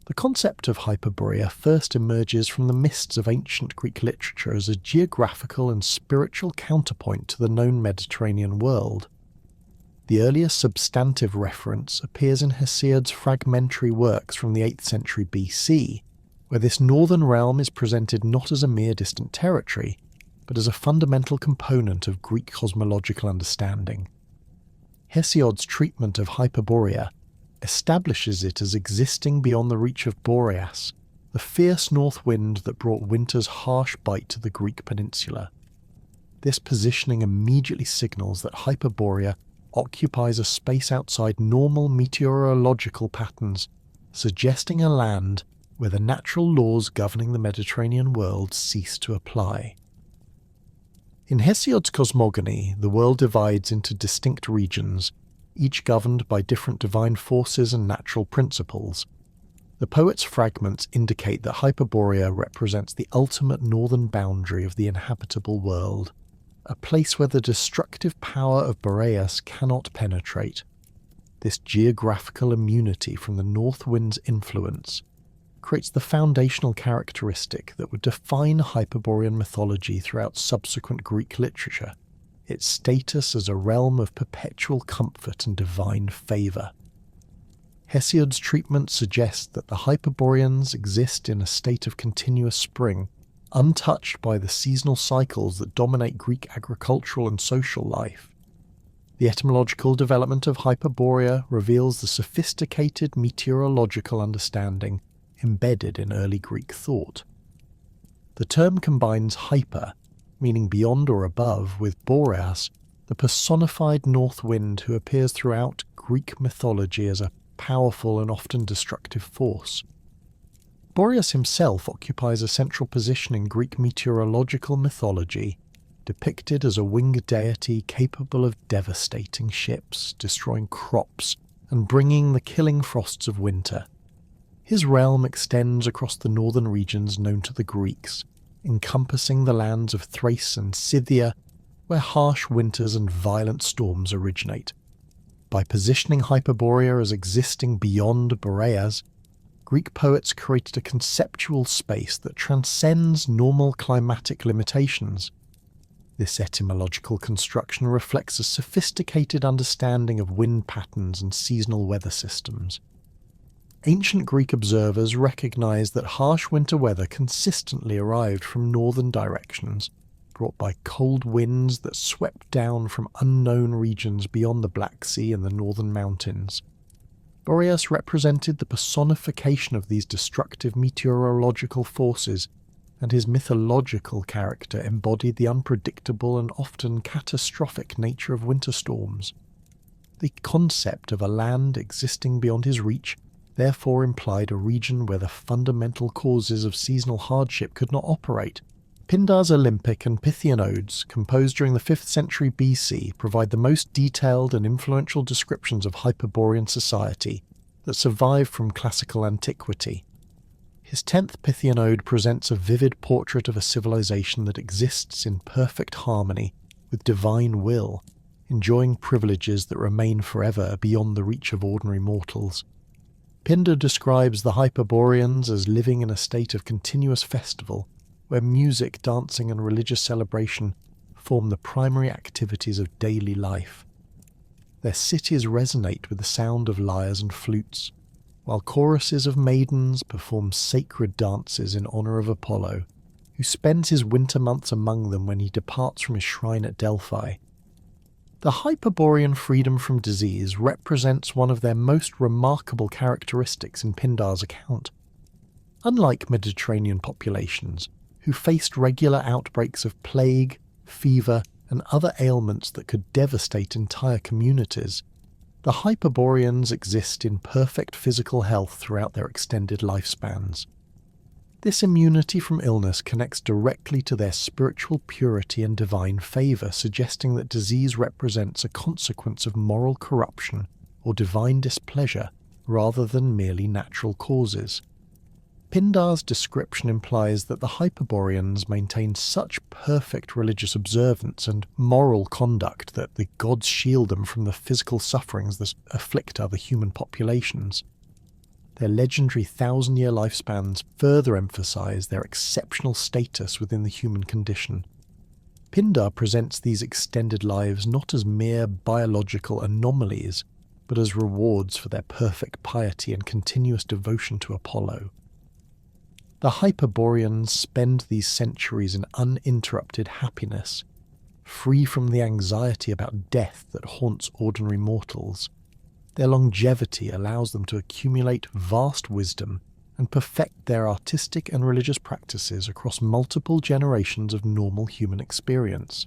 The concept of Hyperborea first emerges from the mists of ancient Greek literature as a geographical and spiritual counterpoint to the known Mediterranean world. The earliest substantive reference appears in Hesiod's fragmentary works from the 8th century BC, where this northern realm is presented not as a mere distant territory, but as a fundamental component of Greek cosmological understanding. Hesiod's treatment of Hyperborea establishes it as existing beyond the reach of Boreas, the fierce north wind that brought winter's harsh bite to the Greek peninsula. This positioning immediately signals that Hyperborea occupies a space outside normal meteorological patterns, suggesting a land where the natural laws governing the Mediterranean world cease to apply. In Hesiod's cosmogony, the world divides into distinct regions, each governed by different divine forces and natural principles. The poet's fragments indicate that Hyperborea represents the ultimate northern boundary of the inhabitable world, a place where the destructive power of Boreas cannot penetrate. This geographical immunity from the north wind's influence creates the foundational characteristic that would define Hyperborean mythology throughout subsequent Greek literature, its status as a realm of perpetual comfort and divine favour. Hesiod's treatment suggests that the Hyperboreans exist in a state of continuous spring, untouched by the seasonal cycles that dominate Greek agricultural and social life. The etymological development of Hyperborea reveals the sophisticated meteorological understanding embedded in early Greek thought. The term combines hyper, meaning beyond or above, with Boreas, the personified north wind who appears throughout Greek mythology as a powerful and often destructive force. Boreas himself occupies a central position in Greek meteorological mythology, depicted as a winged deity capable of devastating ships, destroying crops, and bringing the killing frosts of winter. His realm extends across the northern regions known to the Greeks, encompassing the lands of Thrace and Scythia, where harsh winters and violent storms originate. By positioning Hyperborea as existing beyond Boreas, Greek poets created a conceptual space that transcends normal climatic limitations. This etymological construction reflects a sophisticated understanding of wind patterns and seasonal weather systems. Ancient Greek observers recognized that harsh winter weather consistently arrived from northern directions, brought by cold winds that swept down from unknown regions beyond the Black Sea and the northern mountains. Boreas represented the personification of these destructive meteorological forces, and his mythological character embodied the unpredictable and often catastrophic nature of winter storms. The concept of a land existing beyond his reach therefore implied a region where the fundamental causes of seasonal hardship could not operate. Pindar's Olympic and Pythian odes, composed during the 5th century BC, provide the most detailed and influential descriptions of Hyperborean society that survive from classical antiquity. His 10th Pythian ode presents a vivid portrait of a civilization that exists in perfect harmony with divine will, enjoying privileges that remain forever beyond the reach of ordinary mortals. Pindar describes the Hyperboreans as living in a state of continuous festival, where music, dancing and religious celebration form the primary activities of daily life. Their cities resonate with the sound of lyres and flutes, while choruses of maidens perform sacred dances in honour of Apollo, who spends his winter months among them when he departs from his shrine at Delphi. The Hyperborean freedom from disease represents one of their most remarkable characteristics in Pindar's account. Unlike Mediterranean populations, who faced regular outbreaks of plague, fever, and other ailments that could devastate entire communities, the Hyperboreans exist in perfect physical health throughout their extended lifespans. This immunity from illness connects directly to their spiritual purity and divine favour, suggesting that disease represents a consequence of moral corruption or divine displeasure rather than merely natural causes. Pindar's description implies that the Hyperboreans maintain such perfect religious observance and moral conduct that the gods shield them from the physical sufferings that afflict other human populations. their legendary 1,000-year lifespans further emphasize their exceptional status within the human condition. Pindar presents these extended lives not as mere biological anomalies, but as rewards for their perfect piety and continuous devotion to Apollo. The Hyperboreans spend these centuries in uninterrupted happiness, free from the anxiety about death that haunts ordinary mortals. Their longevity allows them to accumulate vast wisdom and perfect their artistic and religious practices across multiple generations of normal human experience.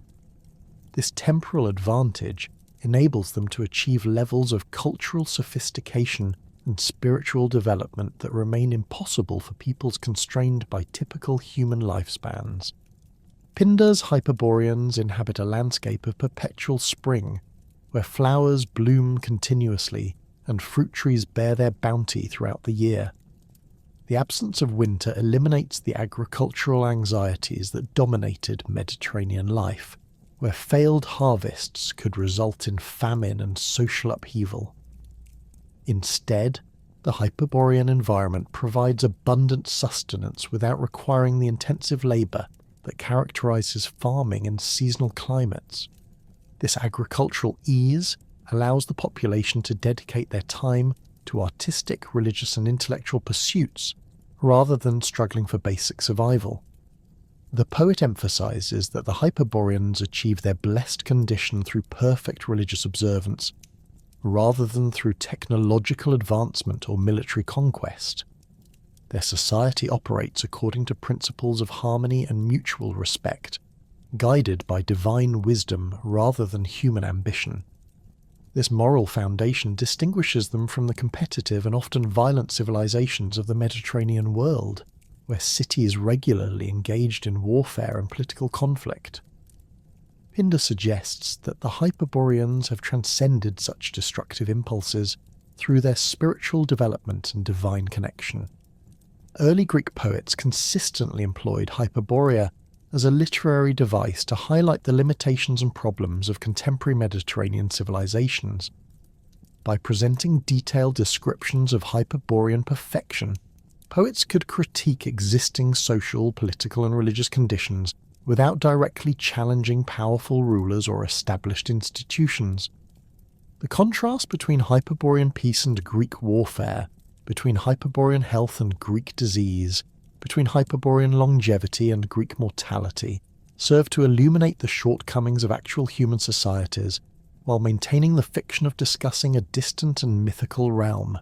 This temporal advantage enables them to achieve levels of cultural sophistication and spiritual development that remain impossible for peoples constrained by typical human lifespans. Pindar's Hyperboreans inhabit a landscape of perpetual spring, where flowers bloom continuously and fruit trees bear their bounty throughout the year. The absence of winter eliminates the agricultural anxieties that dominated Mediterranean life, where failed harvests could result in famine and social upheaval. Instead, the Hyperborean environment provides abundant sustenance without requiring the intensive labour that characterises farming in seasonal climates. This agricultural ease allows the population to dedicate their time to artistic, religious and intellectual pursuits rather than struggling for basic survival. The poet emphasises that the Hyperboreans achieve their blessed condition through perfect religious observance, rather than through technological advancement or military conquest. Their society operates according to principles of harmony and mutual respect, guided by divine wisdom rather than human ambition. This moral foundation distinguishes them from the competitive and often violent civilizations of the Mediterranean world, where cities regularly engaged in warfare and political conflict. Pindar suggests that the Hyperboreans have transcended such destructive impulses through their spiritual development and divine connection. Early Greek poets consistently employed Hyperborea as a literary device to highlight the limitations and problems of contemporary Mediterranean civilizations. By presenting detailed descriptions of Hyperborean perfection, poets could critique existing social, political and religious conditions without directly challenging powerful rulers or established institutions. The contrast between Hyperborean peace and Greek warfare, between Hyperborean health and Greek disease, between Hyperborean longevity and Greek mortality, serve to illuminate the shortcomings of actual human societies, while maintaining the fiction of discussing a distant and mythical realm.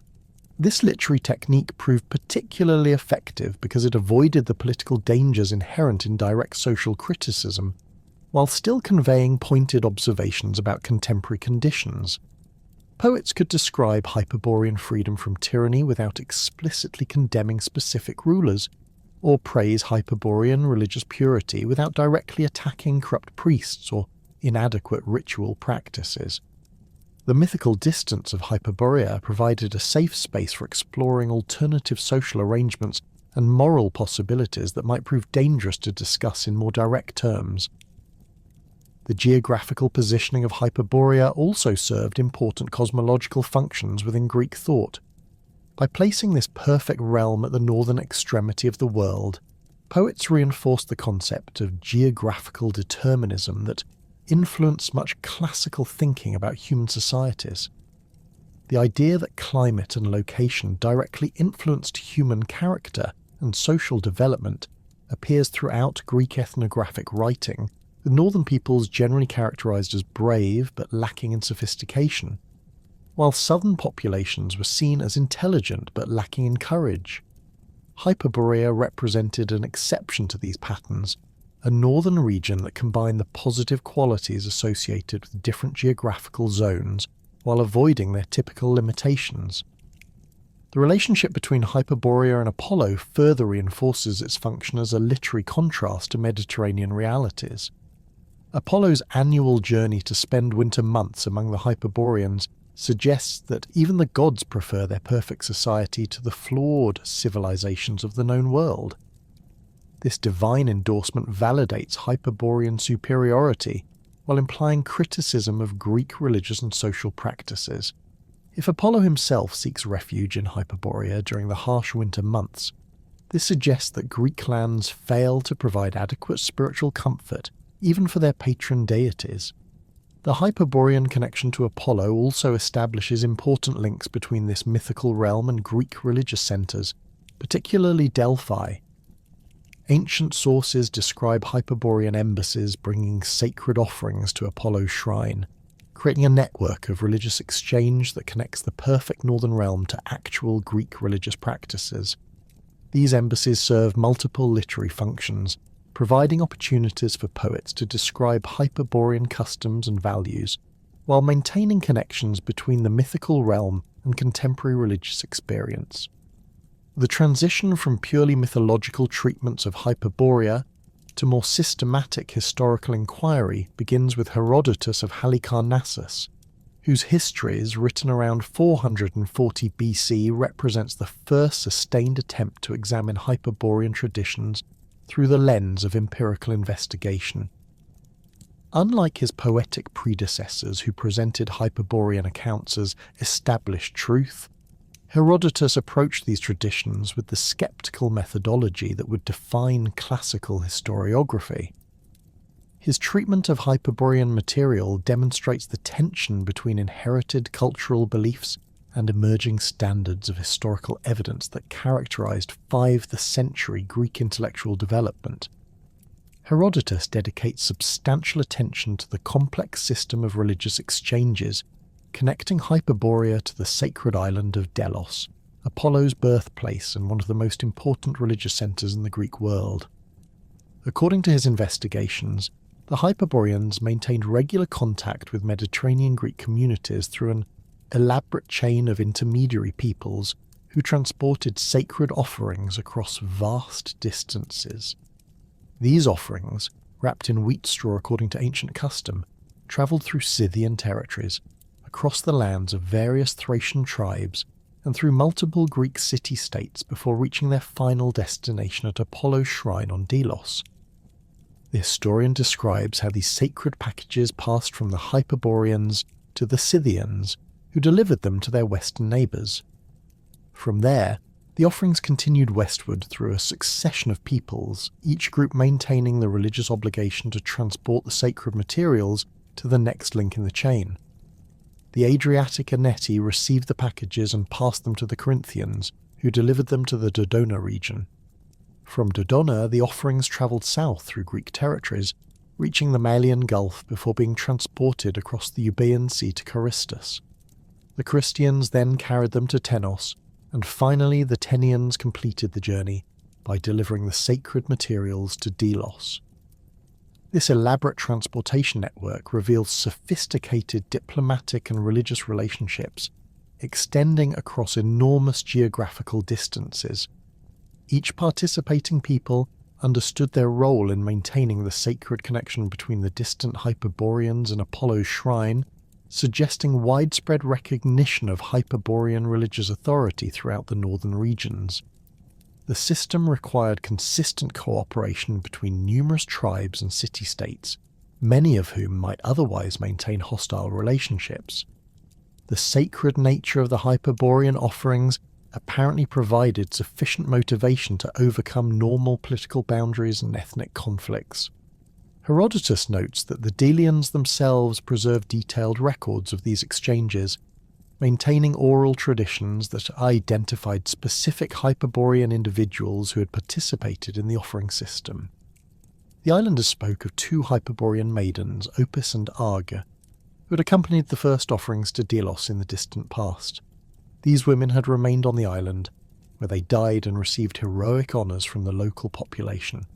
This literary technique proved particularly effective because it avoided the political dangers inherent in direct social criticism, while still conveying pointed observations about contemporary conditions. Poets could describe Hyperborean freedom from tyranny without explicitly condemning specific rulers, or praise Hyperborean religious purity without directly attacking corrupt priests or inadequate ritual practices. The mythical distance of Hyperborea provided a safe space for exploring alternative social arrangements and moral possibilities that might prove dangerous to discuss in more direct terms. The geographical positioning of Hyperborea also served important cosmological functions within Greek thought. By placing this perfect realm at the northern extremity of the world, poets reinforced the concept of geographical determinism that influenced much classical thinking about human societies. The idea that climate and location directly influenced human character and social development appears throughout Greek ethnographic writing, with northern peoples generally characterized as brave but lacking in sophistication, while southern populations were seen as intelligent but lacking in courage. Hyperborea represented an exception to these patterns, a northern region that combined the positive qualities associated with different geographical zones while avoiding their typical limitations. The relationship between Hyperborea and Apollo further reinforces its function as a literary contrast to Mediterranean realities. Apollo's annual journey to spend winter months among the Hyperboreans suggests that even the gods prefer their perfect society to the flawed civilizations of the known world. This divine endorsement validates Hyperborean superiority while implying criticism of Greek religious and social practices. If Apollo himself seeks refuge in Hyperborea during the harsh winter months, this suggests that Greek lands fail to provide adequate spiritual comfort even for their patron deities. The Hyperborean connection to Apollo also establishes important links between this mythical realm and Greek religious centres, particularly Delphi. Ancient sources describe Hyperborean embassies bringing sacred offerings to Apollo's shrine, creating a network of religious exchange that connects the perfect northern realm to actual Greek religious practices. These embassies serve multiple literary functions, providing opportunities for poets to describe Hyperborean customs and values, while maintaining connections between the mythical realm and contemporary religious experience. The transition from purely mythological treatments of Hyperborea to more systematic historical inquiry begins with Herodotus of Halicarnassus, whose histories, written around 440 BC, represents the first sustained attempt to examine Hyperborean traditions through the lens of empirical investigation. Unlike his poetic predecessors who presented Hyperborean accounts as established truth, Herodotus approached these traditions with the skeptical methodology that would define classical historiography. His treatment of Hyperborean material demonstrates the tension between inherited cultural beliefs and emerging standards of historical evidence that characterized 5th century Greek intellectual development. Herodotus dedicates substantial attention to the complex system of religious exchanges connecting Hyperborea to the sacred island of Delos, Apollo's birthplace and one of the most important religious centres in the Greek world. According to his investigations, the Hyperboreans maintained regular contact with Mediterranean Greek communities through an elaborate chain of intermediary peoples who transported sacred offerings across vast distances. These offerings, wrapped in wheat straw according to ancient custom, travelled through Scythian territories, across the lands of various Thracian tribes, and through multiple Greek city-states before reaching their final destination at Apollo's shrine on Delos. The historian describes how these sacred packages passed from the Hyperboreans to the Scythians, who delivered them to their western neighbours. From there, the offerings continued westward through a succession of peoples, each group maintaining the religious obligation to transport the sacred materials to the next link in the chain. The Adriatic Aneti received the packages and passed them to the Corinthians, who delivered them to the Dodona region. From Dodona, the offerings travelled south through Greek territories, reaching the Malian Gulf before being transported across the Euboean Sea to Carystus. The Christians then carried them to Tenos, and finally the Tenians completed the journey by delivering the sacred materials to Delos. This elaborate transportation network reveals sophisticated diplomatic and religious relationships, extending across enormous geographical distances. Each participating people understood their role in maintaining the sacred connection between the distant Hyperboreans and Apollo's shrine, suggesting widespread recognition of Hyperborean religious authority throughout the northern regions. The system required consistent cooperation between numerous tribes and city-states, many of whom might otherwise maintain hostile relationships. The sacred nature of the Hyperborean offerings apparently provided sufficient motivation to overcome normal political boundaries and ethnic conflicts. Herodotus notes that the Delians themselves preserved detailed records of these exchanges, maintaining oral traditions that identified specific Hyperborean individuals who had participated in the offering system. The islanders spoke of 2 Hyperborean maidens, Opis and Arga, who had accompanied the first offerings to Delos in the distant past. These women had remained on the island, where they died and received heroic honours from the local population.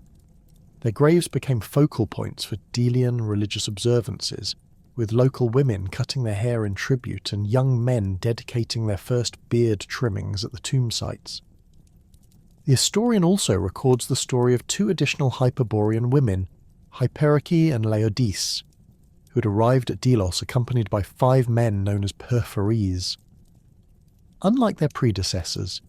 Their graves became focal points for Delian religious observances, with local women cutting their hair in tribute and young men dedicating their first beard trimmings at the tomb sites. The historian also records the story of 2 additional Hyperborean women, Hyperarche and Laodice, who had arrived at Delos accompanied by 5 men known as Perfories. Unlike their predecessors,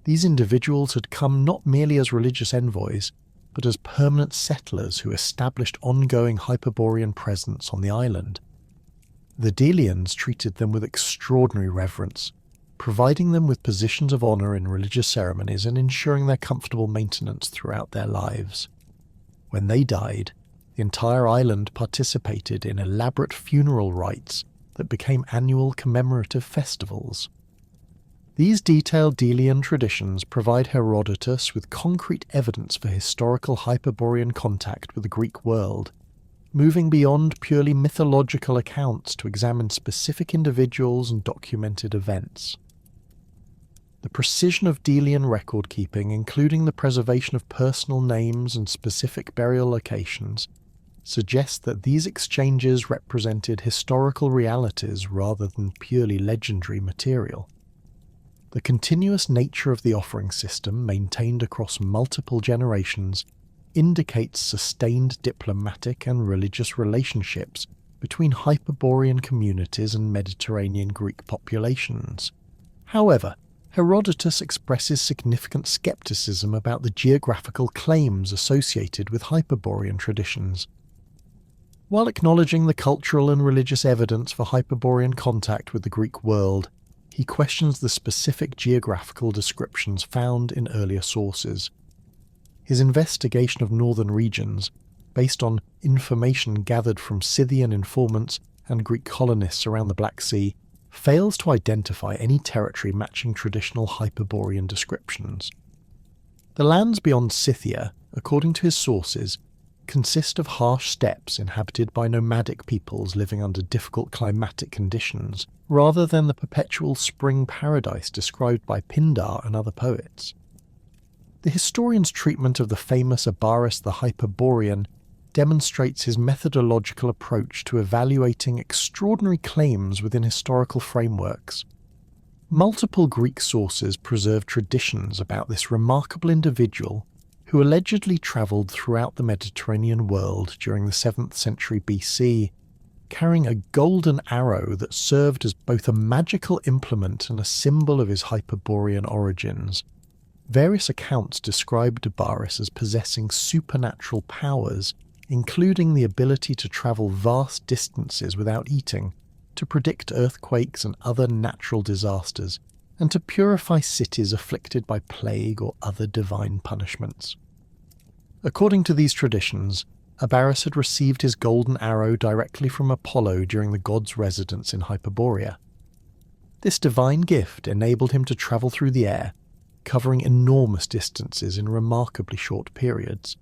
these individuals had come not merely as religious envoys, but as permanent settlers who established ongoing Hyperborean presence on the island. The Delians treated them with extraordinary reverence, providing them with positions of honour in religious ceremonies and ensuring their comfortable maintenance throughout their lives. When they died, the entire island participated in elaborate funeral rites that became annual commemorative festivals. These detailed Delian traditions provide Herodotus with concrete evidence for historical Hyperborean contact with the Greek world, moving beyond purely mythological accounts to examine specific individuals and documented events. The precision of Delian record-keeping, including the preservation of personal names and specific burial locations, suggests that these exchanges represented historical realities rather than purely legendary material. The continuous nature of the offering system, maintained across multiple generations, indicates sustained diplomatic and religious relationships between Hyperborean communities and Mediterranean Greek populations. However, Herodotus expresses significant skepticism about the geographical claims associated with Hyperborean traditions. While acknowledging the cultural and religious evidence for Hyperborean contact with the Greek world, he questions the specific geographical descriptions found in earlier sources. His investigation of northern regions, based on information gathered from Scythian informants and Greek colonists around the Black Sea, fails to identify any territory matching traditional Hyperborean descriptions. The lands beyond Scythia, according to his sources, consist of harsh steppes inhabited by nomadic peoples living under difficult climatic conditions, rather than the perpetual spring paradise described by Pindar and other poets. The historian's treatment of the famous Abaris the Hyperborean demonstrates his methodological approach to evaluating extraordinary claims within historical frameworks. Multiple Greek sources preserve traditions about this remarkable individual who allegedly travelled throughout the Mediterranean world during the 7th century BC, carrying a golden arrow that served as both a magical implement and a symbol of his Hyperborean origins. Various accounts describe Abaris as possessing supernatural powers, including the ability to travel vast distances without eating, to predict earthquakes and other natural disasters, and to purify cities afflicted by plague or other divine punishments. According to these traditions, Abaris had received his golden arrow directly from Apollo during the god's residence in Hyperborea. This divine gift enabled him to travel through the air, covering enormous distances in remarkably short periods.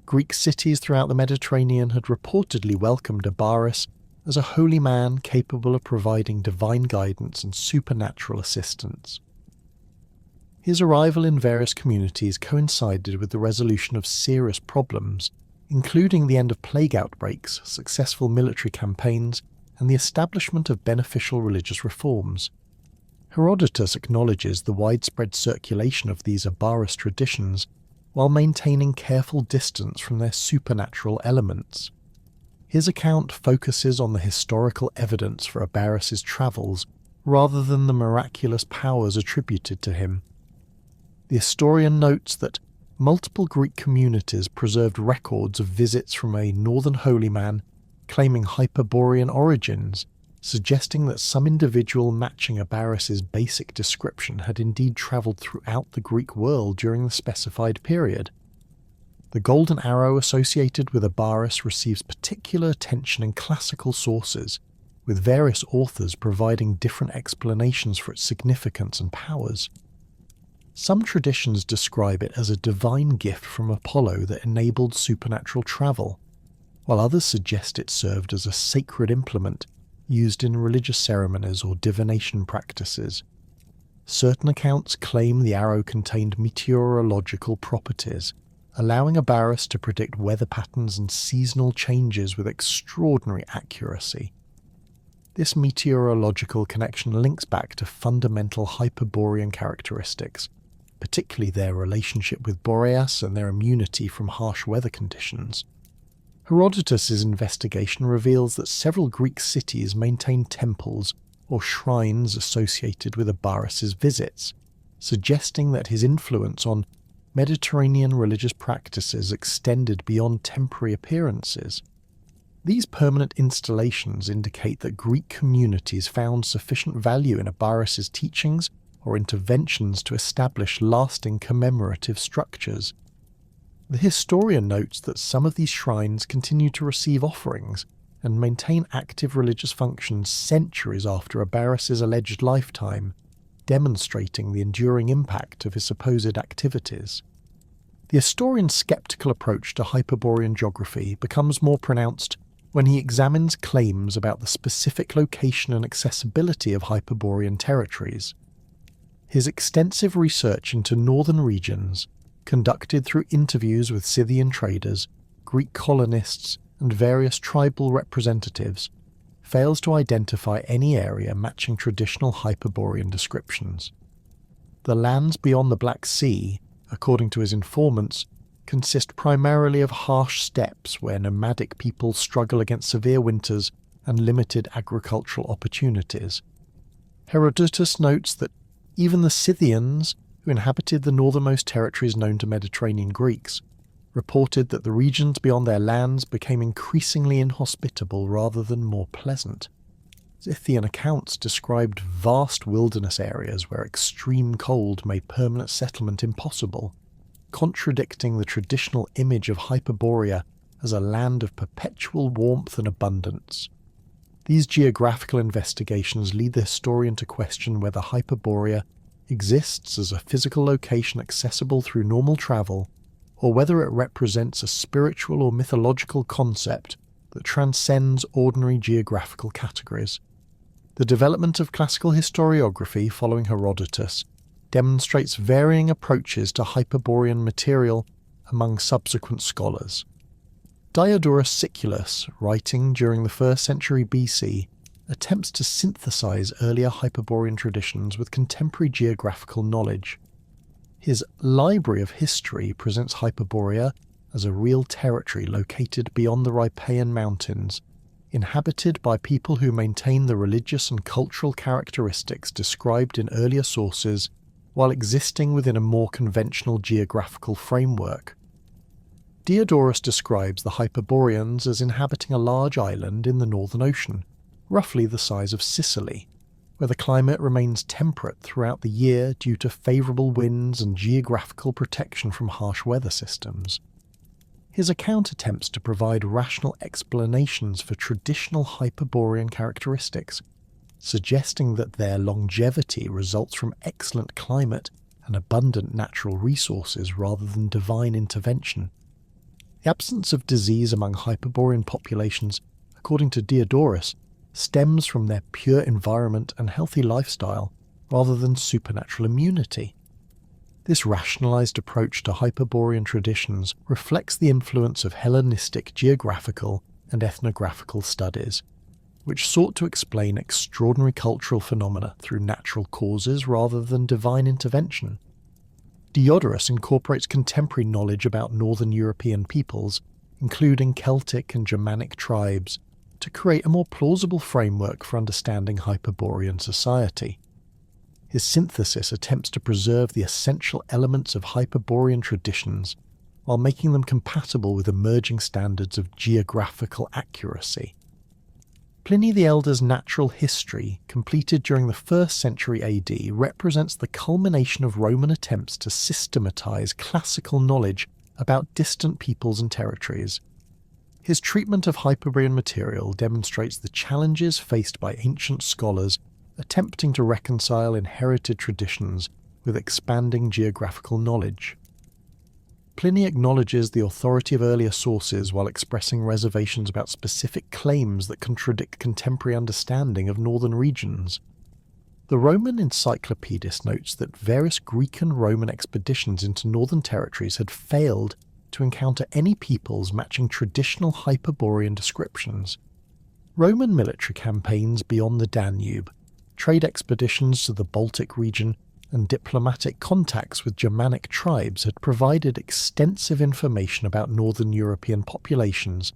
Greek cities throughout the Mediterranean had reportedly welcomed Abaris as a holy man capable of providing divine guidance and supernatural assistance. His arrival in various communities coincided with the resolution of serious problems, including the end of plague outbreaks, successful military campaigns, and the establishment of beneficial religious reforms. Herodotus acknowledges the widespread circulation of these Abaris traditions while maintaining careful distance from their supernatural elements. His account focuses on the historical evidence for Abaris's travels rather than the miraculous powers attributed to him. The historian notes that multiple Greek communities preserved records of visits from a northern holy man claiming Hyperborean origins, suggesting that some individual matching Abaris's basic description had indeed travelled throughout the Greek world during the specified period. The golden arrow associated with Abaris receives particular attention in classical sources, with various authors providing different explanations for its significance and powers. Some traditions describe it as a divine gift from Apollo that enabled supernatural travel, while others suggest it served as a sacred implement used in religious ceremonies or divination practices. Certain accounts claim the arrow contained meteorological properties, allowing Abaris to predict weather patterns and seasonal changes with extraordinary accuracy. This meteorological connection links back to fundamental Hyperborean characteristics, particularly their relationship with Boreas and their immunity from harsh weather conditions. Herodotus's investigation reveals that several Greek cities maintained temples or shrines associated with Abaris's visits, suggesting that his influence on Mediterranean religious practices extended beyond temporary appearances. These permanent installations indicate that Greek communities found sufficient value in Abaris' teachings or interventions to establish lasting commemorative structures. The historian notes that some of these shrines continue to receive offerings and maintain active religious functions centuries after Abaris' alleged lifetime, demonstrating the enduring impact of his supposed activities. The historian's skeptical approach to Hyperborean geography becomes more pronounced when he examines claims about the specific location and accessibility of Hyperborean territories. His extensive research into northern regions, conducted through interviews with Scythian traders, Greek colonists, and various tribal representatives, fails to identify any area matching traditional Hyperborean descriptions. The lands beyond the Black Sea, according to his informants, consist primarily of harsh steppes where nomadic peoples struggle against severe winters and limited agricultural opportunities. Herodotus notes that even the Scythians, who inhabited the northernmost territories known to Mediterranean Greeks, reported that the regions beyond their lands became increasingly inhospitable rather than more pleasant. Scythian accounts described vast wilderness areas where extreme cold made permanent settlement impossible, contradicting the traditional image of Hyperborea as a land of perpetual warmth and abundance. These geographical investigations lead the historian to question whether Hyperborea exists as a physical location accessible through normal travel, or whether it represents a spiritual or mythological concept that transcends ordinary geographical categories. The development of classical historiography following Herodotus demonstrates varying approaches to Hyperborean material among subsequent scholars. Diodorus Siculus, writing during the 1st century BC, attempts to synthesize earlier Hyperborean traditions with contemporary geographical knowledge. His Library of History presents Hyperborea as a real territory located beyond the Rhipaean Mountains, inhabited by people who maintain the religious and cultural characteristics described in earlier sources while existing within a more conventional geographical framework. Diodorus describes the Hyperboreans as inhabiting a large island in the Northern Ocean, roughly the size of Sicily, where the climate remains temperate throughout the year due to favourable winds and geographical protection from harsh weather systems. His account attempts to provide rational explanations for traditional Hyperborean characteristics, suggesting that their longevity results from excellent climate and abundant natural resources rather than divine intervention. The absence of disease among Hyperborean populations, according to Diodorus, stems from their pure environment and healthy lifestyle rather than supernatural immunity. This rationalized approach to Hyperborean traditions reflects the influence of Hellenistic geographical and ethnographical studies, which sought to explain extraordinary cultural phenomena through natural causes rather than divine intervention. Diodorus incorporates contemporary knowledge about northern European peoples, including Celtic and Germanic tribes, to create a more plausible framework for understanding Hyperborean society. His synthesis attempts to preserve the essential elements of Hyperborean traditions while making them compatible with emerging standards of geographical accuracy. Pliny the Elder's Natural History, completed during the 1st century AD, represents the culmination of Roman attempts to systematize classical knowledge about distant peoples and territories. His treatment of Hyperborean material demonstrates the challenges faced by ancient scholars attempting to reconcile inherited traditions with expanding geographical knowledge. Pliny acknowledges the authority of earlier sources while expressing reservations about specific claims that contradict contemporary understanding of northern regions. The Roman encyclopedist notes that various Greek and Roman expeditions into northern territories had failed to encounter any peoples matching traditional Hyperborean descriptions. Roman military campaigns beyond the Danube, trade expeditions to the Baltic region, and diplomatic contacts with Germanic tribes had provided extensive information about northern European populations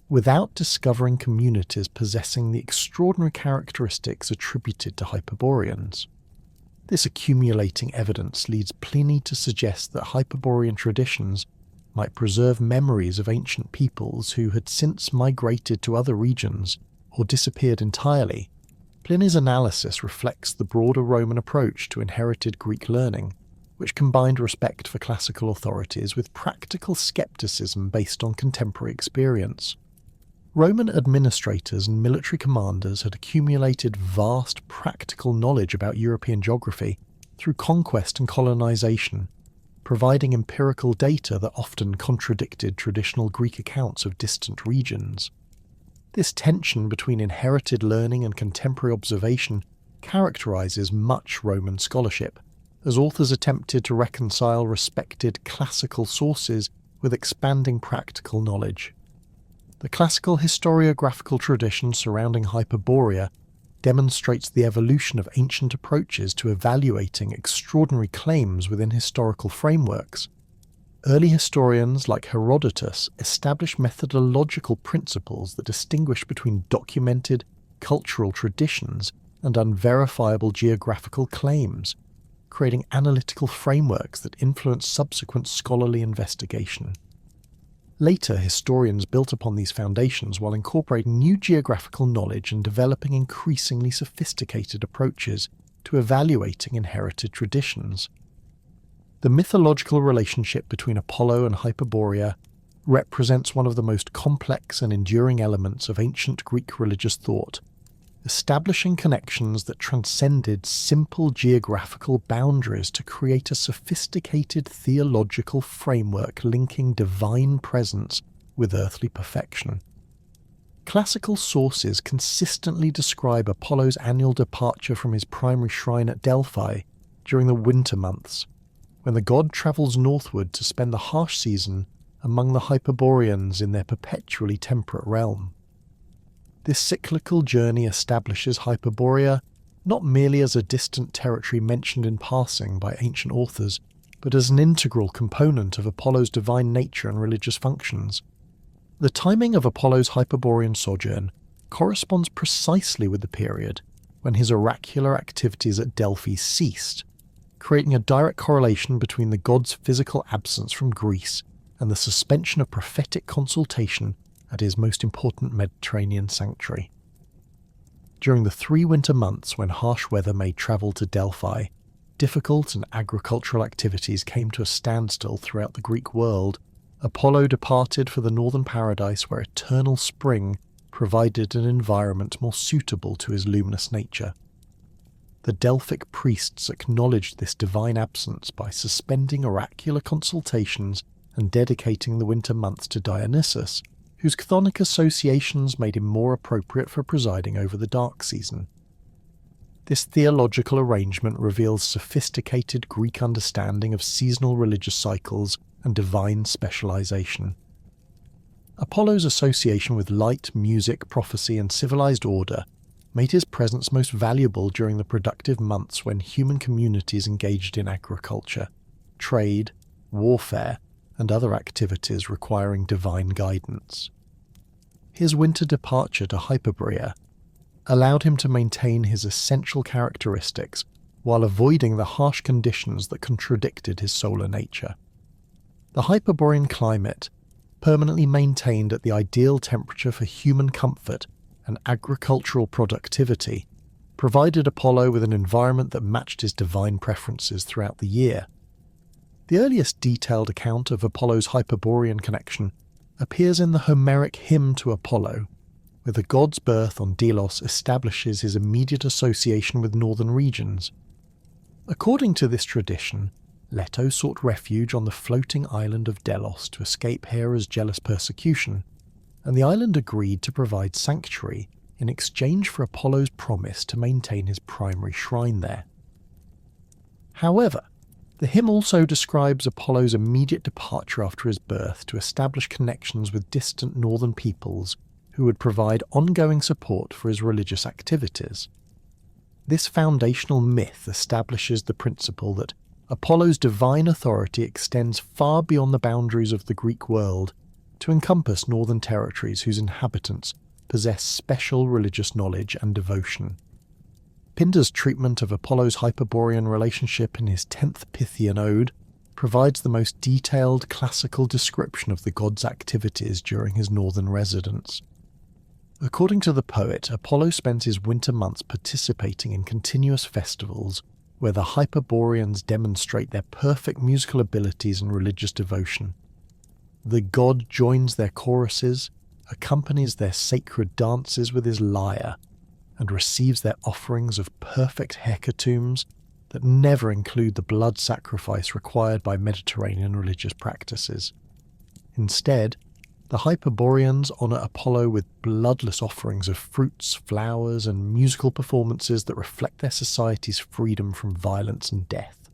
without discovering communities possessing the extraordinary characteristics attributed to Hyperboreans. This accumulating evidence leads Pliny to suggest that Hyperborean traditions might preserve memories of ancient peoples who had since migrated to other regions or disappeared entirely, Pliny's analysis reflects the broader Roman approach to inherited Greek learning, which combined respect for classical authorities with practical skepticism based on contemporary experience. Roman administrators and military commanders had accumulated vast practical knowledge about European geography through conquest and colonization, providing empirical data that often contradicted traditional Greek accounts of distant regions. This tension between inherited learning and contemporary observation characterizes much Roman scholarship, as authors attempted to reconcile respected classical sources with expanding practical knowledge. The classical historiographical tradition surrounding Hyperborea demonstrates the evolution of ancient approaches to evaluating extraordinary claims within historical frameworks. Early historians like Herodotus established methodological principles that distinguish between documented cultural traditions and unverifiable geographical claims, creating analytical frameworks that influence subsequent scholarly investigation. Later, historians built upon these foundations while incorporating new geographical knowledge and developing increasingly sophisticated approaches to evaluating inherited traditions. The mythological relationship between Apollo and Hyperborea represents one of the most complex and enduring elements of ancient Greek religious thought, establishing connections that transcended simple geographical boundaries to create a sophisticated theological framework linking divine presence with earthly perfection. Classical sources consistently describe Apollo's annual departure from his primary shrine at Delphi during the winter months, when the god travels northward to spend the harsh season among the Hyperboreans in their perpetually temperate realm. This cyclical journey establishes Hyperborea not merely as a distant territory mentioned in passing by ancient authors, but as an integral component of Apollo's divine nature and religious functions. The timing of Apollo's Hyperborean sojourn corresponds precisely with the period when his oracular activities at Delphi ceased, creating a direct correlation between the god's physical absence from Greece and the suspension of prophetic consultation at his most important Mediterranean sanctuary. During the 3 winter months when harsh weather made travel to Delphi difficult and agricultural activities came to a standstill throughout the Greek world, Apollo departed for the northern paradise where eternal spring provided an environment more suitable to his luminous nature. The Delphic priests acknowledged this divine absence by suspending oracular consultations and dedicating the winter months to Dionysus, whose chthonic associations made him more appropriate for presiding over the dark season. This theological arrangement reveals sophisticated Greek understanding of seasonal religious cycles and divine specialization. Apollo's association with light, music, prophecy, and civilized order made his presence most valuable during the productive months when human communities engaged in agriculture, trade, warfare, and other activities requiring divine guidance. His winter departure to Hyperborea allowed him to maintain his essential characteristics while avoiding the harsh conditions that contradicted his solar nature. The Hyperborean climate, permanently maintained at the ideal temperature for human comfort and agricultural productivity, provided Apollo with an environment that matched his divine preferences throughout the year. The earliest detailed account of Apollo's Hyperborean connection appears in the Homeric hymn to Apollo, where the god's birth on Delos establishes his immediate association with northern regions. According to this tradition, Leto sought refuge on the floating island of Delos to escape Hera's jealous persecution, and the island agreed to provide sanctuary in exchange for Apollo's promise to maintain his primary shrine there. However, the hymn also describes Apollo's immediate departure after his birth to establish connections with distant northern peoples who would provide ongoing support for his religious activities. This foundational myth establishes the principle that Apollo's divine authority extends far beyond the boundaries of the Greek world to encompass northern territories whose inhabitants possess special religious knowledge and devotion. Pindar's treatment of Apollo's Hyperborean relationship in his 10th Pythian ode provides the most detailed classical description of the god's activities during his northern residence. According to the poet, Apollo spent his winter months participating in continuous festivals where the Hyperboreans demonstrate their perfect musical abilities and religious devotion. The god joins their choruses, accompanies their sacred dances with his lyre, and receives their offerings of perfect hecatombs that never include the blood sacrifice required by Mediterranean religious practices. Instead, the Hyperboreans honour Apollo with bloodless offerings of fruits, flowers, and musical performances that reflect their society's freedom from violence and death.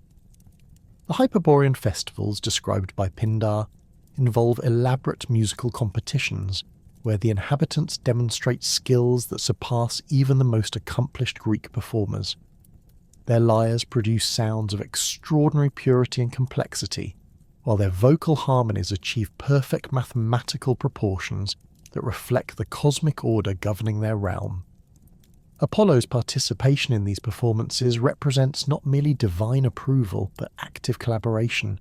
The Hyperborean festivals described by Pindar involve elaborate musical competitions where the inhabitants demonstrate skills that surpass even the most accomplished Greek performers. Their lyres produce sounds of extraordinary purity and complexity, while their vocal harmonies achieve perfect mathematical proportions that reflect the cosmic order governing their realm. Apollo's participation in these performances represents not merely divine approval, but active collaboration,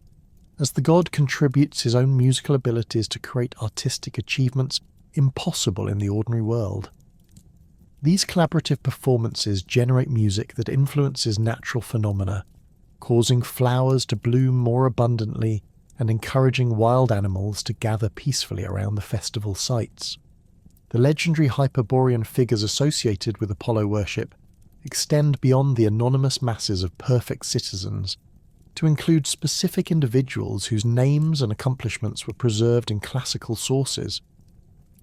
as the god contributes his own musical abilities to create artistic achievements impossible in the ordinary world. These collaborative performances generate music that influences natural phenomena, causing flowers to bloom more abundantly and encouraging wild animals to gather peacefully around the festival sites. The legendary Hyperborean figures associated with Apollo worship extend beyond the anonymous masses of perfect citizens to include specific individuals whose names and accomplishments were preserved in classical sources.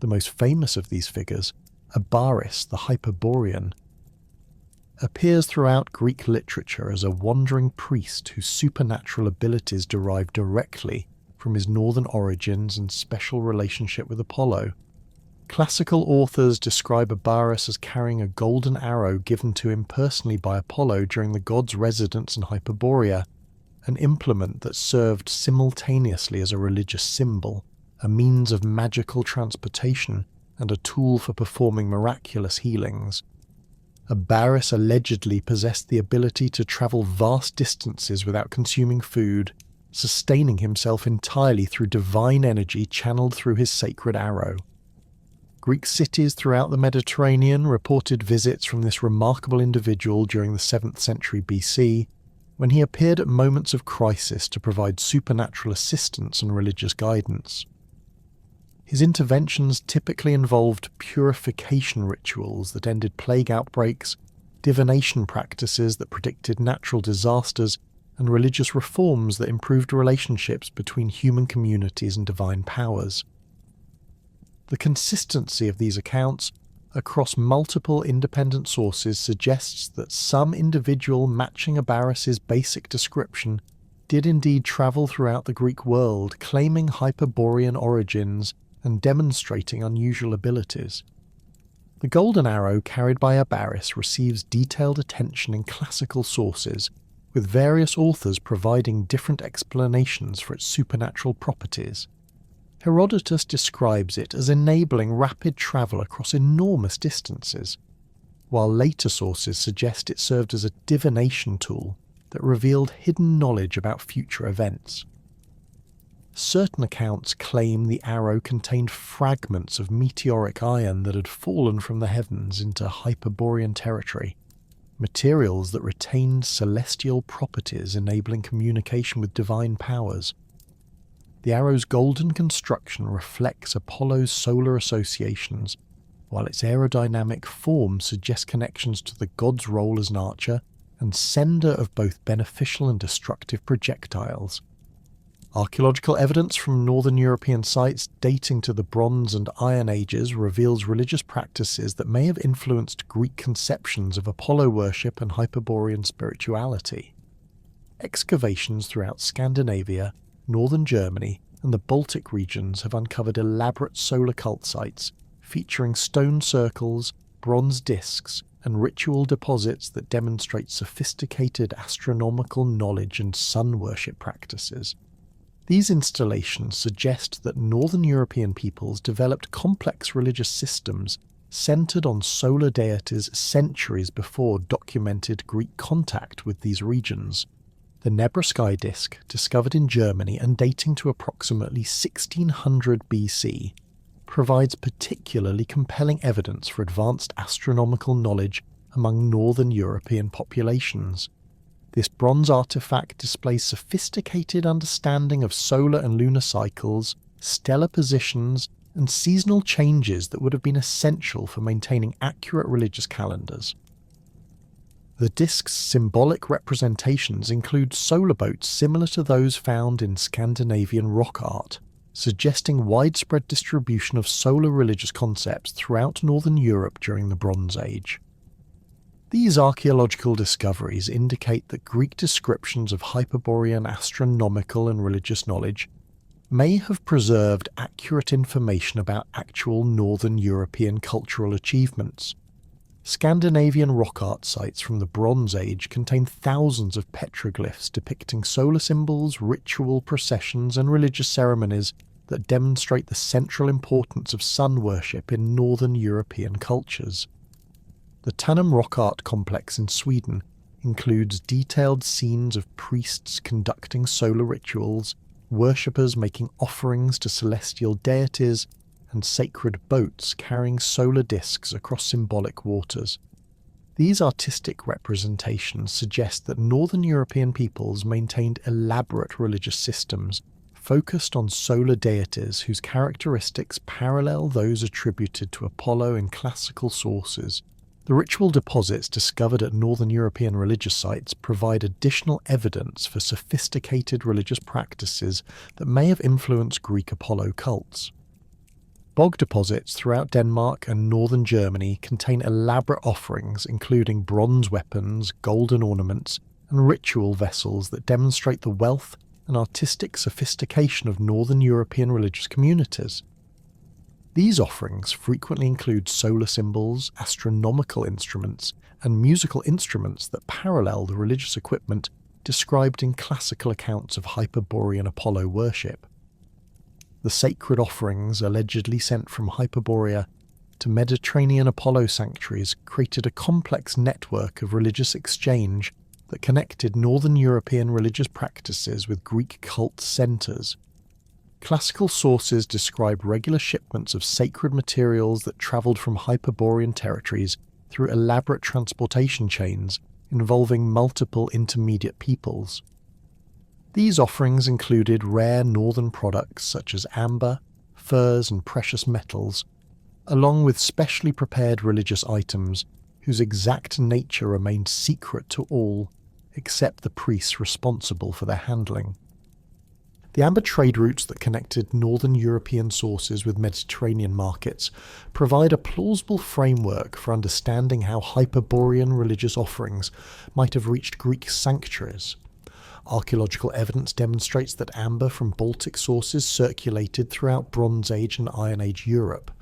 The most famous of these figures, Abaris the Hyperborean, appears throughout Greek literature as a wandering priest whose supernatural abilities derive directly from his northern origins and special relationship with Apollo. Classical authors describe Abaris as carrying a golden arrow given to him personally by Apollo during the god's residence in Hyperborea, an implement that served simultaneously as a religious symbol, a means of magical transportation, and a tool for performing miraculous healings. Abaris allegedly possessed the ability to travel vast distances without consuming food, sustaining himself entirely through divine energy channeled through his sacred arrow. Greek cities throughout the Mediterranean reported visits from this remarkable individual during the 7th century BC, when he appeared at moments of crisis to provide supernatural assistance and religious guidance. His interventions typically involved purification rituals that ended plague outbreaks, divination practices that predicted natural disasters, and religious reforms that improved relationships between human communities and divine powers. The consistency of these accounts across multiple independent sources suggests that some individual matching Abaris's basic description did indeed travel throughout the Greek world, claiming Hyperborean origins and demonstrating unusual abilities. The golden arrow carried by Abaris receives detailed attention in classical sources, with various authors providing different explanations for its supernatural properties. Herodotus describes it as enabling rapid travel across enormous distances, while later sources suggest it served as a divination tool that revealed hidden knowledge about future events. Certain accounts claim the arrow contained fragments of meteoric iron that had fallen from the heavens into Hyperborean territory, materials that retained celestial properties enabling communication with divine powers. The arrow's golden construction reflects Apollo's solar associations, while its aerodynamic form suggests connections to the god's role as an archer and sender of both beneficial and destructive projectiles. Archaeological evidence from northern European sites dating to the Bronze and Iron Ages reveals religious practices that may have influenced Greek conceptions of Apollo worship and Hyperborean spirituality. Excavations throughout Scandinavia, northern Germany, and the Baltic regions have uncovered elaborate solar cult sites featuring stone circles, bronze discs, and ritual deposits that demonstrate sophisticated astronomical knowledge and sun worship practices. These installations suggest that northern European peoples developed complex religious systems centered on solar deities centuries before documented Greek contact with these regions. The Nebra sky disk, discovered in Germany and dating to approximately 1600 BC, provides particularly compelling evidence for advanced astronomical knowledge among northern European populations. This bronze artifact displays sophisticated understanding of solar and lunar cycles, stellar positions, and seasonal changes that would have been essential for maintaining accurate religious calendars. The disk's symbolic representations include solar boats similar to those found in Scandinavian rock art, suggesting widespread distribution of solar religious concepts throughout northern Europe during the Bronze Age. These archaeological discoveries indicate that Greek descriptions of Hyperborean astronomical and religious knowledge may have preserved accurate information about actual northern European cultural achievements. Scandinavian rock art sites from the Bronze Age contain thousands of petroglyphs depicting solar symbols, ritual processions, and religious ceremonies that demonstrate the central importance of sun worship in northern European cultures. The Tanum rock art complex in Sweden includes detailed scenes of priests conducting solar rituals, worshippers making offerings to celestial deities, and sacred boats carrying solar discs across symbolic waters. These artistic representations suggest that northern European peoples maintained elaborate religious systems focused on solar deities whose characteristics parallel those attributed to Apollo in classical sources. The ritual deposits discovered at northern European religious sites provide additional evidence for sophisticated religious practices that may have influenced Greek Apollo cults. Bog deposits throughout Denmark and northern Germany contain elaborate offerings including bronze weapons, golden ornaments, and ritual vessels that demonstrate the wealth and artistic sophistication of northern European religious communities. These offerings frequently include solar symbols, astronomical instruments, and musical instruments that parallel the religious equipment described in classical accounts of Hyperborean Apollo worship. The sacred offerings allegedly sent from Hyperborea to Mediterranean Apollo sanctuaries created a complex network of religious exchange that connected northern European religious practices with Greek cult centres. Classical sources describe regular shipments of sacred materials that travelled from Hyperborean territories through elaborate transportation chains involving multiple intermediate peoples. These offerings included rare northern products such as amber, furs, and precious metals, along with specially prepared religious items whose exact nature remained secret to all except the priests responsible for their handling. The amber trade routes that connected northern European sources with Mediterranean markets provide a plausible framework for understanding how Hyperborean religious offerings might have reached Greek sanctuaries. Archaeological evidence demonstrates that amber from Baltic sources circulated throughout Bronze Age and Iron Age Europe,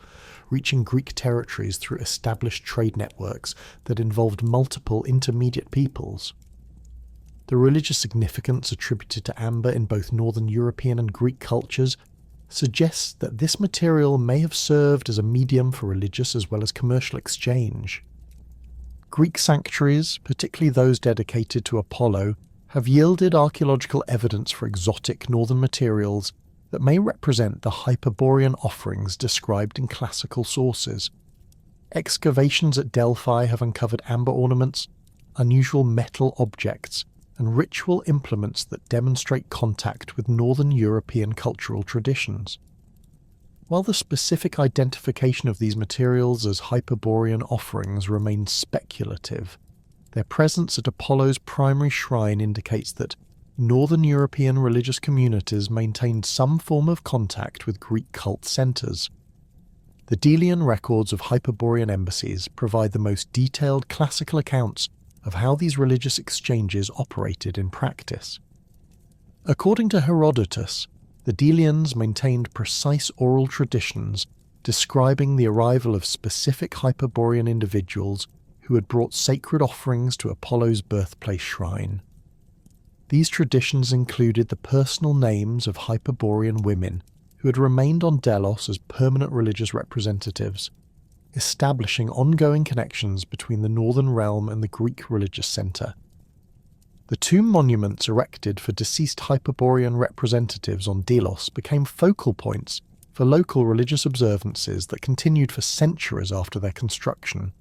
reaching Greek territories through established trade networks that involved multiple intermediate peoples. The religious significance attributed to amber in both northern European and Greek cultures suggests that this material may have served as a medium for religious as well as commercial exchange. Greek sanctuaries, particularly those dedicated to Apollo, have yielded archaeological evidence for exotic northern materials that may represent the Hyperborean offerings described in classical sources. Excavations at Delphi have uncovered amber ornaments, unusual metal objects, and ritual implements that demonstrate contact with northern European cultural traditions. While the specific identification of these materials as Hyperborean offerings remains speculative, their presence at Apollo's primary shrine indicates that northern European religious communities maintained some form of contact with Greek cult centres. The Delian records of Hyperborean embassies provide the most detailed classical accounts of how these religious exchanges operated in practice. According to Herodotus, the Delians maintained precise oral traditions describing the arrival of specific Hyperborean individuals who had brought sacred offerings to Apollo's birthplace shrine. These traditions included the personal names of Hyperborean women who had remained on Delos as permanent religious representatives, establishing ongoing connections between the northern realm and the Greek religious centre. The tomb monuments erected for deceased Hyperborean representatives on Delos became focal points for local religious observances that continued for centuries after their construction.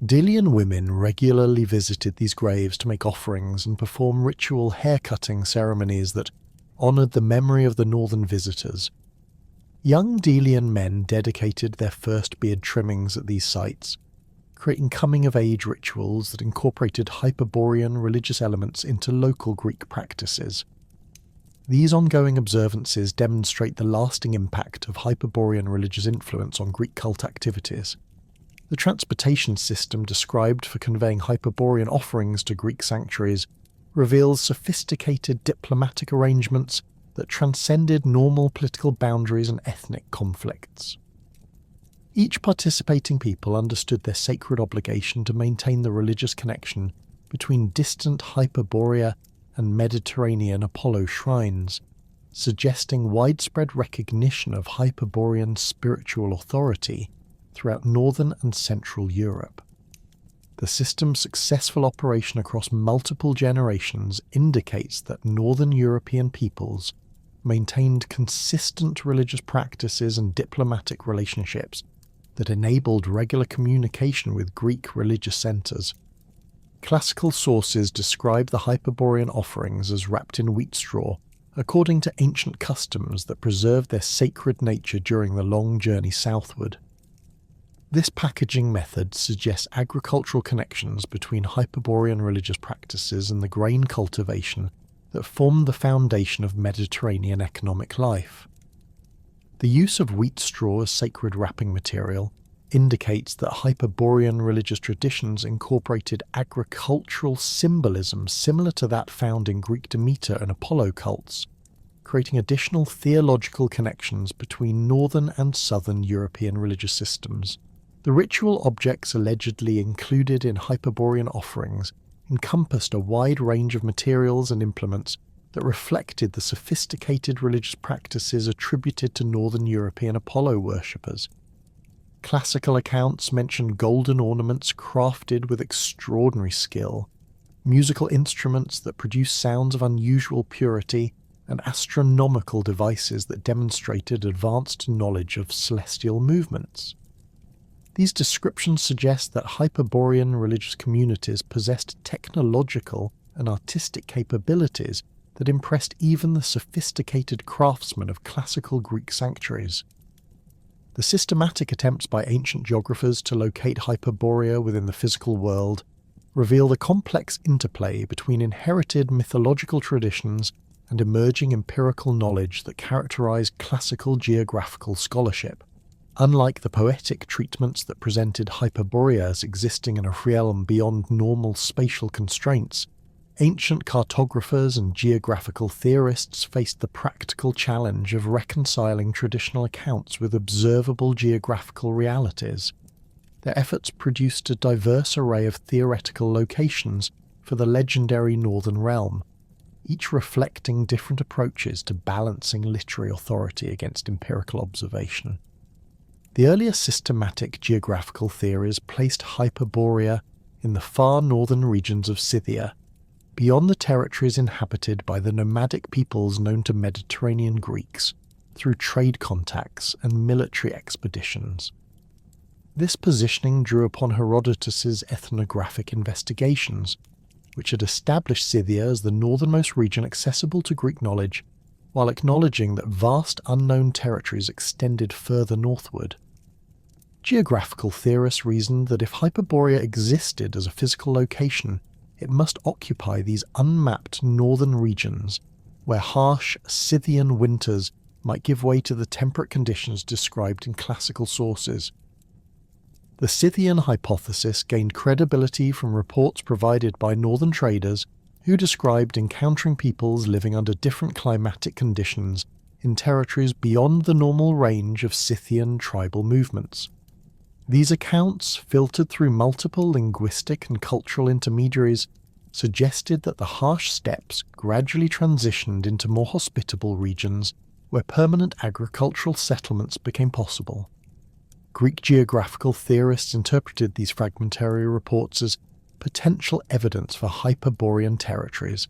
Delian women regularly visited these graves to make offerings and perform ritual hair-cutting ceremonies that honoured the memory of the northern visitors. Young Delian men dedicated their first beard trimmings at these sites, creating coming-of-age rituals that incorporated Hyperborean religious elements into local Greek practices. These ongoing observances demonstrate the lasting impact of Hyperborean religious influence on Greek cult activities. The transportation system described for conveying Hyperborean offerings to Greek sanctuaries reveals sophisticated diplomatic arrangements that transcended normal political boundaries and ethnic conflicts. Each participating people understood their sacred obligation to maintain the religious connection between distant Hyperborea and Mediterranean Apollo shrines, suggesting widespread recognition of Hyperborean spiritual authority throughout northern and central Europe. The system's successful operation across multiple generations indicates that northern European peoples maintained consistent religious practices and diplomatic relationships that enabled regular communication with Greek religious centres. Classical sources describe the Hyperborean offerings as wrapped in wheat straw, according to ancient customs that preserved their sacred nature during the long journey southward. This packaging method suggests agricultural connections between Hyperborean religious practices and the grain cultivation that formed the foundation of Mediterranean economic life. The use of wheat straw as sacred wrapping material indicates that Hyperborean religious traditions incorporated agricultural symbolism similar to that found in Greek Demeter and Apollo cults, creating additional theological connections between northern and southern European religious systems. The ritual objects allegedly included in Hyperborean offerings encompassed a wide range of materials and implements that reflected the sophisticated religious practices attributed to northern European Apollo worshippers. Classical accounts mention golden ornaments crafted with extraordinary skill, musical instruments that produce sounds of unusual purity, and astronomical devices that demonstrated advanced knowledge of celestial movements. These descriptions suggest that Hyperborean religious communities possessed technological and artistic capabilities that impressed even the sophisticated craftsmen of classical Greek sanctuaries. The systematic attempts by ancient geographers to locate Hyperborea within the physical world reveal the complex interplay between inherited mythological traditions and emerging empirical knowledge that characterize classical geographical scholarship. Unlike the poetic treatments that presented Hyperborea as existing in a realm beyond normal spatial constraints, ancient cartographers and geographical theorists faced the practical challenge of reconciling traditional accounts with observable geographical realities. Their efforts produced a diverse array of theoretical locations for the legendary Northern Realm, each reflecting different approaches to balancing literary authority against empirical observation. The earlier systematic geographical theories placed Hyperborea in the far northern regions of Scythia, beyond the territories inhabited by the nomadic peoples known to Mediterranean Greeks through trade contacts and military expeditions. This positioning drew upon Herodotus's ethnographic investigations, which had established Scythia as the northernmost region accessible to Greek knowledge, while acknowledging that vast unknown territories extended further northward. Geographical theorists reasoned that if Hyperborea existed as a physical location, it must occupy these unmapped northern regions, where harsh Scythian winters might give way to the temperate conditions described in classical sources. The Scythian hypothesis gained credibility from reports provided by northern traders who described encountering peoples living under different climatic conditions in territories beyond the normal range of Scythian tribal movements. These accounts, filtered through multiple linguistic and cultural intermediaries, suggested that the harsh steppes gradually transitioned into more hospitable regions where permanent agricultural settlements became possible. Greek geographical theorists interpreted these fragmentary reports as potential evidence for Hyperborean territories,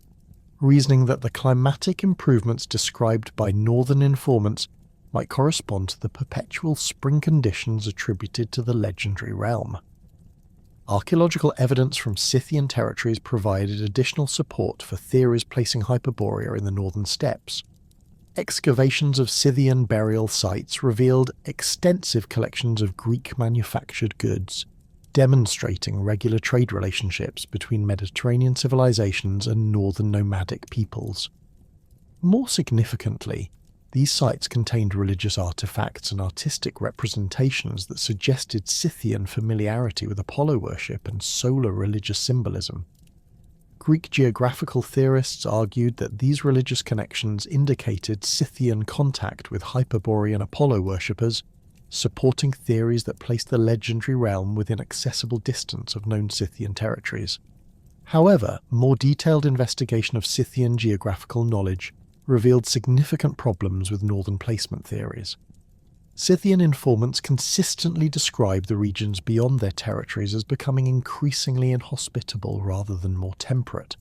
reasoning that the climatic improvements described by northern informants might correspond to the perpetual spring conditions attributed to the legendary realm. Archaeological evidence from Scythian territories provided additional support for theories placing Hyperborea in the northern steppes. Excavations of Scythian burial sites revealed extensive collections of Greek-manufactured goods, demonstrating regular trade relationships between Mediterranean civilizations and northern nomadic peoples. More significantly, these sites contained religious artifacts and artistic representations that suggested Scythian familiarity with Apollo worship and solar religious symbolism. Greek geographical theorists argued that these religious connections indicated Scythian contact with Hyperborean Apollo worshippers, supporting theories that placed the legendary realm within accessible distance of known Scythian territories. However, more detailed investigation of Scythian geographical knowledge revealed significant problems with northern placement theories. Scythian informants consistently described the regions beyond their territories as becoming increasingly inhospitable rather than more temperate,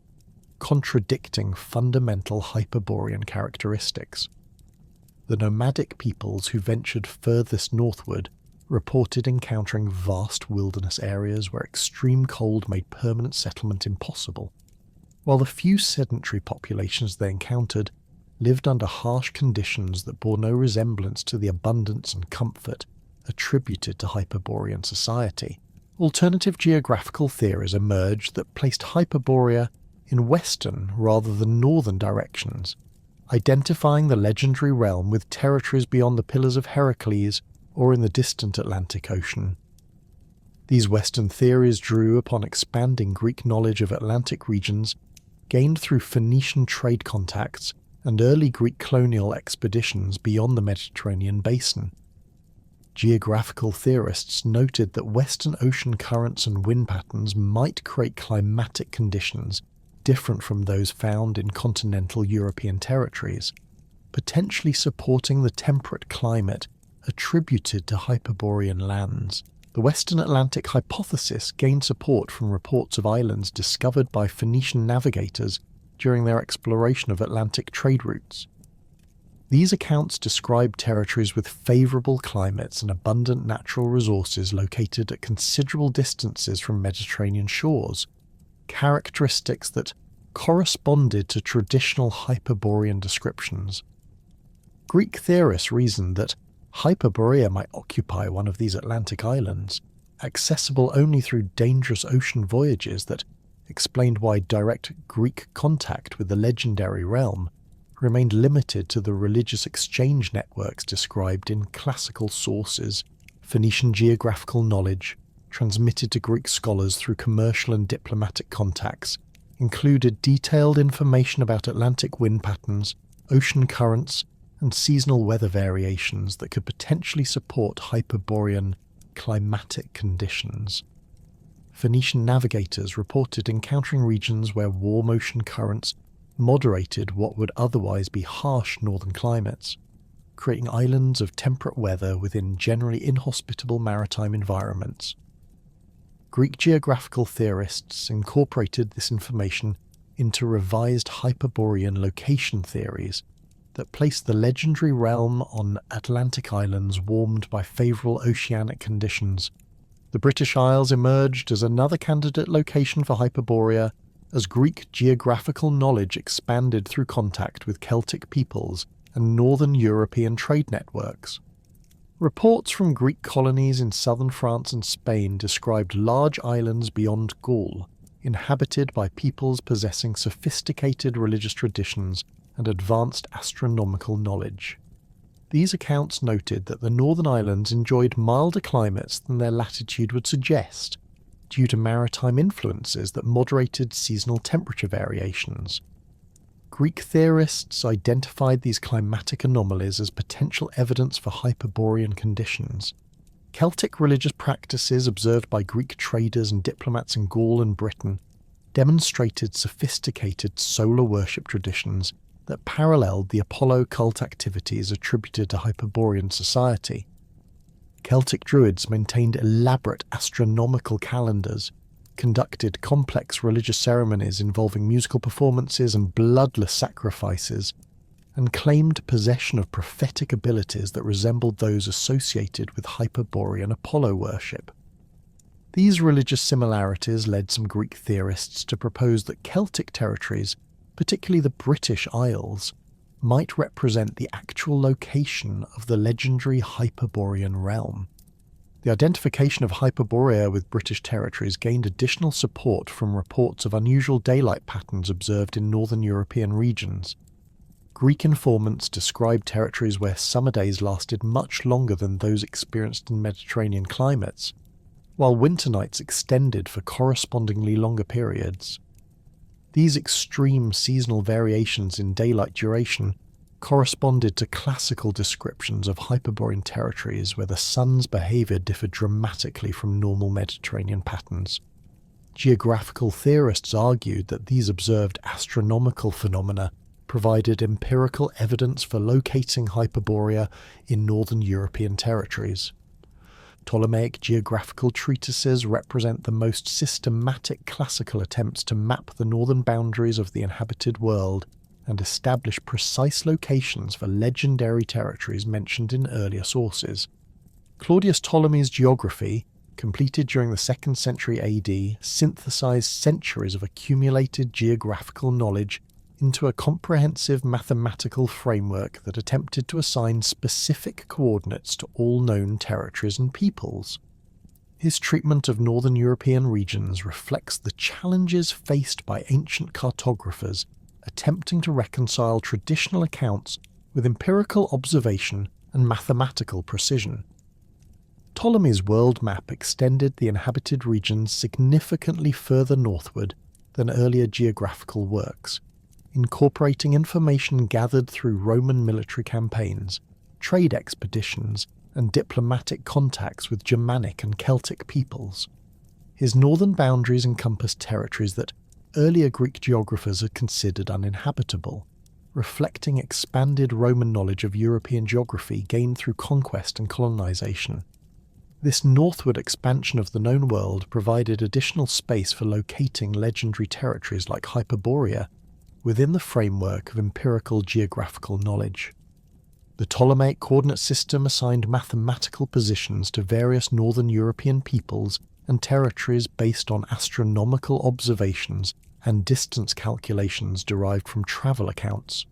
contradicting fundamental Hyperborean characteristics. The nomadic peoples who ventured furthest northward reported encountering vast wilderness areas where extreme cold made permanent settlement impossible, while the few sedentary populations they encountered lived under harsh conditions that bore no resemblance to the abundance and comfort attributed to Hyperborean society. Alternative geographical theories emerged that placed Hyperborea in western rather than northern directions, identifying the legendary realm with territories beyond the Pillars of Heracles or in the distant Atlantic Ocean. These western theories drew upon expanding Greek knowledge of Atlantic regions gained through Phoenician trade contacts and early Greek colonial expeditions beyond the Mediterranean basin. Geographical theorists noted that western ocean currents and wind patterns might create climatic conditions different from those found in continental European territories, potentially supporting the temperate climate attributed to Hyperborean lands. The Western Atlantic hypothesis gained support from reports of islands discovered by Phoenician navigators during their exploration of Atlantic trade routes. These accounts describe territories with favourable climates and abundant natural resources located at considerable distances from Mediterranean shores, characteristics that corresponded to traditional Hyperborean descriptions. Greek theorists reasoned that Hyperborea might occupy one of these Atlantic islands, accessible only through dangerous ocean voyages that explained why direct Greek contact with the legendary realm remained limited to the religious exchange networks described in classical sources. Phoenician geographical knowledge, transmitted to Greek scholars through commercial and diplomatic contacts, included detailed information about Atlantic wind patterns, ocean currents, and seasonal weather variations that could potentially support Hyperborean climatic conditions. Phoenician navigators reported encountering regions where warm ocean currents moderated what would otherwise be harsh northern climates, creating islands of temperate weather within generally inhospitable maritime environments. Greek geographical theorists incorporated this information into revised Hyperborean location theories that placed the legendary realm on Atlantic islands warmed by favourable oceanic conditions. The British Isles emerged as another candidate location for Hyperborea as Greek geographical knowledge expanded through contact with Celtic peoples and northern European trade networks. Reports from Greek colonies in southern France and Spain described large islands beyond Gaul, inhabited by peoples possessing sophisticated religious traditions and advanced astronomical knowledge. These accounts noted that the northern islands enjoyed milder climates than their latitude would suggest, due to maritime influences that moderated seasonal temperature variations. Greek theorists identified these climatic anomalies as potential evidence for Hyperborean conditions. Celtic religious practices observed by Greek traders and diplomats in Gaul and Britain demonstrated sophisticated solar worship traditions that paralleled the Apollo cult activities attributed to Hyperborean society. Celtic druids maintained elaborate astronomical calendars, conducted complex religious ceremonies involving musical performances and bloodless sacrifices, and claimed possession of prophetic abilities that resembled those associated with Hyperborean Apollo worship. These religious similarities led some Greek theorists to propose that Celtic territories, particularly the British Isles, might represent the actual location of the legendary Hyperborean realm. The identification of Hyperborea with British territories gained additional support from reports of unusual daylight patterns observed in northern European regions. Greek informants described territories where summer days lasted much longer than those experienced in Mediterranean climates, while winter nights extended for correspondingly longer periods. These extreme seasonal variations in daylight duration corresponded to classical descriptions of Hyperborean territories where the sun's behaviour differed dramatically from normal Mediterranean patterns. Geographical theorists argued that these observed astronomical phenomena provided empirical evidence for locating Hyperborea in northern European territories. Ptolemaic geographical treatises represent the most systematic classical attempts to map the northern boundaries of the inhabited world and establish precise locations for legendary territories mentioned in earlier sources. Claudius Ptolemy's geography, completed during the 2nd century AD, synthesized centuries of accumulated geographical knowledge into a comprehensive mathematical framework that attempted to assign specific coordinates to all known territories and peoples. His treatment of northern European regions reflects the challenges faced by ancient cartographers attempting to reconcile traditional accounts with empirical observation and mathematical precision. Ptolemy's world map extended the inhabited regions significantly further northward than earlier geographical works, incorporating information gathered through Roman military campaigns, trade expeditions, and diplomatic contacts with Germanic and Celtic peoples. His northern boundaries encompassed territories that earlier Greek geographers had considered uninhabitable, reflecting expanded Roman knowledge of European geography gained through conquest and colonization. This northward expansion of the known world provided additional space for locating legendary territories like Hyperborea within the framework of empirical geographical knowledge. The Ptolemaic coordinate system assigned mathematical positions to various northern European peoples and territories based on astronomical observations and distance calculations derived from travel accounts.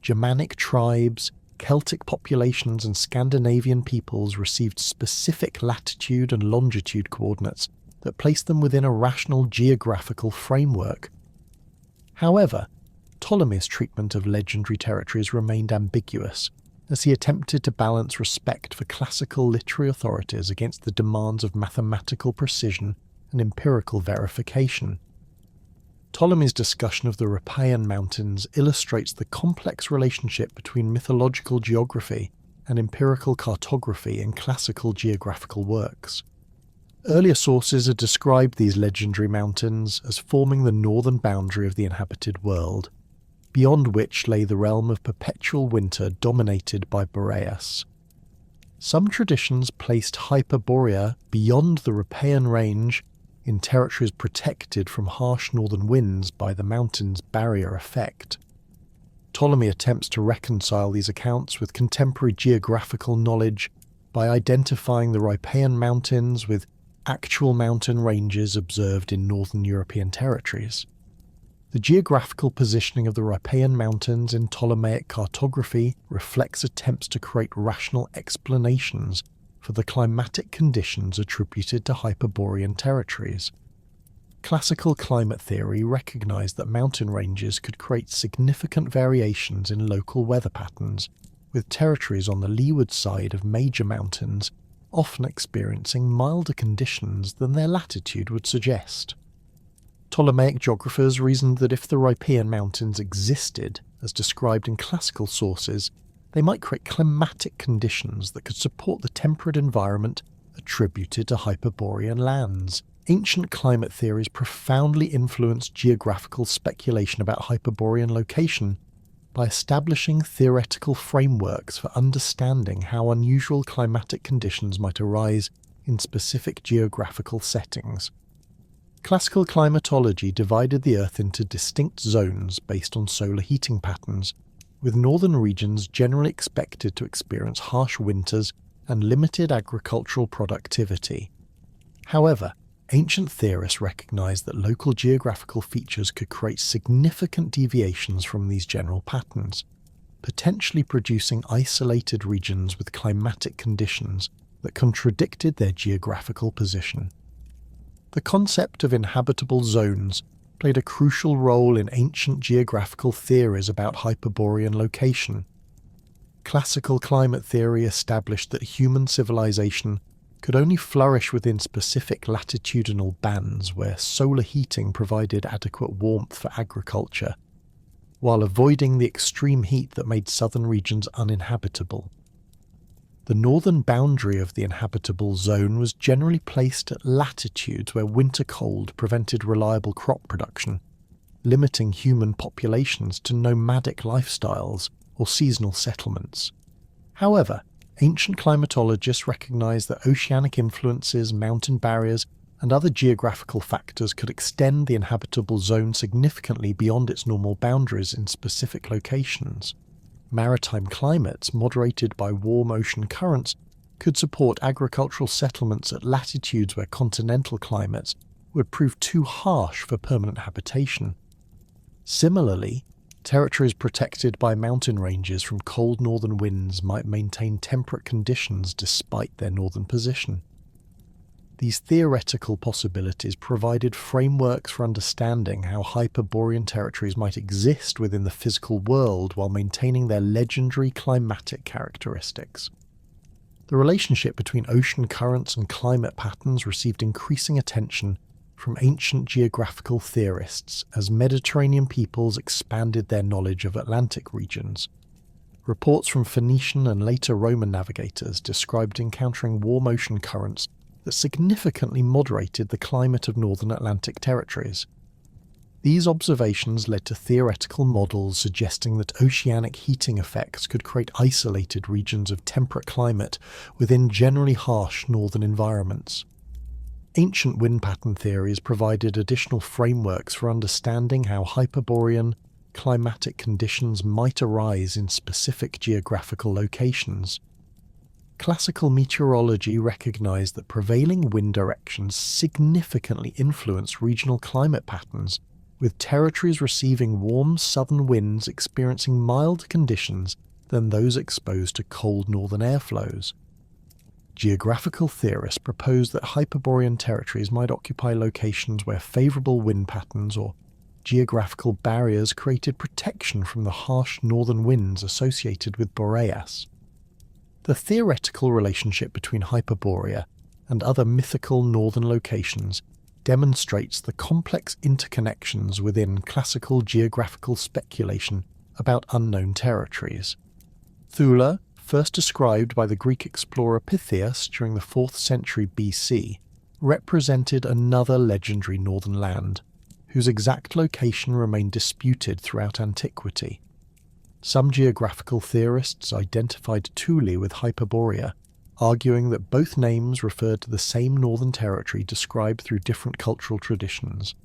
Germanic tribes, Celtic populations, and Scandinavian peoples received specific latitude and longitude coordinates that placed them within a rational geographical framework. However, Ptolemy's treatment of legendary territories remained ambiguous, as he attempted to balance respect for classical literary authorities against the demands of mathematical precision and empirical verification. Ptolemy's discussion of the Rhipaean Mountains illustrates the complex relationship between mythological geography and empirical cartography in classical geographical works. Earlier sources had described these legendary mountains as forming the northern boundary of the inhabited world, beyond which lay the realm of perpetual winter dominated by Boreas. Some traditions placed Hyperborea beyond the Rhipaean range in territories protected from harsh northern winds by the mountain's barrier effect. Ptolemy attempts to reconcile these accounts with contemporary geographical knowledge by identifying the Rhipaean Mountains with actual mountain ranges observed in northern European territories. The geographical positioning of the Rhipaean Mountains in Ptolemaic cartography reflects attempts to create rational explanations for the climatic conditions attributed to Hyperborean territories. Classical climate theory recognized that mountain ranges could create significant variations in local weather patterns, with territories on the leeward side of major mountains often experiencing milder conditions than their latitude would suggest. Ptolemaic geographers reasoned that if the Rhipaean Mountains existed, as described in classical sources, they might create climatic conditions that could support the temperate environment attributed to Hyperborean lands. Ancient climate theories profoundly influenced geographical speculation about Hyperborean location by establishing theoretical frameworks for understanding how unusual climatic conditions might arise in specific geographical settings. Classical climatology divided the Earth into distinct zones based on solar heating patterns, with northern regions generally expected to experience harsh winters and limited agricultural productivity. However, ancient theorists recognized that local geographical features could create significant deviations from these general patterns, potentially producing isolated regions with climatic conditions that contradicted their geographical position. The concept of inhabitable zones played a crucial role in ancient geographical theories about Hyperborean location. Classical climate theory established that human civilization could only flourish within specific latitudinal bands where solar heating provided adequate warmth for agriculture, while avoiding the extreme heat that made southern regions uninhabitable. The northern boundary of the inhabitable zone was generally placed at latitudes where winter cold prevented reliable crop production, limiting human populations to nomadic lifestyles or seasonal settlements. However, ancient climatologists recognized that oceanic influences, mountain barriers, and other geographical factors could extend the inhabitable zone significantly beyond its normal boundaries in specific locations. Maritime climates, moderated by warm ocean currents, could support agricultural settlements at latitudes where continental climates would prove too harsh for permanent habitation. Similarly, territories protected by mountain ranges from cold northern winds might maintain temperate conditions despite their northern position. These theoretical possibilities provided frameworks for understanding how Hyperborean territories might exist within the physical world while maintaining their legendary climatic characteristics. The relationship between ocean currents and climate patterns received increasing attention from ancient geographical theorists as Mediterranean peoples expanded their knowledge of Atlantic regions. Reports from Phoenician and later Roman navigators described encountering warm ocean currents that significantly moderated the climate of northern Atlantic territories. These observations led to theoretical models suggesting that oceanic heating effects could create isolated regions of temperate climate within generally harsh northern environments. Ancient wind pattern theories provided additional frameworks for understanding how Hyperborean climatic conditions might arise in specific geographical locations. Classical meteorology recognized that prevailing wind directions significantly influence regional climate patterns, with territories receiving warm southern winds experiencing milder conditions than those exposed to cold northern airflows. Geographical theorists proposed that Hyperborean territories might occupy locations where favorable wind patterns or geographical barriers created protection from the harsh northern winds associated with Boreas. The theoretical relationship between Hyperborea and other mythical northern locations demonstrates the complex interconnections within classical geographical speculation about unknown territories. Thule, first described by the Greek explorer Pytheas during the 4th century BC, represented another legendary northern land, whose exact location remained disputed throughout antiquity. Some geographical theorists identified Thule with Hyperborea, arguing that both names referred to the same northern territory described through different cultural traditions.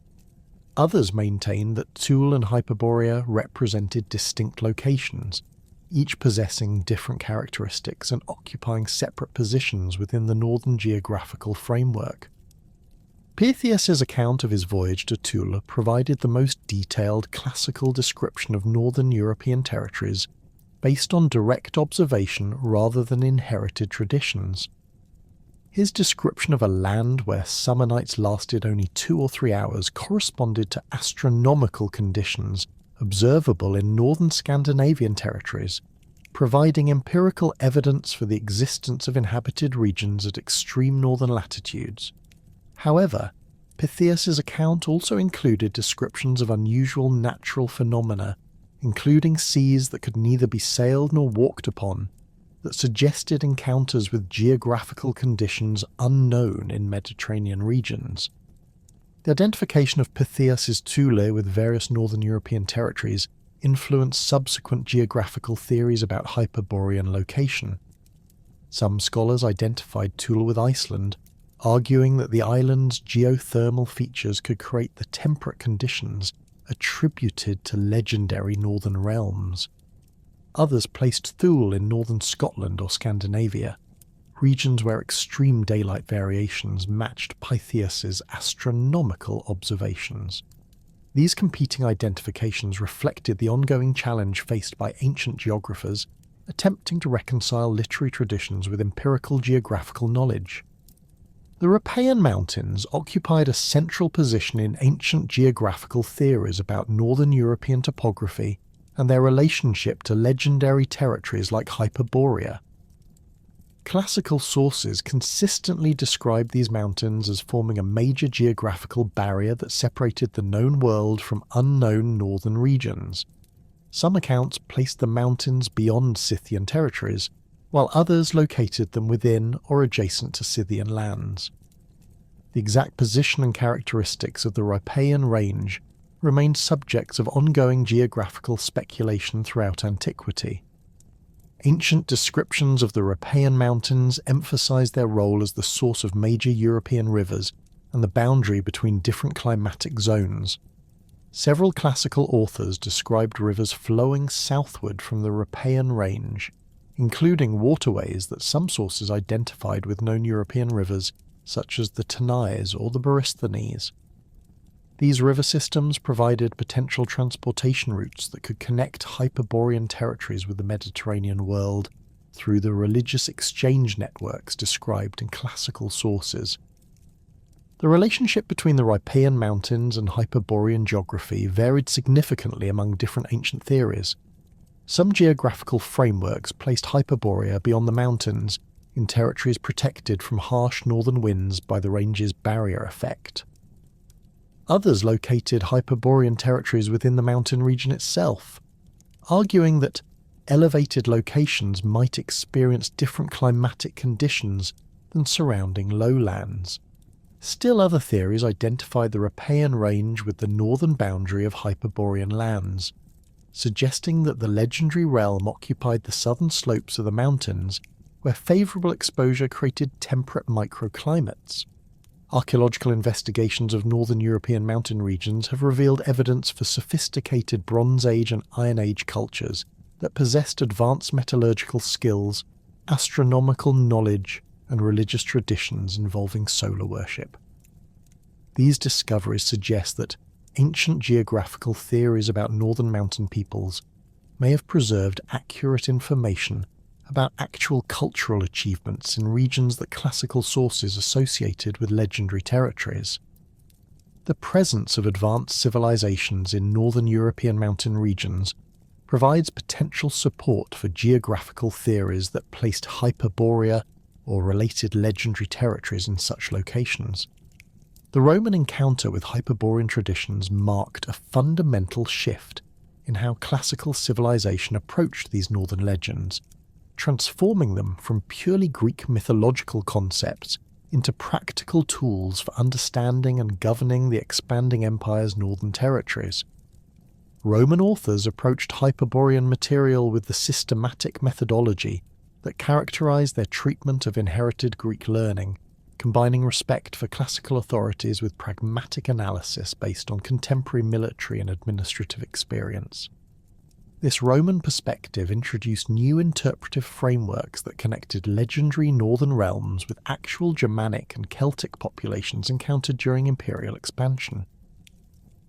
Others maintained that Thule and Hyperborea represented distinct locations, each possessing different characteristics and occupying separate positions within the northern geographical framework. Pytheas' account of his voyage to Thule provided the most detailed classical description of northern European territories based on direct observation rather than inherited traditions. His description of a land where summer nights lasted only 2 or 3 hours corresponded to astronomical conditions observable in northern Scandinavian territories, providing empirical evidence for the existence of inhabited regions at extreme northern latitudes. However, Pytheas' account also included descriptions of unusual natural phenomena, including seas that could neither be sailed nor walked upon, that suggested encounters with geographical conditions unknown in Mediterranean regions. The identification of Pytheas' Thule with various northern European territories influenced subsequent geographical theories about Hyperborean location. Some scholars identified Thule with Iceland, arguing that the island's geothermal features could create the temperate conditions attributed to legendary northern realms. Others placed Thule in northern Scotland or Scandinavia, regions where extreme daylight variations matched Pytheas's astronomical observations. These competing identifications reflected the ongoing challenge faced by ancient geographers attempting to reconcile literary traditions with empirical geographical knowledge. The Rhipaean Mountains occupied a central position in ancient geographical theories about northern European topography and their relationship to legendary territories like Hyperborea. Classical sources consistently describe these mountains as forming a major geographical barrier that separated the known world from unknown northern regions. Some accounts placed the mountains beyond Scythian territories, while others located them within or adjacent to Scythian lands. The exact position and characteristics of the Rhipaean range remained subjects of ongoing geographical speculation throughout antiquity. Ancient descriptions of the Rhipaean Mountains emphasized their role as the source of major European rivers and the boundary between different climatic zones. Several classical authors described rivers flowing southward from the Rhipaean range, including waterways that some sources identified with known European rivers such as the Tanais or the Borysthenes. These river systems provided potential transportation routes that could connect Hyperborean territories with the Mediterranean world through the religious exchange networks described in classical sources. The relationship between the Rhipaean Mountains and Hyperborean geography varied significantly among different ancient theories. Some geographical frameworks placed Hyperborea beyond the mountains in territories protected from harsh northern winds by the range's barrier effect. Others located Hyperborean territories within the mountain region itself, arguing that elevated locations might experience different climatic conditions than surrounding lowlands. Still other theories identified the Rhipaean range with the northern boundary of Hyperborean lands, suggesting that the legendary realm occupied the southern slopes of the mountains where favourable exposure created temperate microclimates. Archaeological investigations of northern European mountain regions have revealed evidence for sophisticated Bronze Age and Iron Age cultures that possessed advanced metallurgical skills, astronomical knowledge, and religious traditions involving solar worship. These discoveries suggest that ancient geographical theories about northern mountain peoples may have preserved accurate information about actual cultural achievements in regions that classical sources associated with legendary territories. The presence of advanced civilizations in northern European mountain regions provides potential support for geographical theories that placed Hyperborea or related legendary territories in such locations. The Roman encounter with Hyperborean traditions marked a fundamental shift in how classical civilization approached these northern legends, transforming them from purely Greek mythological concepts into practical tools for understanding and governing the expanding empire's northern territories. Roman authors approached Hyperborean material with the systematic methodology that characterized their treatment of inherited Greek learning, combining respect for classical authorities with pragmatic analysis based on contemporary military and administrative experience. This Roman perspective introduced new interpretive frameworks that connected legendary northern realms with actual Germanic and Celtic populations encountered during imperial expansion.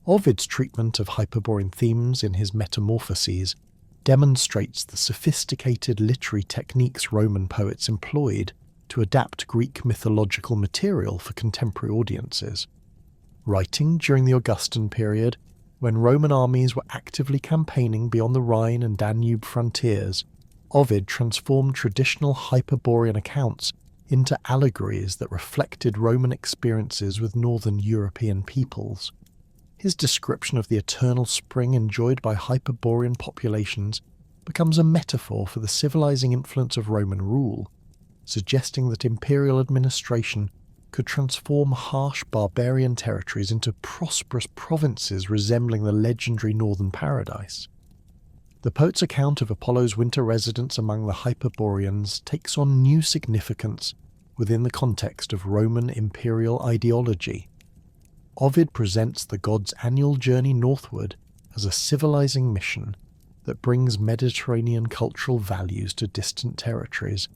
Ovid's treatment of Hyperborean themes in his Metamorphoses demonstrates the sophisticated literary techniques Roman poets employed to adapt Greek mythological material for contemporary audiences. Writing during the Augustan period, when Roman armies were actively campaigning beyond the Rhine and Danube frontiers, Ovid transformed traditional Hyperborean accounts into allegories that reflected Roman experiences with northern European peoples. His description of the eternal spring enjoyed by Hyperborean populations becomes a metaphor for the civilizing influence of Roman rule, suggesting that imperial administration could transform harsh barbarian territories into prosperous provinces resembling the legendary northern paradise. The poet's account of Apollo's winter residence among the Hyperboreans takes on new significance within the context of Roman imperial ideology. Ovid presents the gods' annual journey northward as a civilizing mission that brings Mediterranean cultural values to distant territories,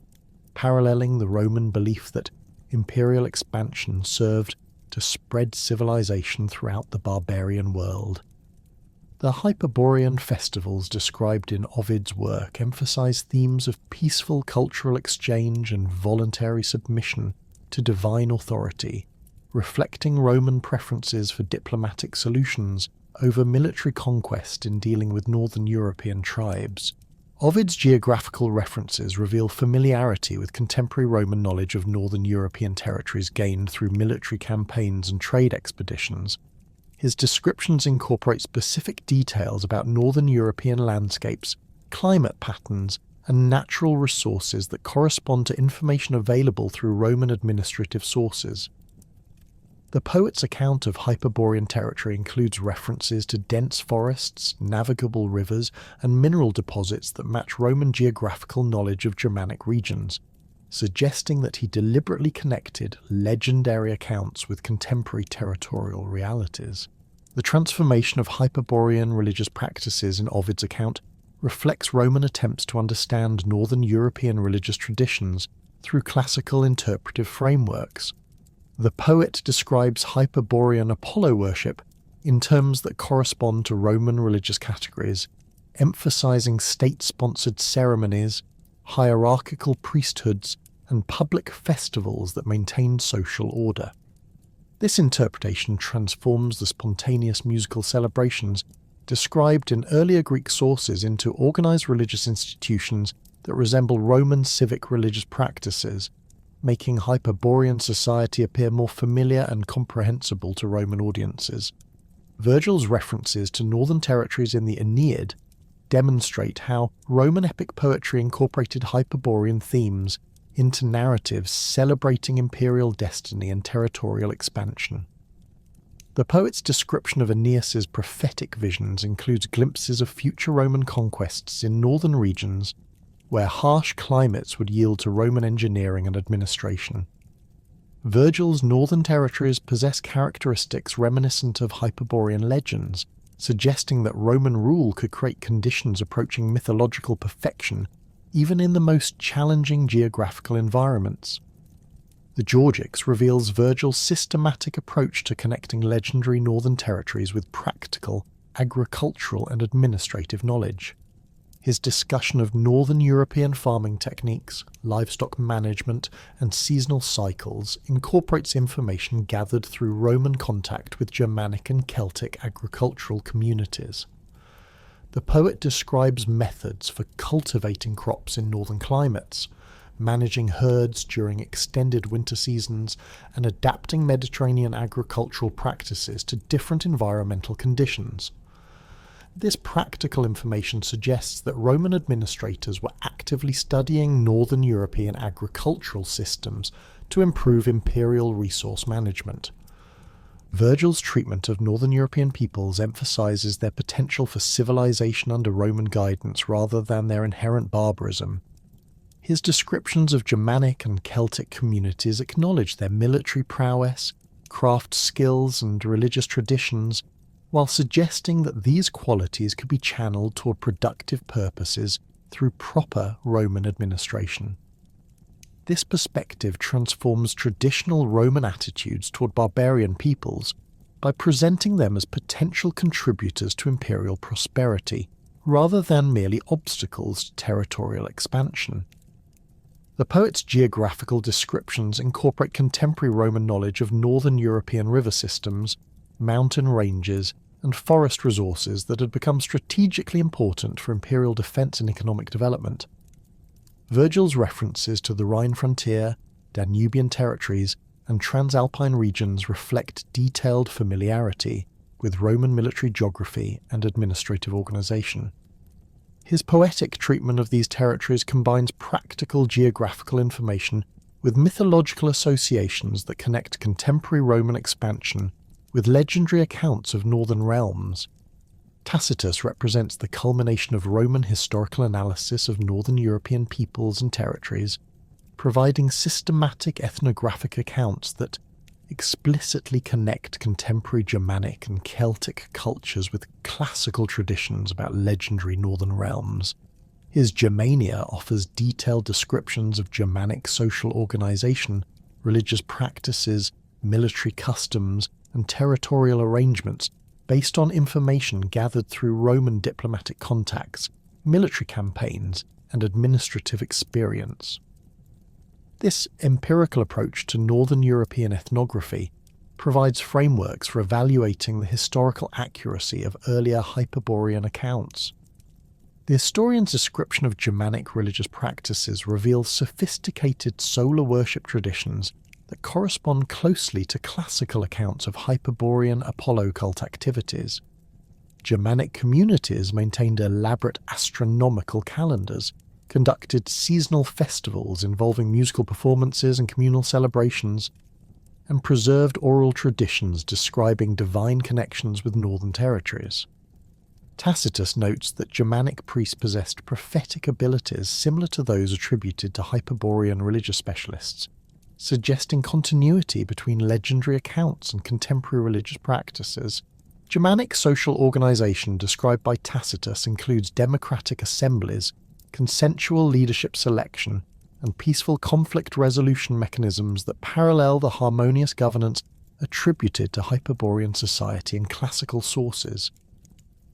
paralleling the Roman belief that imperial expansion served to spread civilization throughout the barbarian world. The Hyperborean festivals described in Ovid's work emphasize themes of peaceful cultural exchange and voluntary submission to divine authority, reflecting Roman preferences for diplomatic solutions over military conquest in dealing with northern European tribes. Ovid's geographical references reveal familiarity with contemporary Roman knowledge of northern European territories gained through military campaigns and trade expeditions. His descriptions incorporate specific details about northern European landscapes, climate patterns, and natural resources that correspond to information available through Roman administrative sources. The poet's account of Hyperborean territory includes references to dense forests, navigable rivers, and mineral deposits that match Roman geographical knowledge of Germanic regions, suggesting that he deliberately connected legendary accounts with contemporary territorial realities. The transformation of Hyperborean religious practices in Ovid's account reflects Roman attempts to understand northern European religious traditions through classical interpretive frameworks. The poet describes Hyperborean Apollo worship in terms that correspond to Roman religious categories, emphasizing state-sponsored ceremonies, hierarchical priesthoods, and public festivals that maintained social order. This interpretation transforms the spontaneous musical celebrations described in earlier Greek sources into organized religious institutions that resemble Roman civic religious practices, making Hyperborean society appear more familiar and comprehensible to Roman audiences. Virgil's references to northern territories in the Aeneid demonstrate how Roman epic poetry incorporated Hyperborean themes into narratives celebrating imperial destiny and territorial expansion. The poet's description of Aeneas's prophetic visions includes glimpses of future Roman conquests in northern regions where harsh climates would yield to Roman engineering and administration. Virgil's northern territories possess characteristics reminiscent of Hyperborean legends, suggesting that Roman rule could create conditions approaching mythological perfection even in the most challenging geographical environments. The Georgics reveals Virgil's systematic approach to connecting legendary northern territories with practical, agricultural and administrative knowledge. His discussion of northern European farming techniques, livestock management, and seasonal cycles incorporates information gathered through Roman contact with Germanic and Celtic agricultural communities. The poet describes methods for cultivating crops in northern climates, managing herds during extended winter seasons, and adapting Mediterranean agricultural practices to different environmental conditions. This practical information suggests that Roman administrators were actively studying northern European agricultural systems to improve imperial resource management. Virgil's treatment of northern European peoples emphasizes their potential for civilization under Roman guidance rather than their inherent barbarism. His descriptions of Germanic and Celtic communities acknowledge their military prowess, craft skills, and religious traditions, while suggesting that these qualities could be channeled toward productive purposes through proper Roman administration. This perspective transforms traditional Roman attitudes toward barbarian peoples by presenting them as potential contributors to imperial prosperity, rather than merely obstacles to territorial expansion. The poet's geographical descriptions incorporate contemporary Roman knowledge of northern European river systems, mountain ranges, and forest resources that had become strategically important for imperial defence and economic development. Virgil's references to the Rhine frontier, Danubian territories, and Transalpine regions reflect detailed familiarity with Roman military geography and administrative organisation. His poetic treatment of these territories combines practical geographical information with mythological associations that connect contemporary Roman expansion with legendary accounts of northern realms. Tacitus represents the culmination of Roman historical analysis of northern European peoples and territories, providing systematic ethnographic accounts that explicitly connect contemporary Germanic and Celtic cultures with classical traditions about legendary northern realms. His Germania offers detailed descriptions of Germanic social organization, religious practices, military customs, and territorial arrangements based on information gathered through Roman diplomatic contacts, military campaigns, and administrative experience. This empirical approach to Northern European ethnography provides frameworks for evaluating the historical accuracy of earlier Hyperborean accounts. The historian's description of Germanic religious practices reveals sophisticated solar worship traditions that correspond closely to classical accounts of Hyperborean Apollo cult activities. Germanic communities maintained elaborate astronomical calendars, conducted seasonal festivals involving musical performances and communal celebrations, and preserved oral traditions describing divine connections with northern territories. Tacitus notes that Germanic priests possessed prophetic abilities similar to those attributed to Hyperborean religious specialists, suggesting continuity between legendary accounts and contemporary religious practices. Germanic social organization described by Tacitus includes democratic assemblies, consensual leadership selection, and peaceful conflict resolution mechanisms that parallel the harmonious governance attributed to Hyperborean society in classical sources.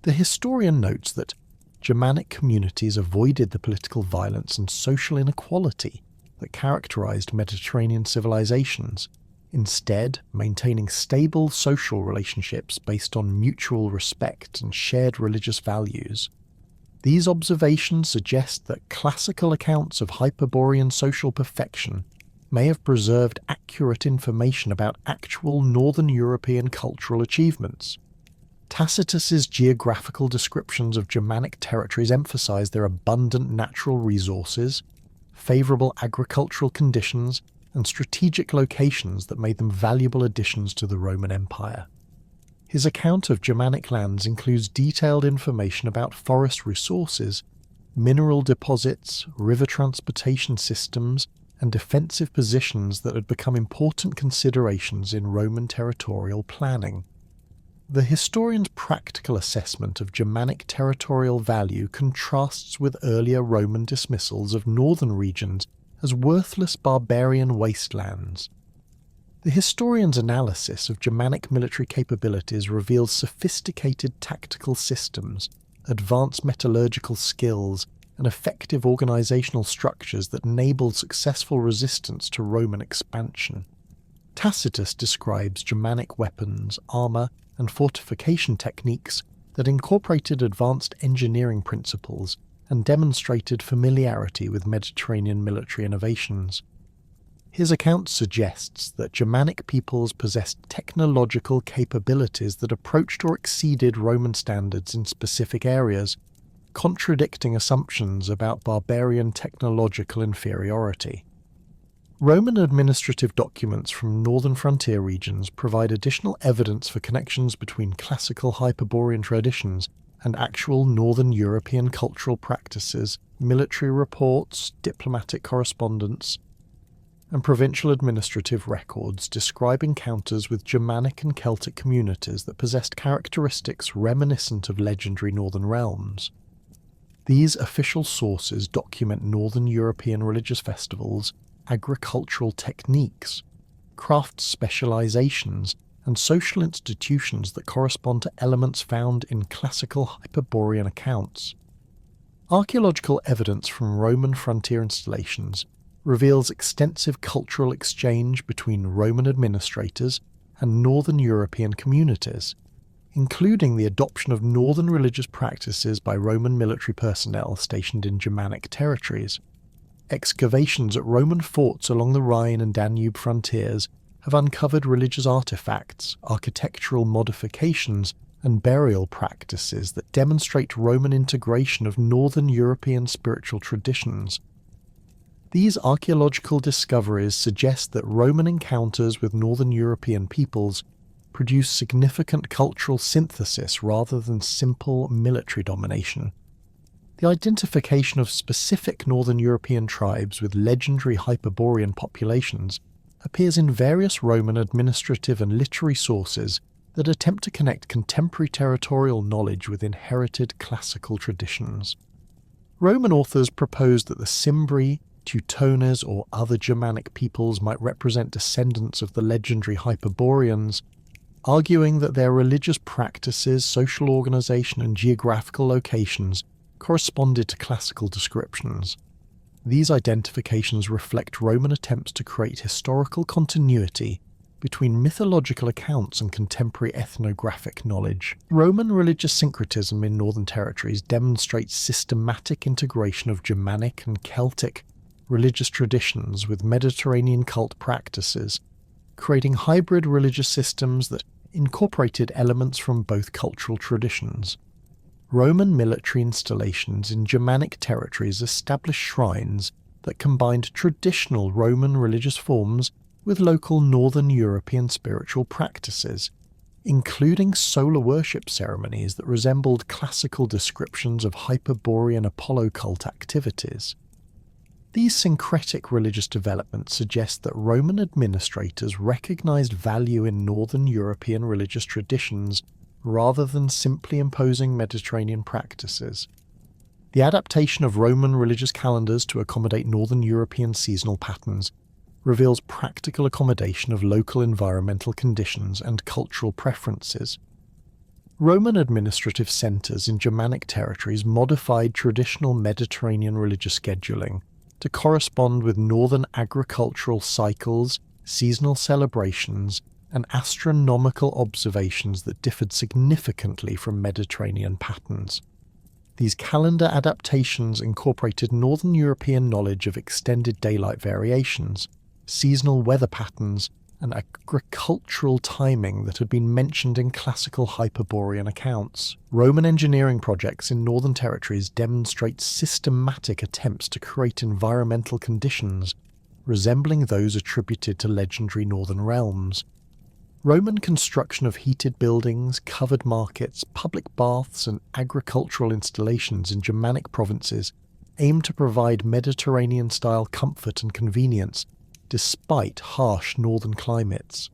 The historian notes that Germanic communities avoided the political violence and social inequality that characterized Mediterranean civilizations, instead maintaining stable social relationships based on mutual respect and shared religious values. These observations suggest that classical accounts of Hyperborean social perfection may have preserved accurate information about actual Northern European cultural achievements. Tacitus's geographical descriptions of Germanic territories emphasize their abundant natural resources, favorable agricultural conditions, and strategic locations that made them valuable additions to the Roman Empire. His account of Germanic lands includes detailed information about forest resources, mineral deposits, river transportation systems, and defensive positions that had become important considerations in Roman territorial planning. The historian's practical assessment of Germanic territorial value contrasts with earlier Roman dismissals of northern regions as worthless barbarian wastelands. The historian's analysis of Germanic military capabilities reveals sophisticated tactical systems, advanced metallurgical skills, and effective organizational structures that enabled successful resistance to Roman expansion. Tacitus describes Germanic weapons, armor, and fortification techniques that incorporated advanced engineering principles and demonstrated familiarity with Mediterranean military innovations. His account suggests that Germanic peoples possessed technological capabilities that approached or exceeded Roman standards in specific areas, contradicting assumptions about barbarian technological inferiority. Roman administrative documents from northern frontier regions provide additional evidence for connections between classical Hyperborean traditions and actual northern European cultural practices, military reports, diplomatic correspondence, and provincial administrative records describe encounters with Germanic and Celtic communities that possessed characteristics reminiscent of legendary northern realms. These official sources document northern European religious festivals, agricultural techniques, craft specializations, and social institutions that correspond to elements found in classical Hyperborean accounts. Archaeological evidence from Roman frontier installations reveals extensive cultural exchange between Roman administrators and northern European communities, including the adoption of northern religious practices by Roman military personnel stationed in Germanic territories. Excavations at Roman forts along the Rhine and Danube frontiers have uncovered religious artifacts, architectural modifications, and burial practices that demonstrate Roman integration of northern European spiritual traditions. These archaeological discoveries suggest that Roman encounters with northern European peoples produce significant cultural synthesis rather than simple military domination. The identification of specific Northern European tribes with legendary Hyperborean populations appears in various Roman administrative and literary sources that attempt to connect contemporary territorial knowledge with inherited classical traditions. Roman authors proposed that the Cimbri, Teutones, or other Germanic peoples might represent descendants of the legendary Hyperboreans, arguing that their religious practices, social organization, and geographical locations corresponded to classical descriptions. These identifications reflect Roman attempts to create historical continuity between mythological accounts and contemporary ethnographic knowledge. Roman religious syncretism in northern territories demonstrates systematic integration of Germanic and Celtic religious traditions with Mediterranean cult practices, creating hybrid religious systems that incorporated elements from both cultural traditions. Roman military installations in Germanic territories established shrines that combined traditional Roman religious forms with local Northern European spiritual practices, including solar worship ceremonies that resembled classical descriptions of Hyperborean Apollo cult activities. These syncretic religious developments suggest that Roman administrators recognized value in Northern European religious traditions rather than simply imposing Mediterranean practices. The adaptation of Roman religious calendars to accommodate Northern European seasonal patterns reveals practical accommodation of local environmental conditions and cultural preferences. Roman administrative centres in Germanic territories modified traditional Mediterranean religious scheduling to correspond with northern agricultural cycles, seasonal celebrations, and astronomical observations that differed significantly from Mediterranean patterns. These calendar adaptations incorporated Northern European knowledge of extended daylight variations, seasonal weather patterns, and agricultural timing that had been mentioned in classical Hyperborean accounts. Roman engineering projects in northern territories demonstrate systematic attempts to create environmental conditions resembling those attributed to legendary northern realms. Roman construction of heated buildings, covered markets, public baths, and agricultural installations in Germanic provinces aimed to provide Mediterranean-style comfort and convenience despite harsh northern climates.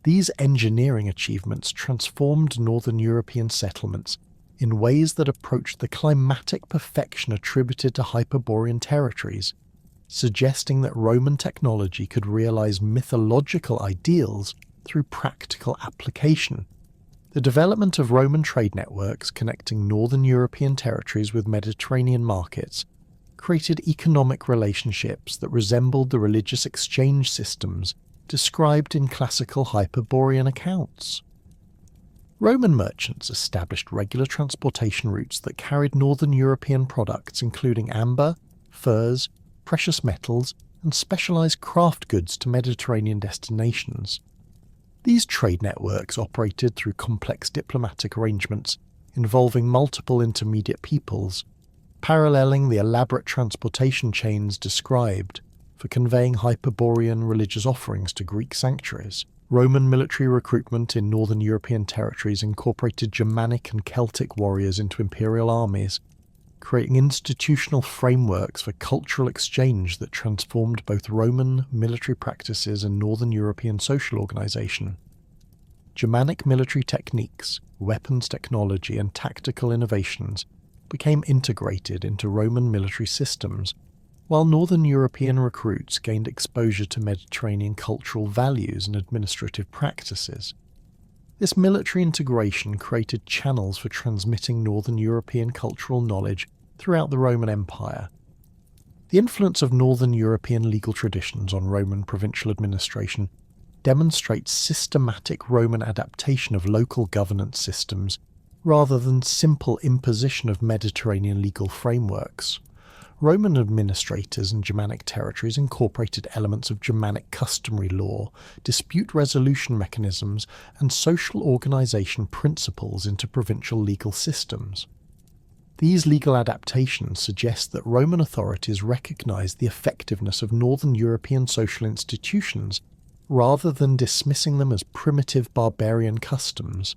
These engineering achievements transformed northern European settlements in ways that approached the climatic perfection attributed to Hyperborean territories, suggesting that Roman technology could realize mythological ideals through practical application. The development of Roman trade networks connecting northern European territories with Mediterranean markets created economic relationships that resembled the religious exchange systems described in classical Hyperborean accounts. Roman merchants established regular transportation routes that carried northern European products including amber, furs, precious metals, and specialized craft goods to Mediterranean destinations. These trade networks operated through complex diplomatic arrangements involving multiple intermediate peoples, paralleling the elaborate transportation chains described for conveying Hyperborean religious offerings to Greek sanctuaries. Roman military recruitment in northern European territories incorporated Germanic and Celtic warriors into imperial armies, creating institutional frameworks for cultural exchange that transformed both Roman military practices and northern European social organization. Germanic military techniques, weapons technology, and tactical innovations became integrated into Roman military systems, while northern European recruits gained exposure to Mediterranean cultural values and administrative practices. This military integration created channels for transmitting northern European cultural knowledge throughout the Roman Empire. The influence of northern European legal traditions on Roman provincial administration demonstrates systematic Roman adaptation of local governance systems rather than simple imposition of Mediterranean legal frameworks. Roman administrators in Germanic territories incorporated elements of Germanic customary law, dispute resolution mechanisms, and social organization principles into provincial legal systems. These legal adaptations suggest that Roman authorities recognized the effectiveness of northern European social institutions rather than dismissing them as primitive barbarian customs.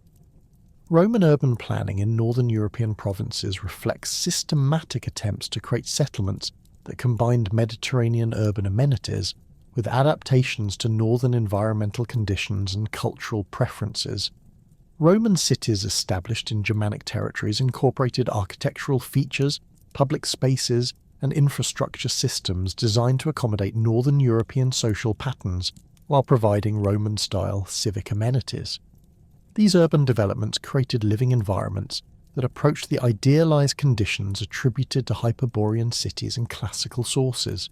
Roman urban planning in northern European provinces reflects systematic attempts to create settlements that combined Mediterranean urban amenities with adaptations to northern environmental conditions and cultural preferences. Roman cities established in Germanic territories incorporated architectural features, public spaces, and infrastructure systems designed to accommodate northern European social patterns while providing Roman-style civic amenities. These urban developments created living environments that approached the idealized conditions attributed to Hyperborean cities in classical sources.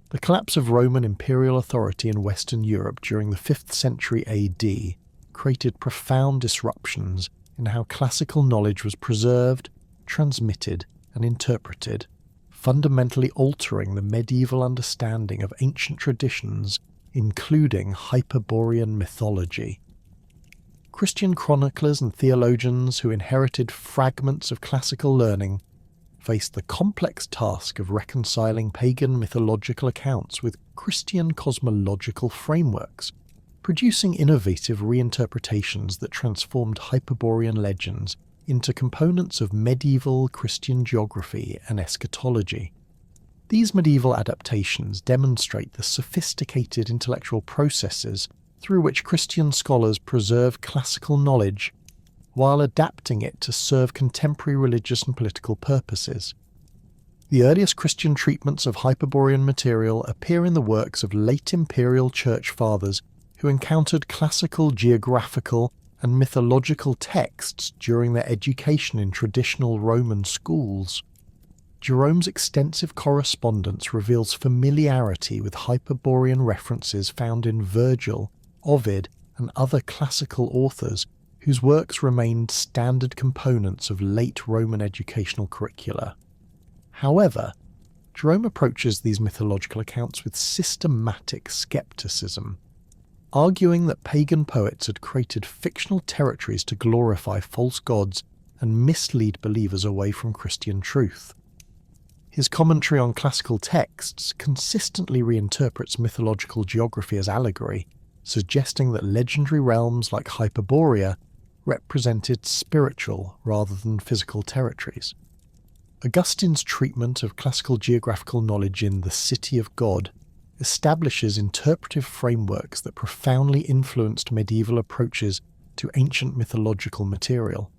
The collapse of Roman imperial authority in Western Europe during the 5th century AD created profound disruptions in how classical knowledge was preserved, transmitted, and interpreted, fundamentally altering the medieval understanding of ancient traditions, including Hyperborean mythology. Christian chroniclers and theologians who inherited fragments of classical learning faced the complex task of reconciling pagan mythological accounts with Christian cosmological frameworks, producing innovative reinterpretations that transformed Hyperborean legends into components of medieval Christian geography and eschatology. These medieval adaptations demonstrate the sophisticated intellectual processes through which Christian scholars preserve classical knowledge while adapting it to serve contemporary religious and political purposes. The earliest Christian treatments of Hyperborean material appear in the works of late imperial church fathers who encountered classical geographical and mythological texts during their education in traditional Roman schools. Jerome's extensive correspondence reveals familiarity with Hyperborean references found in Virgil, Ovid, and other classical authors whose works remained standard components of late Roman educational curricula. However, Jerome approaches these mythological accounts with systematic skepticism, arguing that pagan poets had created fictional territories to glorify false gods and mislead believers away from Christian truth. His commentary on classical texts consistently reinterprets mythological geography as allegory, suggesting that legendary realms like Hyperborea represented spiritual rather than physical territories. Augustine's treatment of classical geographical knowledge in The City of God establishes interpretive frameworks that profoundly influenced medieval approaches to ancient mythological material.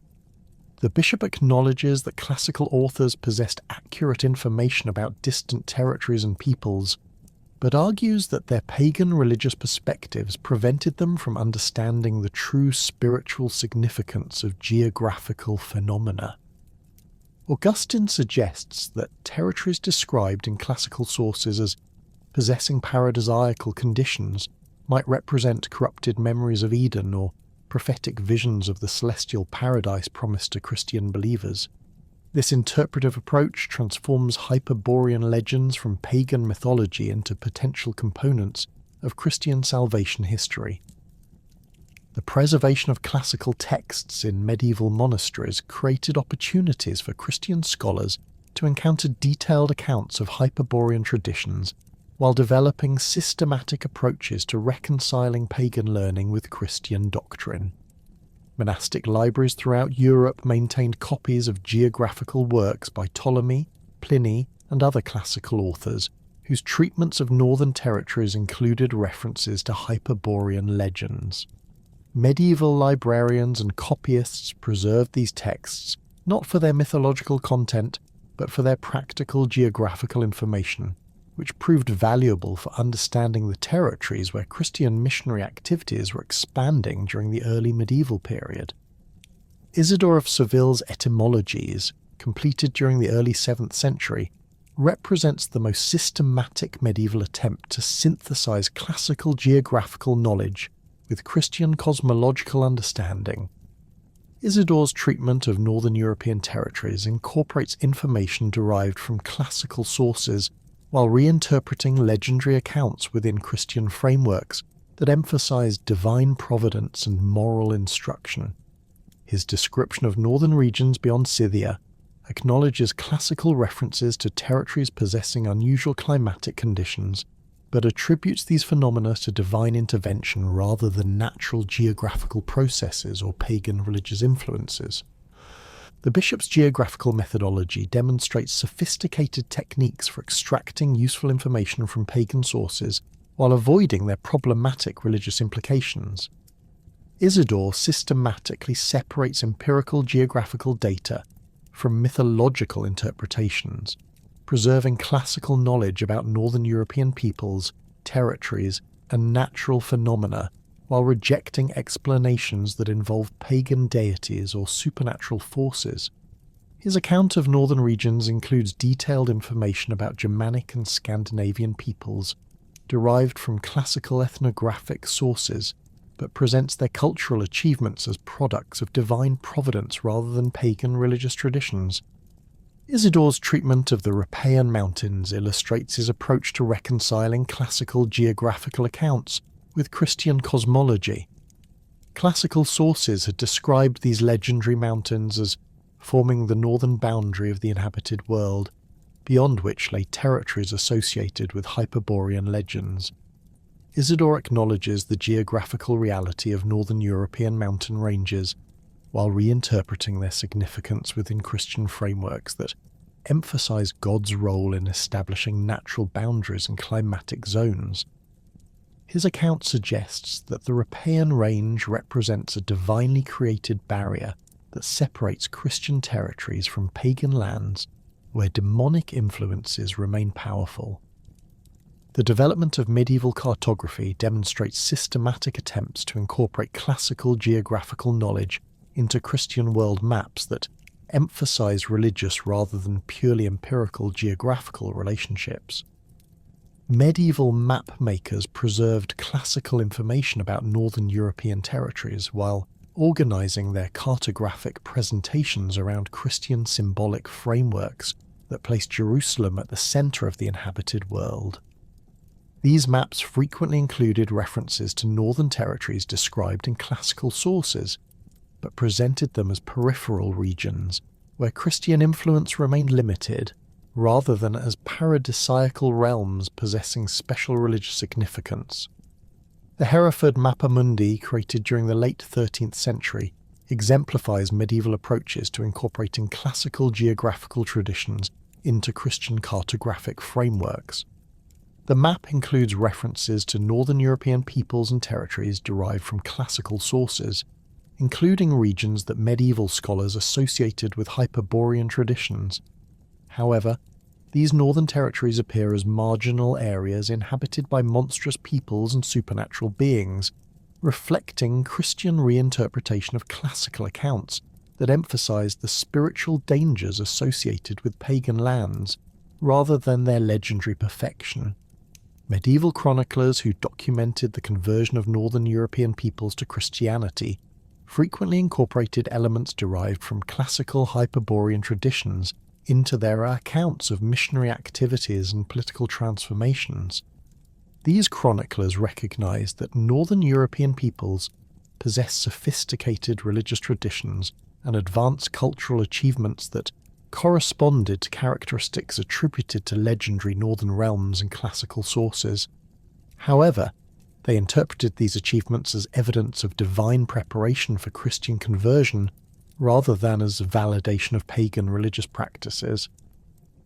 The bishop acknowledges that classical authors possessed accurate information about distant territories and peoples, but argues that their pagan religious perspectives prevented them from understanding the true spiritual significance of geographical phenomena. Augustine suggests that territories described in classical sources as possessing paradisiacal conditions might represent corrupted memories of Eden or prophetic visions of the celestial paradise promised to Christian believers. This interpretive approach transforms Hyperborean legends from pagan mythology into potential components of Christian salvation history. The preservation of classical texts in medieval monasteries created opportunities for Christian scholars to encounter detailed accounts of Hyperborean traditions while developing systematic approaches to reconciling pagan learning with Christian doctrine. Monastic libraries throughout Europe maintained copies of geographical works by Ptolemy, Pliny, and other classical authors, whose treatments of northern territories included references to Hyperborean legends. Medieval librarians and copyists preserved these texts not for their mythological content, but for their practical geographical information, which proved valuable for understanding the territories where Christian missionary activities were expanding during the early medieval period. Isidore of Seville's Etymologies, completed during the early 7th century, represents the most systematic medieval attempt to synthesize classical geographical knowledge with Christian cosmological understanding. Isidore's treatment of northern European territories incorporates information derived from classical sources while reinterpreting legendary accounts within Christian frameworks that emphasize divine providence and moral instruction. His description of northern regions beyond Scythia acknowledges classical references to territories possessing unusual climatic conditions but attributes these phenomena to divine intervention rather than natural geographical processes or pagan religious influences. The bishop's geographical methodology demonstrates sophisticated techniques for extracting useful information from pagan sources while avoiding their problematic religious implications. Isidore systematically separates empirical geographical data from mythological interpretations, preserving classical knowledge about Northern European peoples, territories, and natural phenomena, while rejecting explanations that involve pagan deities or supernatural forces. His account of northern regions includes detailed information about Germanic and Scandinavian peoples, derived from classical ethnographic sources, but presents their cultural achievements as products of divine providence rather than pagan religious traditions. Isidore's treatment of the Riparian Mountains illustrates his approach to reconciling classical geographical accounts with Christian cosmology. Classical sources had described these legendary mountains as forming the northern boundary of the inhabited world, beyond which lay territories associated with Hyperborean legends. Isidore acknowledges the geographical reality of northern European mountain ranges, while reinterpreting their significance within Christian frameworks that emphasize God's role in establishing natural boundaries and climatic zones. His account suggests that the Riparian Range represents a divinely created barrier that separates Christian territories from pagan lands where demonic influences remain powerful. The development of medieval cartography demonstrates systematic attempts to incorporate classical geographical knowledge into Christian world maps that emphasize religious rather than purely empirical geographical relationships. Medieval map makers preserved classical information about northern European territories while organizing their cartographic presentations around Christian symbolic frameworks that placed Jerusalem at the center of the inhabited world. These maps frequently included references to northern territories described in classical sources, but presented them as peripheral regions where Christian influence remained limited, rather than as paradisiacal realms possessing special religious significance. The Hereford Mappa Mundi, created during the late 13th century, exemplifies medieval approaches to incorporating classical geographical traditions into Christian cartographic frameworks. The map includes references to northern European peoples and territories derived from classical sources, including regions that medieval scholars associated with Hyperborean traditions. However, these northern territories appear as marginal areas inhabited by monstrous peoples and supernatural beings, reflecting Christian reinterpretation of classical accounts that emphasize the spiritual dangers associated with pagan lands, rather than their legendary perfection. Medieval chroniclers who documented the conversion of northern European peoples to Christianity frequently incorporated elements derived from classical Hyperborean traditions into their accounts of missionary activities and political transformations. These chroniclers recognized that northern European peoples possess sophisticated religious traditions and advanced cultural achievements that corresponded to characteristics attributed to legendary northern realms and classical sources. However, they interpreted these achievements as evidence of divine preparation for Christian conversion rather than as validation of pagan religious practices.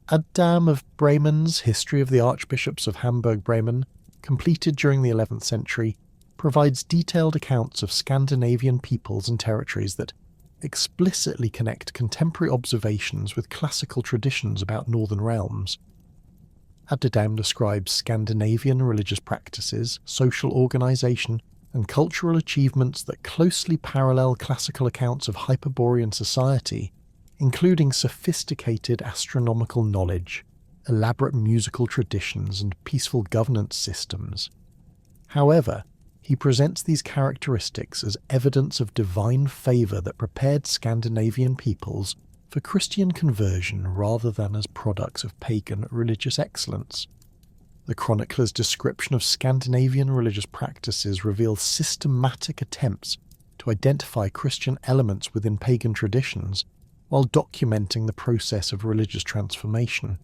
Adam of Bremen's History of the Archbishops of Hamburg-Bremen, completed during the 11th century, provides detailed accounts of Scandinavian peoples and territories that explicitly connect contemporary observations with classical traditions about northern realms. Adam describes Scandinavian religious practices, social organization, and cultural achievements that closely parallel classical accounts of Hyperborean society, including sophisticated astronomical knowledge, elaborate musical traditions, and peaceful governance systems. However, he presents these characteristics as evidence of divine favor that prepared Scandinavian peoples for Christian conversion rather than as products of pagan religious excellence. The chronicler's description of Scandinavian religious practices reveals systematic attempts to identify Christian elements within pagan traditions while documenting the process of religious transformation.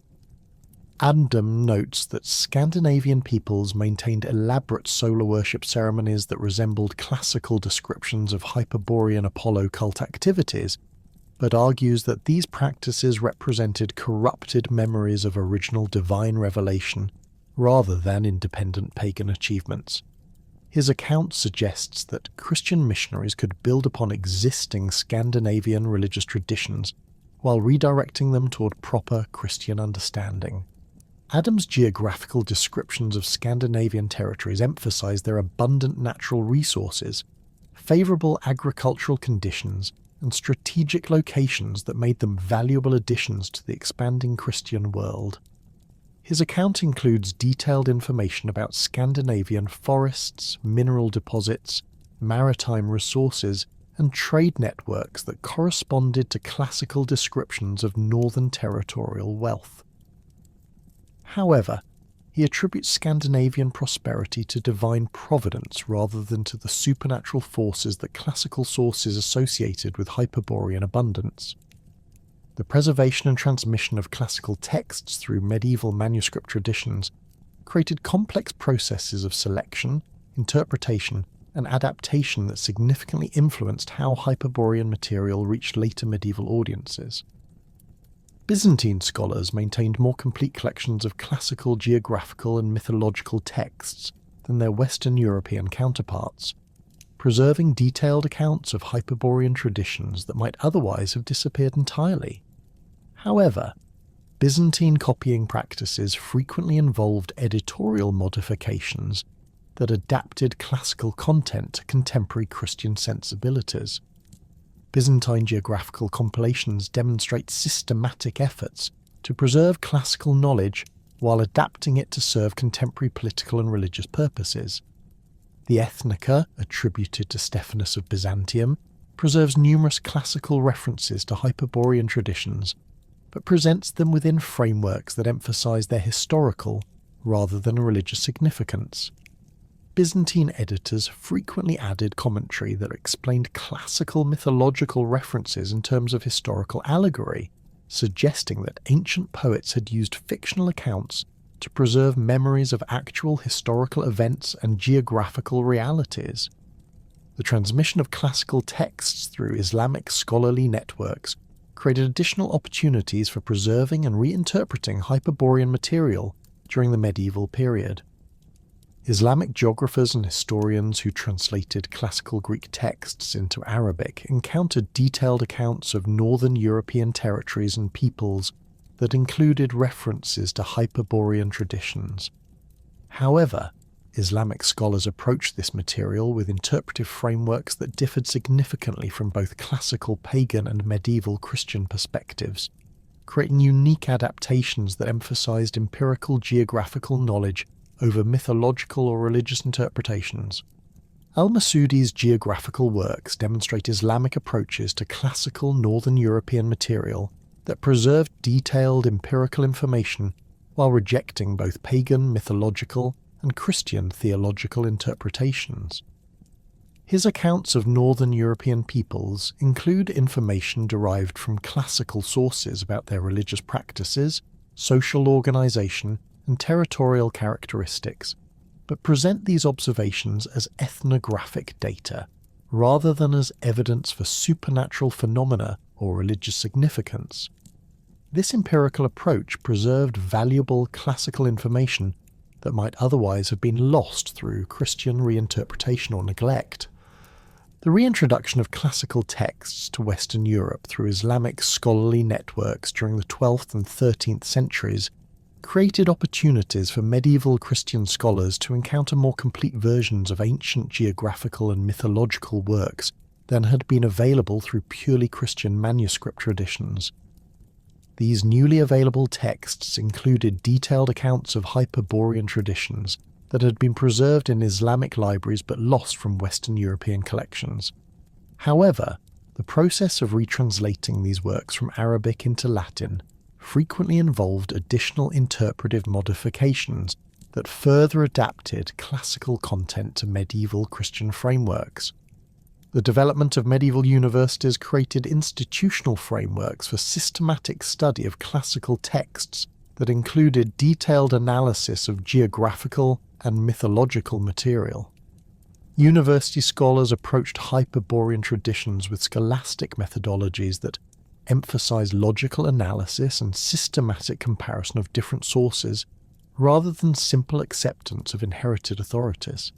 Adam notes that Scandinavian peoples maintained elaborate solar worship ceremonies that resembled classical descriptions of Hyperborean Apollo cult activities, but argues that these practices represented corrupted memories of original divine revelation rather than independent pagan achievements. His account suggests that Christian missionaries could build upon existing Scandinavian religious traditions while redirecting them toward proper Christian understanding. Adam's geographical descriptions of Scandinavian territories emphasize their abundant natural resources, favourable agricultural conditions, and strategic locations that made them valuable additions to the expanding Christian world. His account includes detailed information about Scandinavian forests, mineral deposits, maritime resources, and trade networks that corresponded to classical descriptions of northern territorial wealth. However, he attributes Scandinavian prosperity to divine providence rather than to the supernatural forces that classical sources associated with Hyperborean abundance. The preservation and transmission of classical texts through medieval manuscript traditions created complex processes of selection, interpretation, and adaptation that significantly influenced how Hyperborean material reached later medieval audiences. Byzantine scholars maintained more complete collections of classical geographical and mythological texts than their Western European counterparts, preserving detailed accounts of Hyperborean traditions that might otherwise have disappeared entirely. However, Byzantine copying practices frequently involved editorial modifications that adapted classical content to contemporary Christian sensibilities. Byzantine geographical compilations demonstrate systematic efforts to preserve classical knowledge while adapting it to serve contemporary political and religious purposes. The Ethnica, attributed to Stephanus of Byzantium, preserves numerous classical references to Hyperborean traditions, but presents them within frameworks that emphasize their historical rather than religious significance. Byzantine editors frequently added commentary that explained classical mythological references in terms of historical allegory, suggesting that ancient poets had used fictional accounts to preserve memories of actual historical events and geographical realities. The transmission of classical texts through Islamic scholarly networks created additional opportunities for preserving and reinterpreting Hyperborean material during the medieval period. Islamic geographers and historians who translated classical Greek texts into Arabic encountered detailed accounts of northern European territories and peoples that included references to Hyperborean traditions. However, Islamic scholars approached this material with interpretive frameworks that differed significantly from both classical pagan and medieval Christian perspectives, creating unique adaptations that emphasized empirical geographical knowledge over mythological or religious interpretations. Al-Masudi's geographical works demonstrate Islamic approaches to classical northern European material that preserved detailed empirical information while rejecting both pagan mythological and Christian theological interpretations. His accounts of northern European peoples include information derived from classical sources about their religious practices, social organization, and territorial characteristics, but present these observations as ethnographic data, rather than as evidence for supernatural phenomena or religious significance. This empirical approach preserved valuable classical information that might otherwise have been lost through Christian reinterpretation or neglect. The reintroduction of classical texts to Western Europe through Islamic scholarly networks during the 12th and 13th centuries created opportunities for medieval Christian scholars to encounter more complete versions of ancient geographical and mythological works than had been available through purely Christian manuscript traditions. These newly available texts included detailed accounts of Hyperborean traditions that had been preserved in Islamic libraries but lost from Western European collections. However, the process of retranslating these works from Arabic into Latin frequently involved additional interpretive modifications that further adapted classical content to medieval Christian frameworks. The development of medieval universities created institutional frameworks for systematic study of classical texts that included detailed analysis of geographical and mythological material. University scholars approached Hyperborean traditions with scholastic methodologies that emphasize logical analysis and systematic comparison of different sources rather than simple acceptance of inherited authorities.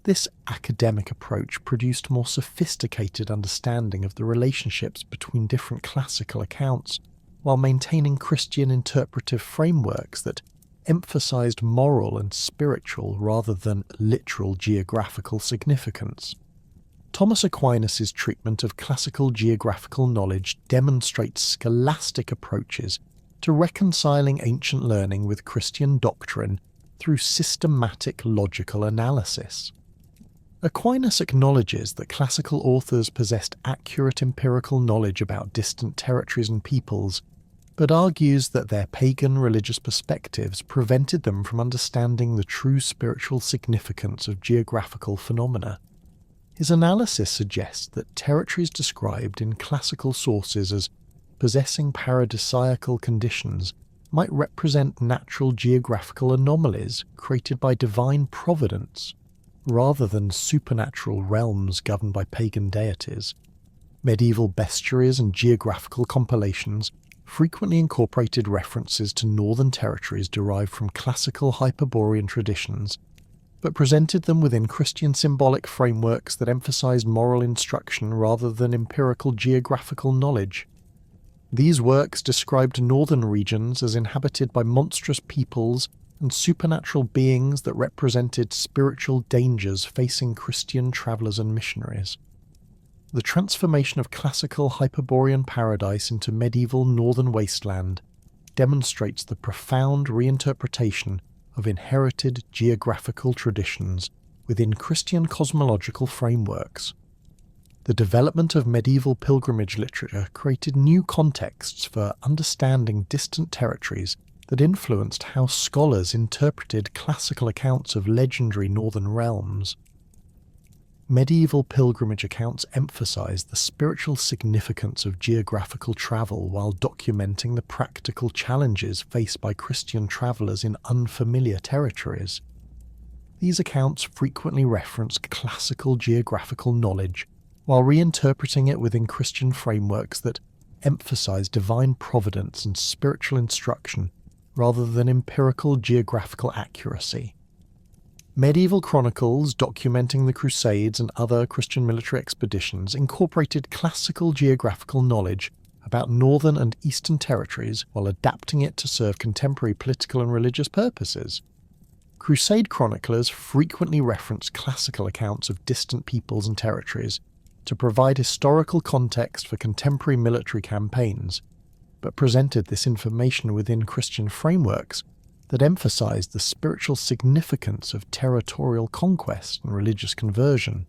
This academic approach produced more sophisticated understanding of the relationships between different classical accounts, while maintaining Christian interpretive frameworks that emphasized moral and spiritual rather than literal geographical significance. Thomas Aquinas' treatment of classical geographical knowledge demonstrates scholastic approaches to reconciling ancient learning with Christian doctrine through systematic logical analysis. Aquinas acknowledges that classical authors possessed accurate empirical knowledge about distant territories and peoples, but argues that their pagan religious perspectives prevented them from understanding the true spiritual significance of geographical phenomena. His analysis suggests that territories described in classical sources as possessing paradisiacal conditions might represent natural geographical anomalies created by divine providence, rather than supernatural realms governed by pagan deities. Medieval bestiaries and geographical compilations frequently incorporated references to northern territories derived from classical Hyperborean traditions, but presented them within Christian symbolic frameworks that emphasized moral instruction rather than empirical geographical knowledge. These works described northern regions as inhabited by monstrous peoples and supernatural beings that represented spiritual dangers facing Christian travelers and missionaries. The transformation of classical Hyperborean paradise into medieval northern wasteland demonstrates the profound reinterpretation of inherited geographical traditions within Christian cosmological frameworks. The development of medieval pilgrimage literature created new contexts for understanding distant territories that influenced how scholars interpreted classical accounts of legendary northern realms. Medieval pilgrimage accounts emphasized the spiritual significance of geographical travel while documenting the practical challenges faced by Christian travelers in unfamiliar territories. These accounts frequently referenced classical geographical knowledge while reinterpreting it within Christian frameworks that emphasize divine providence and spiritual instruction rather than empirical geographical accuracy. Medieval chronicles documenting the Crusades and other Christian military expeditions incorporated classical geographical knowledge about northern and eastern territories while adapting it to serve contemporary political and religious purposes. Crusade chroniclers frequently referenced classical accounts of distant peoples and territories to provide historical context for contemporary military campaigns, but presented this information within Christian frameworks that emphasized the spiritual significance of territorial conquest and religious conversion.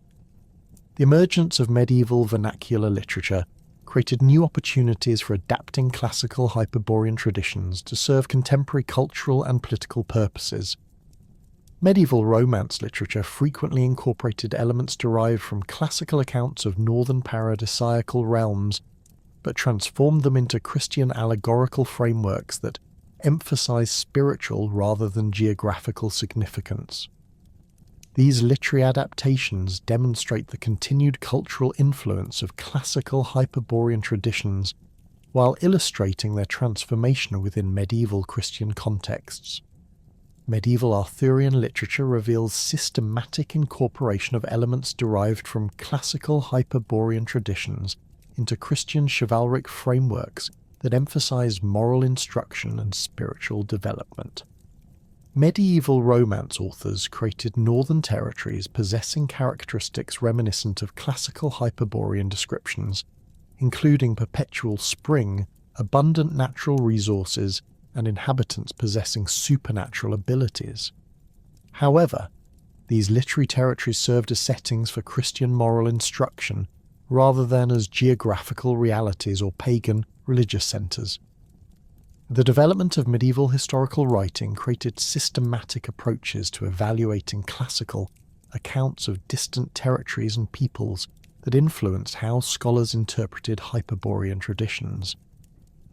The emergence of medieval vernacular literature created new opportunities for adapting classical Hyperborean traditions to serve contemporary cultural and political purposes. Medieval Romance literature frequently incorporated elements derived from classical accounts of northern paradisiacal realms, but transformed them into Christian allegorical frameworks that emphasize spiritual rather than geographical significance. These literary adaptations demonstrate the continued cultural influence of classical Hyperborean traditions while illustrating their transformation within medieval Christian contexts. Medieval Arthurian literature reveals systematic incorporation of elements derived from classical Hyperborean traditions into Christian chivalric frameworks that emphasize moral instruction and spiritual development. Medieval Romance authors created northern territories possessing characteristics reminiscent of classical Hyperborean descriptions, including perpetual spring, abundant natural resources, and inhabitants possessing supernatural abilities. However, these literary territories served as settings for Christian moral instruction rather than as geographical realities or pagan religious centres. The development of medieval historical writing created systematic approaches to evaluating classical accounts of distant territories and peoples that influenced how scholars interpreted Hyperborean traditions.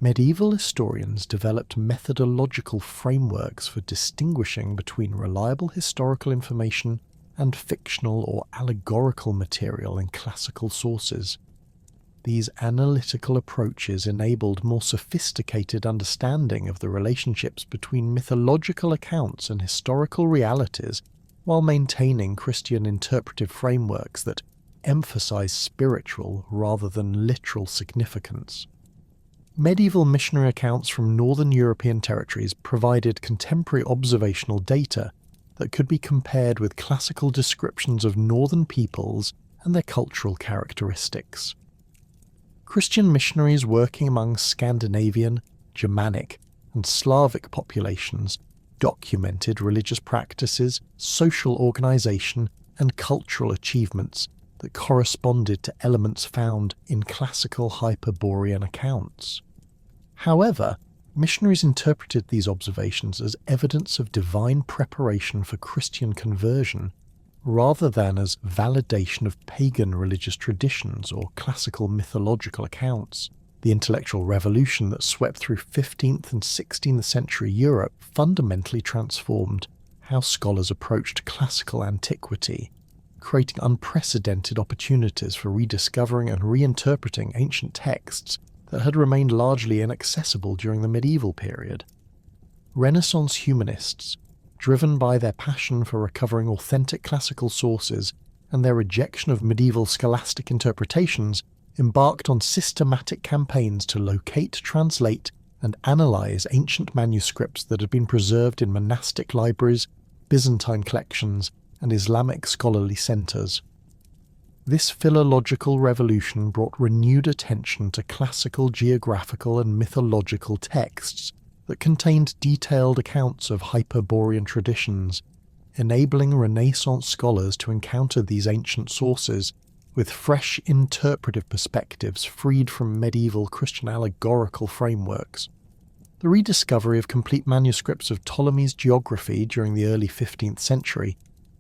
medieval historians developed methodological frameworks for distinguishing between reliable historical information and fictional or allegorical material in classical sources. These analytical approaches enabled more sophisticated understanding of the relationships between mythological accounts and historical realities, while maintaining Christian interpretive frameworks that emphasize spiritual rather than literal significance. Medieval missionary accounts from northern European territories provided contemporary observational data that could be compared with classical descriptions of northern peoples and their cultural characteristics. Christian missionaries working among Scandinavian, Germanic, and Slavic populations documented religious practices, social organization, and cultural achievements that corresponded to elements found in classical Hyperborean accounts. However, missionaries interpreted these observations as evidence of divine preparation for Christian conversion, rather than as validation of pagan religious traditions or classical mythological accounts. The intellectual revolution that swept through 15th and 16th century Europe fundamentally transformed how scholars approached classical antiquity, creating unprecedented opportunities for rediscovering and reinterpreting ancient texts that had remained largely inaccessible during the medieval period. Renaissance humanists, driven by their passion for recovering authentic classical sources and their rejection of medieval scholastic interpretations, embarked on systematic campaigns to locate, translate, and analyze ancient manuscripts that had been preserved in monastic libraries, Byzantine collections, and Islamic scholarly centers. This philological revolution brought renewed attention to classical geographical and mythological texts that contained detailed accounts of Hyperborean traditions, enabling Renaissance scholars to encounter these ancient sources with fresh interpretive perspectives freed from medieval Christian allegorical frameworks. The rediscovery of complete manuscripts of Ptolemy's geography during the early 15th century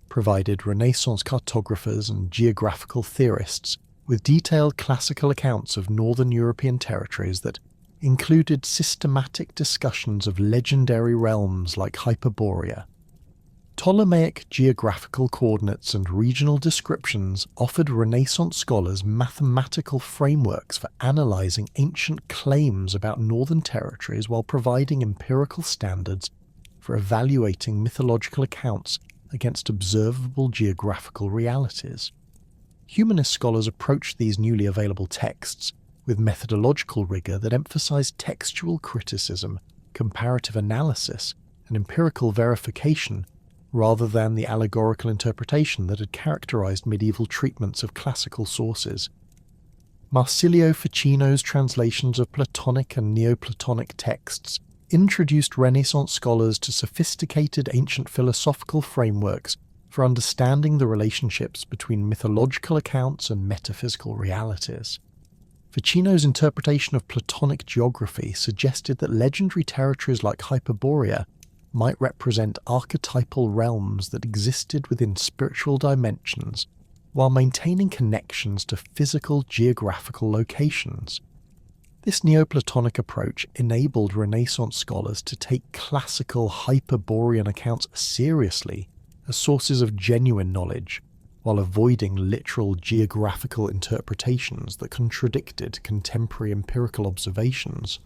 provided Renaissance cartographers and geographical theorists with detailed classical accounts of northern European territories that included systematic discussions of legendary realms like Hyperborea. Ptolemaic geographical coordinates and regional descriptions offered Renaissance scholars mathematical frameworks for analysing ancient claims about northern territories while providing empirical standards for evaluating mythological accounts against observable geographical realities. Humanist scholars approached these newly available texts with methodological rigour that emphasised textual criticism, comparative analysis, and empirical verification, rather than the allegorical interpretation that had characterised medieval treatments of classical sources. Marsilio Ficino's translations of Platonic and Neoplatonic texts introduced Renaissance scholars to sophisticated ancient philosophical frameworks for understanding the relationships between mythological accounts and metaphysical realities. Ficino's interpretation of Platonic geography suggested that legendary territories like Hyperborea might represent archetypal realms that existed within spiritual dimensions while maintaining connections to physical geographical locations. This Neoplatonic approach enabled Renaissance scholars to take classical Hyperborean accounts seriously as sources of genuine knowledge, while avoiding literal geographical interpretations that contradicted contemporary empirical observations.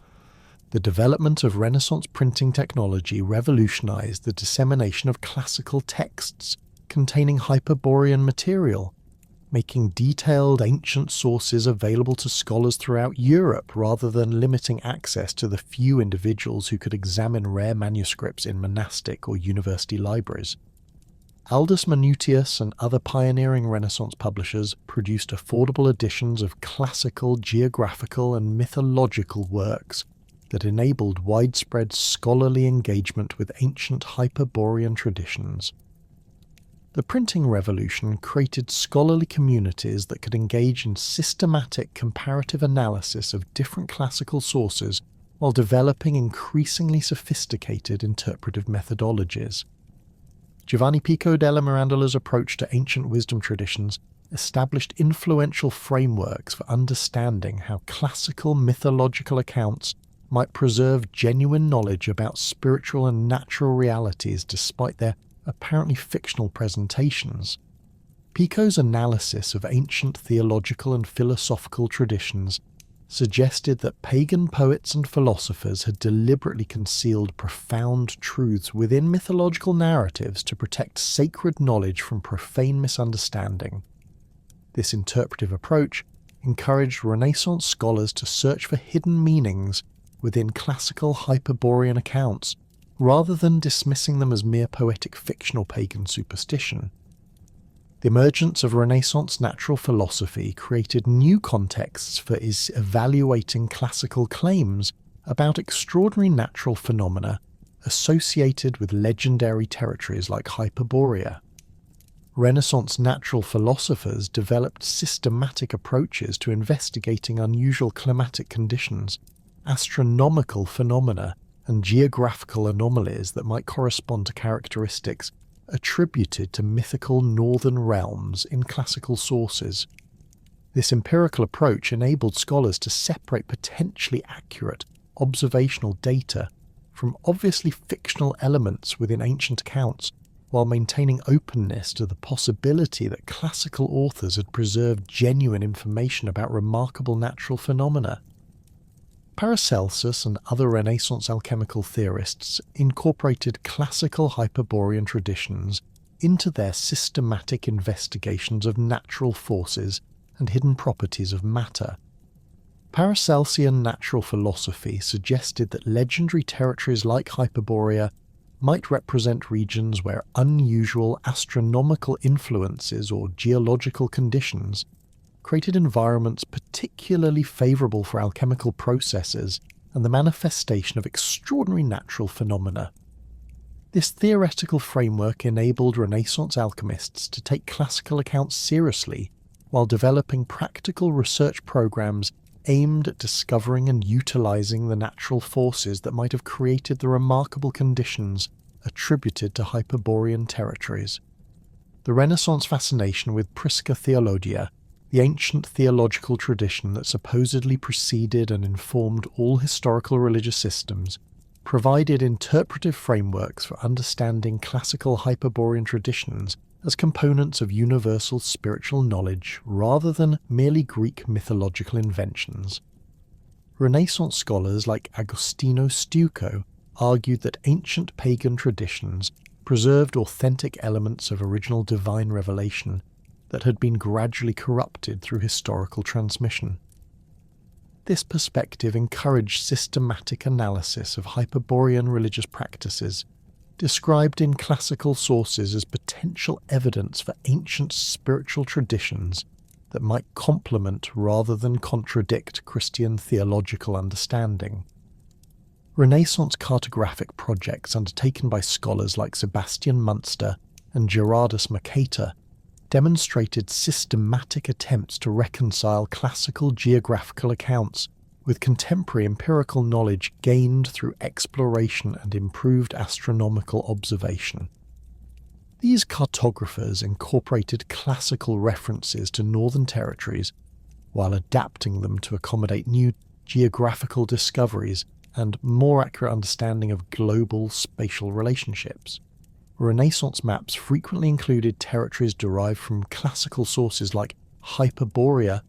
The development of Renaissance printing technology revolutionized the dissemination of classical texts containing Hyperborean material, making detailed ancient sources available to scholars throughout Europe rather than limiting access to the few individuals who could examine rare manuscripts in monastic or university libraries. Aldus Manutius and other pioneering Renaissance publishers produced affordable editions of classical, geographical, and mythological works that enabled widespread scholarly engagement with ancient Hyperborean traditions. The printing revolution created scholarly communities that could engage in systematic comparative analysis of different classical sources while developing increasingly sophisticated interpretive methodologies. Giovanni Pico della Mirandola's approach to ancient wisdom traditions established influential frameworks for understanding how classical mythological accounts might preserve genuine knowledge about spiritual and natural realities despite their apparently fictional presentations. Pico's analysis of ancient theological and philosophical traditions suggested that pagan poets and philosophers had deliberately concealed profound truths within mythological narratives to protect sacred knowledge from profane misunderstanding. This interpretive approach encouraged Renaissance scholars to search for hidden meanings within classical Hyperborean accounts, rather than dismissing them as mere poetic fiction or pagan superstition. The emergence of Renaissance natural philosophy created new contexts for evaluating classical claims about extraordinary natural phenomena associated with legendary territories like Hyperborea. Renaissance natural philosophers developed systematic approaches to investigating unusual climatic conditions, astronomical phenomena, and geographical anomalies that might correspond to characteristics attributed to mythical northern realms in classical sources. This empirical approach enabled scholars to separate potentially accurate observational data from obviously fictional elements within ancient accounts, while maintaining openness to the possibility that classical authors had preserved genuine information about remarkable natural phenomena. Paracelsus and other Renaissance alchemical theorists incorporated classical Hyperborean traditions into their systematic investigations of natural forces and hidden properties of matter. Paracelsian natural philosophy suggested that legendary territories like Hyperborea might represent regions where unusual astronomical influences or geological conditions created environments particularly favourable for alchemical processes and the manifestation of extraordinary natural phenomena. This theoretical framework enabled Renaissance alchemists to take classical accounts seriously while developing practical research programs aimed at discovering and utilising the natural forces that might have created the remarkable conditions attributed to Hyperborean territories. The Renaissance fascination with Prisca Theologia, the ancient theological tradition that supposedly preceded and informed all historical religious systems, provided interpretive frameworks for understanding classical Hyperborean traditions as components of universal spiritual knowledge rather than merely Greek mythological inventions. Renaissance scholars like Agostino Stucco argued that ancient pagan traditions preserved authentic elements of original divine revelation that had been gradually corrupted through historical transmission. This perspective encouraged systematic analysis of Hyperborean religious practices, described in classical sources as potential evidence for ancient spiritual traditions that might complement rather than contradict Christian theological understanding. Renaissance cartographic projects undertaken by scholars like Sebastian Munster and Gerardus Mercator demonstrated systematic attempts to reconcile classical geographical accounts with contemporary empirical knowledge gained through exploration and improved astronomical observation. These cartographers incorporated classical references to northern territories while adapting them to accommodate new geographical discoveries and more accurate understanding of global spatial relationships. Renaissance maps frequently included territories derived from classical sources like Hyperborea,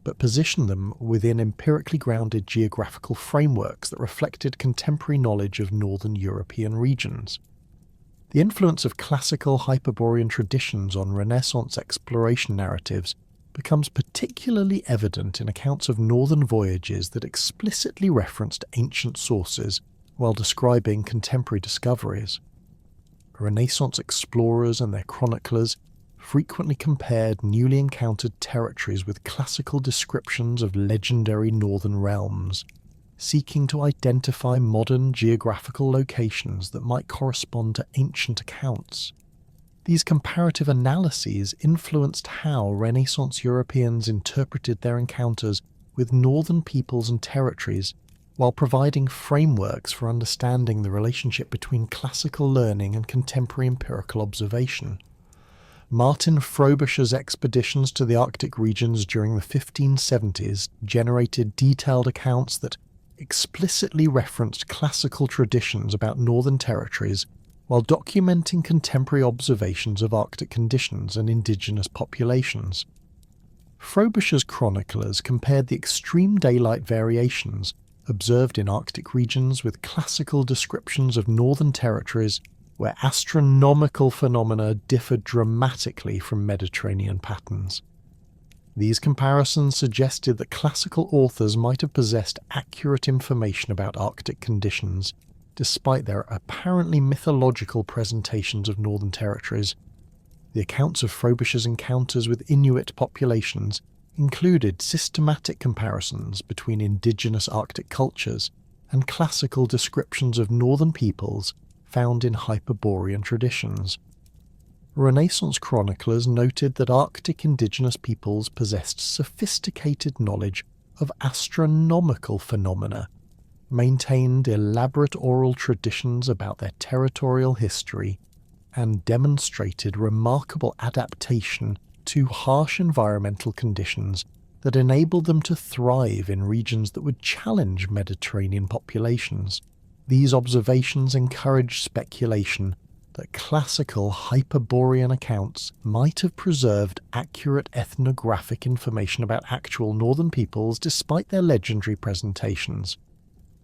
but positioned them within empirically grounded geographical frameworks that reflected contemporary knowledge of northern European regions. The influence of classical Hyperborean traditions on Renaissance exploration narratives becomes particularly evident in accounts of northern voyages that explicitly referenced ancient sources while describing contemporary discoveries. Renaissance explorers and their chroniclers frequently compared newly encountered territories with classical descriptions of legendary northern realms, seeking to identify modern geographical locations that might correspond to ancient accounts. These comparative analyses influenced how Renaissance Europeans interpreted their encounters with northern peoples and territories, while providing frameworks for understanding the relationship between classical learning and contemporary empirical observation. Martin Frobisher's expeditions to the Arctic regions during the 1570s generated detailed accounts that explicitly referenced classical traditions about northern territories while documenting contemporary observations of Arctic conditions and indigenous populations. Frobisher's chroniclers compared the extreme daylight variations observed in Arctic regions with classical descriptions of northern territories where astronomical phenomena differed dramatically from Mediterranean patterns. These comparisons suggested that classical authors might have possessed accurate information about Arctic conditions, despite their apparently mythological presentations of northern territories. The accounts of Frobisher's encounters with Inuit populations included systematic comparisons between indigenous Arctic cultures and classical descriptions of northern peoples found in Hyperborean traditions. Renaissance chroniclers noted that Arctic indigenous peoples possessed sophisticated knowledge of astronomical phenomena, maintained elaborate oral traditions about their territorial history, and demonstrated remarkable adaptation to harsh environmental conditions that enabled them to thrive in regions that would challenge Mediterranean populations. These observations encourage speculation that classical Hyperborean accounts might have preserved accurate ethnographic information about actual northern peoples despite their legendary presentations.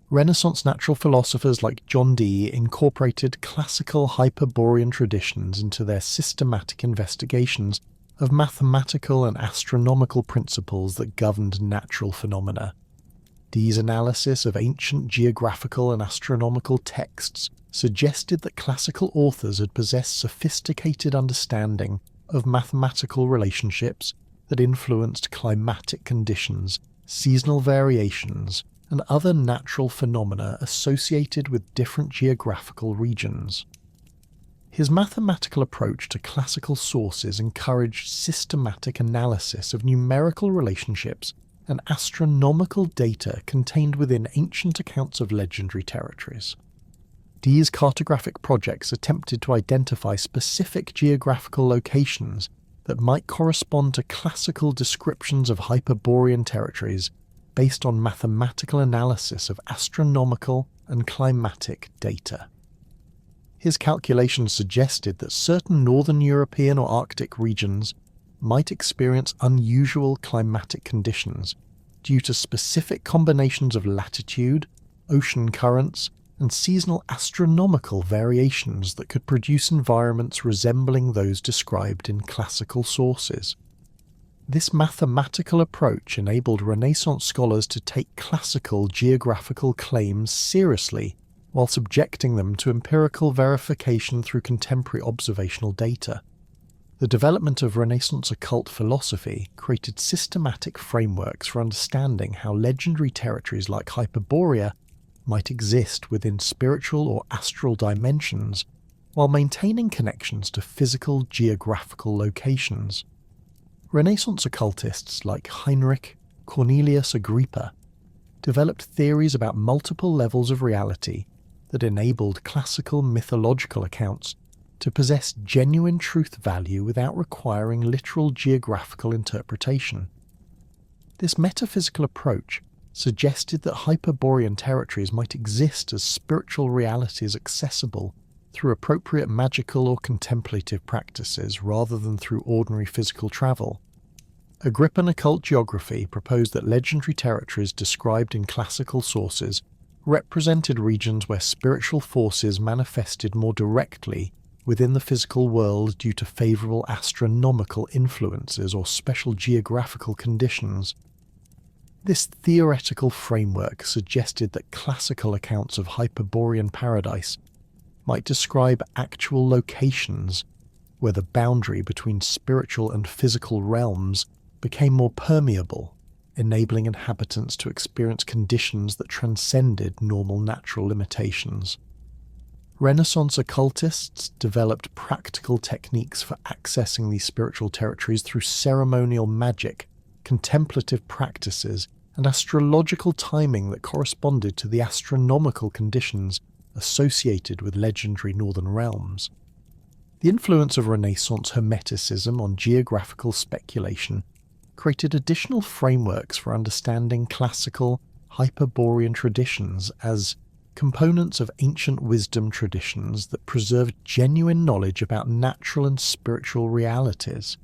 Renaissance natural philosophers like John Dee incorporated classical Hyperborean traditions into their systematic investigations of mathematical and astronomical principles that governed natural phenomena. Dee's analysis of ancient geographical and astronomical texts suggested that classical authors had possessed sophisticated understanding of mathematical relationships that influenced climatic conditions, seasonal variations, and other natural phenomena associated with different geographical regions. His mathematical approach to classical sources encouraged systematic analysis of numerical relationships and astronomical data contained within ancient accounts of legendary territories. Dee's cartographic projects attempted to identify specific geographical locations that might correspond to classical descriptions of Hyperborean territories based on mathematical analysis of astronomical and climatic data. His calculations suggested that certain northern European or Arctic regions might experience unusual climatic conditions due to specific combinations of latitude, ocean currents, and seasonal astronomical variations that could produce environments resembling those described in classical sources. This mathematical approach enabled Renaissance scholars to take classical geographical claims seriously while subjecting them to empirical verification through contemporary observational data. The development of Renaissance occult philosophy created systematic frameworks for understanding how legendary territories like Hyperborea might exist within spiritual or astral dimensions while maintaining connections to physical geographical locations. Renaissance occultists like Heinrich Cornelius Agrippa developed theories about multiple levels of reality that enabled classical mythological accounts to possess genuine truth value without requiring literal geographical interpretation. This metaphysical approach suggested that Hyperborean territories might exist as spiritual realities accessible through appropriate magical or contemplative practices rather than through ordinary physical travel. Agrippan occult geography proposed that legendary territories described in classical sources represented regions where spiritual forces manifested more directly within the physical world due to favourable astronomical influences or special geographical conditions. This theoretical framework suggested that classical accounts of Hyperborean paradise might describe actual locations where the boundary between spiritual and physical realms became more permeable, enabling inhabitants to experience conditions that transcended normal natural limitations. Renaissance occultists developed practical techniques for accessing these spiritual territories through ceremonial magic, contemplative practices, and astrological timing that corresponded to the astronomical conditions associated with legendary northern realms. The influence of Renaissance Hermeticism on geographical speculation created additional frameworks for understanding classical, Hyperborean traditions as components of ancient wisdom traditions that preserved genuine knowledge about natural and spiritual realities.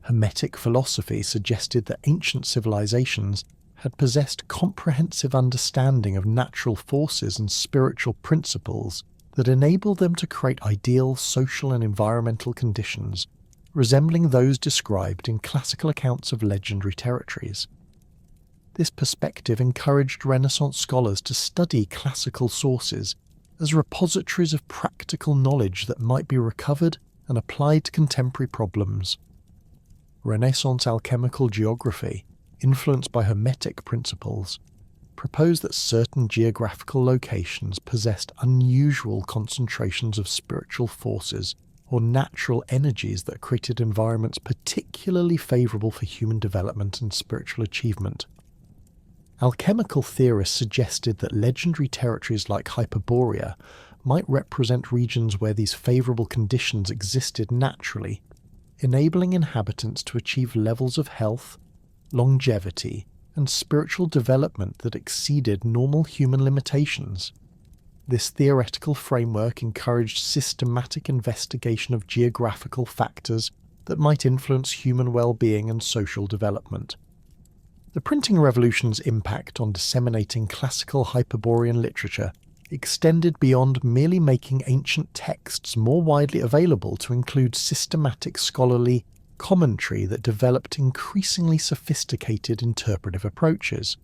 Hermetic philosophy suggested that ancient civilizations had possessed comprehensive understanding of natural forces and spiritual principles that enabled them to create ideal social and environmental conditions resembling those described in classical accounts of legendary territories. This perspective encouraged Renaissance scholars to study classical sources as repositories of practical knowledge that might be recovered and applied to contemporary problems. Renaissance alchemical geography, influenced by Hermetic principles, proposed that certain geographical locations possessed unusual concentrations of spiritual forces or natural energies that created environments particularly favourable for human development and spiritual achievement. Alchemical theorists suggested that legendary territories like Hyperborea might represent regions where these favourable conditions existed naturally, enabling inhabitants to achieve levels of health, longevity, and spiritual development that exceeded normal human limitations. This theoretical framework encouraged systematic investigation of geographical factors that might influence human well-being and social development. The printing revolution's impact on disseminating classical Hyperborean literature extended beyond merely making ancient texts more widely available to include systematic scholarly commentary that developed increasingly sophisticated interpretive approaches.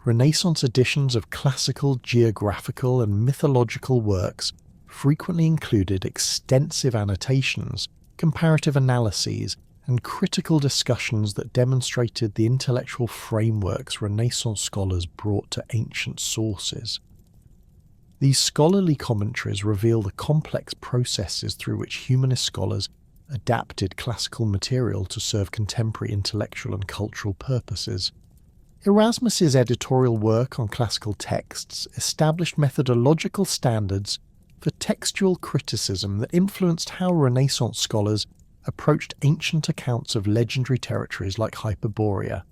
Renaissance editions of classical, geographical, and mythological works frequently included extensive annotations, comparative analyses, and critical discussions that demonstrated the intellectual frameworks Renaissance scholars brought to ancient sources. These scholarly commentaries reveal the complex processes through which humanist scholars adapted classical material to serve contemporary intellectual and cultural purposes. Erasmus's editorial work on classical texts established methodological standards for textual criticism that influenced how Renaissance scholars approached ancient accounts of legendary territories like Hyperborea.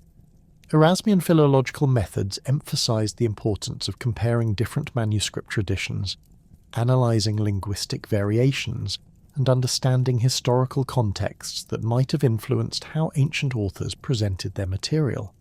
Erasmian philological methods emphasized the importance of comparing different manuscript traditions, analyzing linguistic variations, and understanding historical contexts that might have influenced how ancient authors presented their material.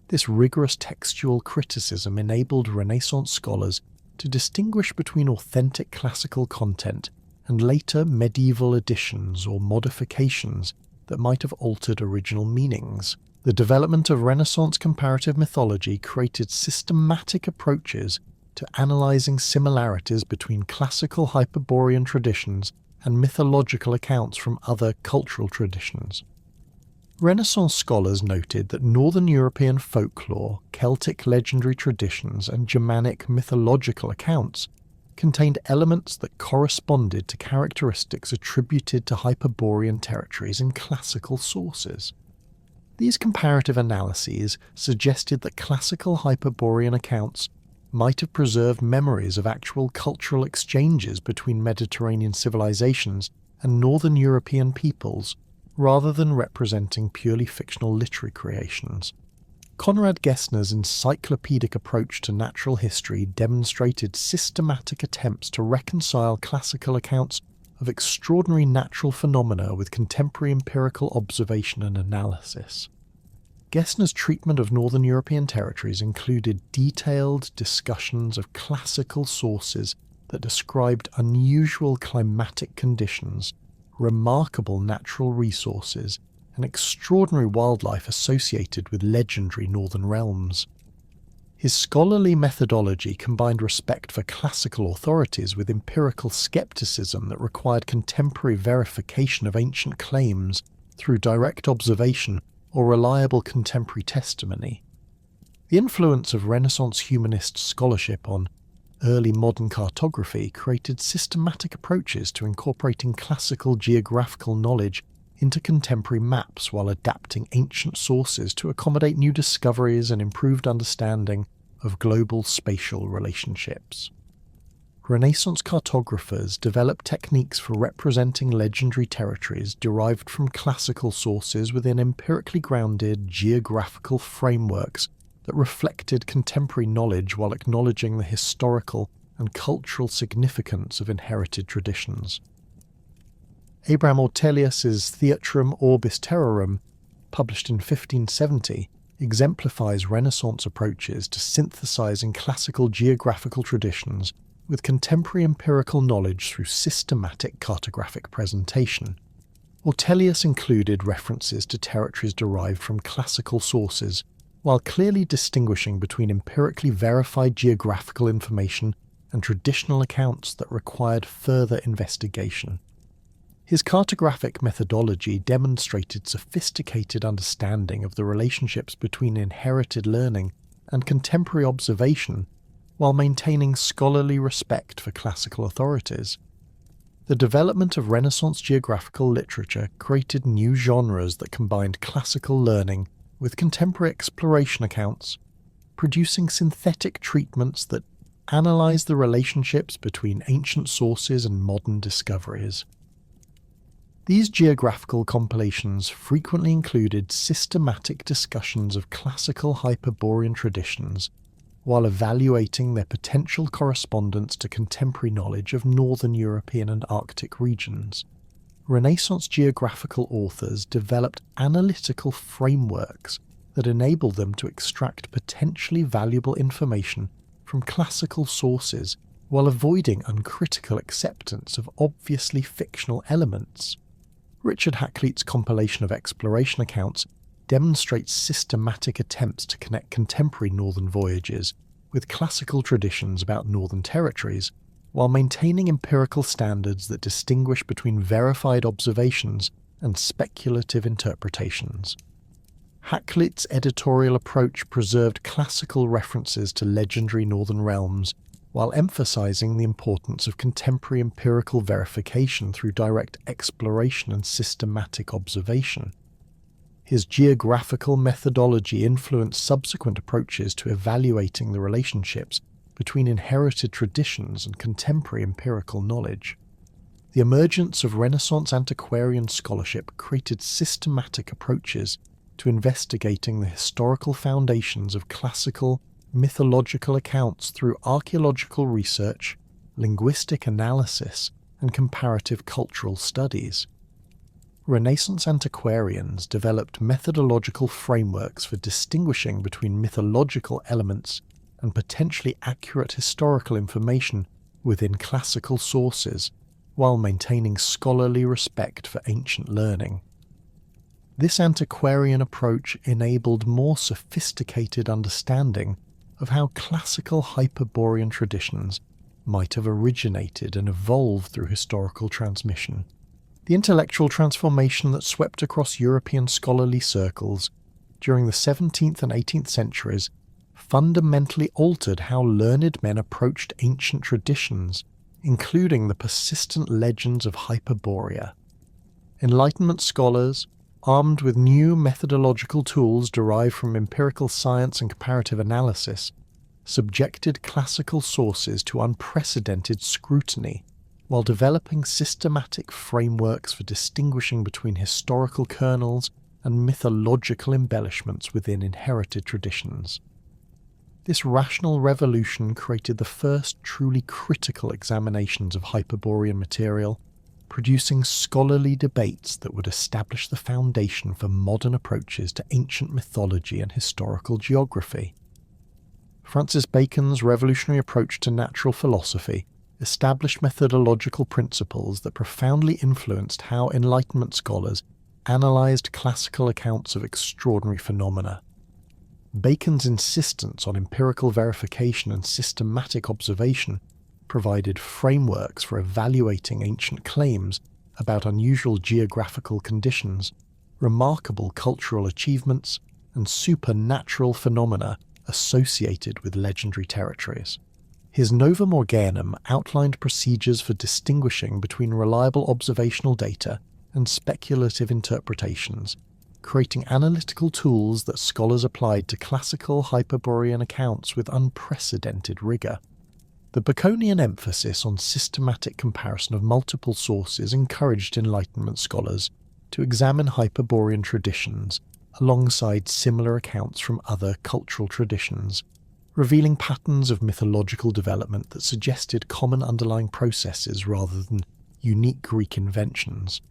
This rigorous textual criticism enabled Renaissance scholars to distinguish between authentic classical content and later medieval additions or modifications that might have altered original meanings. The development of Renaissance comparative mythology created systematic approaches to analysing similarities between classical Hyperborean traditions and mythological accounts from other cultural traditions. Renaissance scholars noted that Northern European folklore, Celtic legendary traditions, and Germanic mythological accounts contained elements that corresponded to characteristics attributed to Hyperborean territories in classical sources. These comparative analyses suggested that classical Hyperborean accounts might have preserved memories of actual cultural exchanges between Mediterranean civilizations and Northern European peoples, rather than representing purely fictional literary creations. Conrad Gessner's encyclopedic approach to natural history demonstrated systematic attempts to reconcile classical accounts of extraordinary natural phenomena with contemporary empirical observation and analysis. Gessner's treatment of Northern European territories included detailed discussions of classical sources that described unusual climatic conditions, remarkable natural resources, and extraordinary wildlife associated with legendary northern realms. His scholarly methodology combined respect for classical authorities with empirical skepticism that required contemporary verification of ancient claims through direct observation or reliable contemporary testimony. The influence of Renaissance humanist scholarship on early modern cartography created systematic approaches to incorporating classical geographical knowledge into contemporary maps while adapting ancient sources to accommodate new discoveries and improved understanding of global spatial relationships. Renaissance cartographers developed techniques for representing legendary territories derived from classical sources within empirically grounded geographical frameworks that reflected contemporary knowledge while acknowledging the historical and cultural significance of inherited traditions. Abraham Ortelius's Theatrum Orbis Terrarum, published in 1570, exemplifies Renaissance approaches to synthesizing classical geographical traditions with contemporary empirical knowledge through systematic cartographic presentation. Ortelius included references to territories derived from classical sources, while clearly distinguishing between empirically verified geographical information and traditional accounts that required further investigation. His cartographic methodology demonstrated sophisticated understanding of the relationships between inherited learning and contemporary observation, while maintaining scholarly respect for classical authorities. The development of Renaissance geographical literature created new genres that combined classical learning with contemporary exploration accounts, producing synthetic treatments that analyze the relationships between ancient sources and modern discoveries. These geographical compilations frequently included systematic discussions of classical Hyperborean traditions, while evaluating their potential correspondence to contemporary knowledge of Northern European and Arctic regions. Renaissance geographical authors developed analytical frameworks that enabled them to extract potentially valuable information from classical sources while avoiding uncritical acceptance of obviously fictional elements. Richard Hakluyt's compilation of exploration accounts demonstrates systematic attempts to connect contemporary northern voyages with classical traditions about northern territories, while maintaining empirical standards that distinguish between verified observations and speculative interpretations. Hakluyt's editorial approach preserved classical references to legendary northern realms, while emphasizing the importance of contemporary empirical verification through direct exploration and systematic observation. His geographical methodology influenced subsequent approaches to evaluating the relationships between inherited traditions and contemporary empirical knowledge. The emergence of Renaissance antiquarian scholarship created systematic approaches to investigating the historical foundations of classical mythological accounts through archaeological research, linguistic analysis, and comparative cultural studies. Renaissance antiquarians developed methodological frameworks for distinguishing between mythological elements and potentially accurate historical information within classical sources, while maintaining scholarly respect for ancient learning. This antiquarian approach enabled more sophisticated understanding of how classical Hyperborean traditions might have originated and evolved through historical transmission. The intellectual transformation that swept across European scholarly circles during the 17th and 18th centuries fundamentally altered how learned men approached ancient traditions, including the persistent legends of Hyperborea. Enlightenment scholars, armed with new methodological tools derived from empirical science and comparative analysis, subjected classical sources to unprecedented scrutiny, while developing systematic frameworks for distinguishing between historical kernels and mythological embellishments within inherited traditions. This rational revolution created the first truly critical examinations of Hyperborean material, producing scholarly debates that would establish the foundation for modern approaches to ancient mythology and historical geography. Francis Bacon's revolutionary approach to natural philosophy established methodological principles that profoundly influenced how Enlightenment scholars analysed classical accounts of extraordinary phenomena. Bacon's insistence on empirical verification and systematic observation provided frameworks for evaluating ancient claims about unusual geographical conditions, remarkable cultural achievements, and supernatural phenomena associated with legendary territories. His Novum Organum outlined procedures for distinguishing between reliable observational data and speculative interpretations, creating analytical tools that scholars applied to classical Hyperborean accounts with unprecedented rigour. The Baconian emphasis on systematic comparison of multiple sources encouraged Enlightenment scholars to examine Hyperborean traditions alongside similar accounts from other cultural traditions, revealing patterns of mythological development that suggested common underlying processes rather than unique Greek inventions.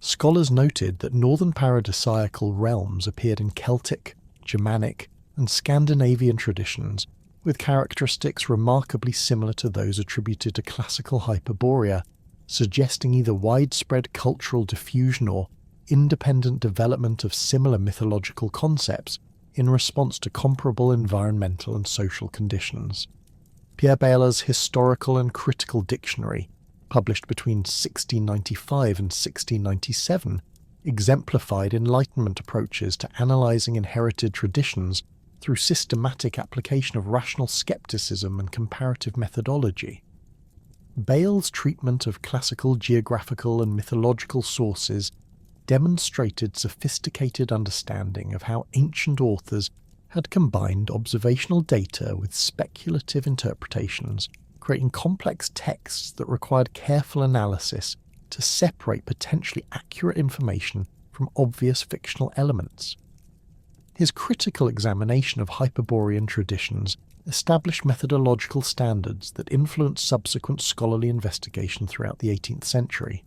Scholars noted that northern paradisiacal realms appeared in Celtic, Germanic, and Scandinavian traditions, with characteristics remarkably similar to those attributed to classical Hyperborea, suggesting either widespread cultural diffusion or independent development of similar mythological concepts in response to comparable environmental and social conditions. Pierre Bailler's Historical and Critical Dictionary, published between 1695 and 1697, exemplified Enlightenment approaches to analysing inherited traditions through systematic application of rational skepticism and comparative methodology. Bayle's treatment of classical geographical and mythological sources demonstrated sophisticated understanding of how ancient authors had combined observational data with speculative interpretations, creating complex texts that required careful analysis to separate potentially accurate information from obvious fictional elements. His critical examination of Hyperborean traditions established methodological standards that influenced subsequent scholarly investigation throughout the 18th century.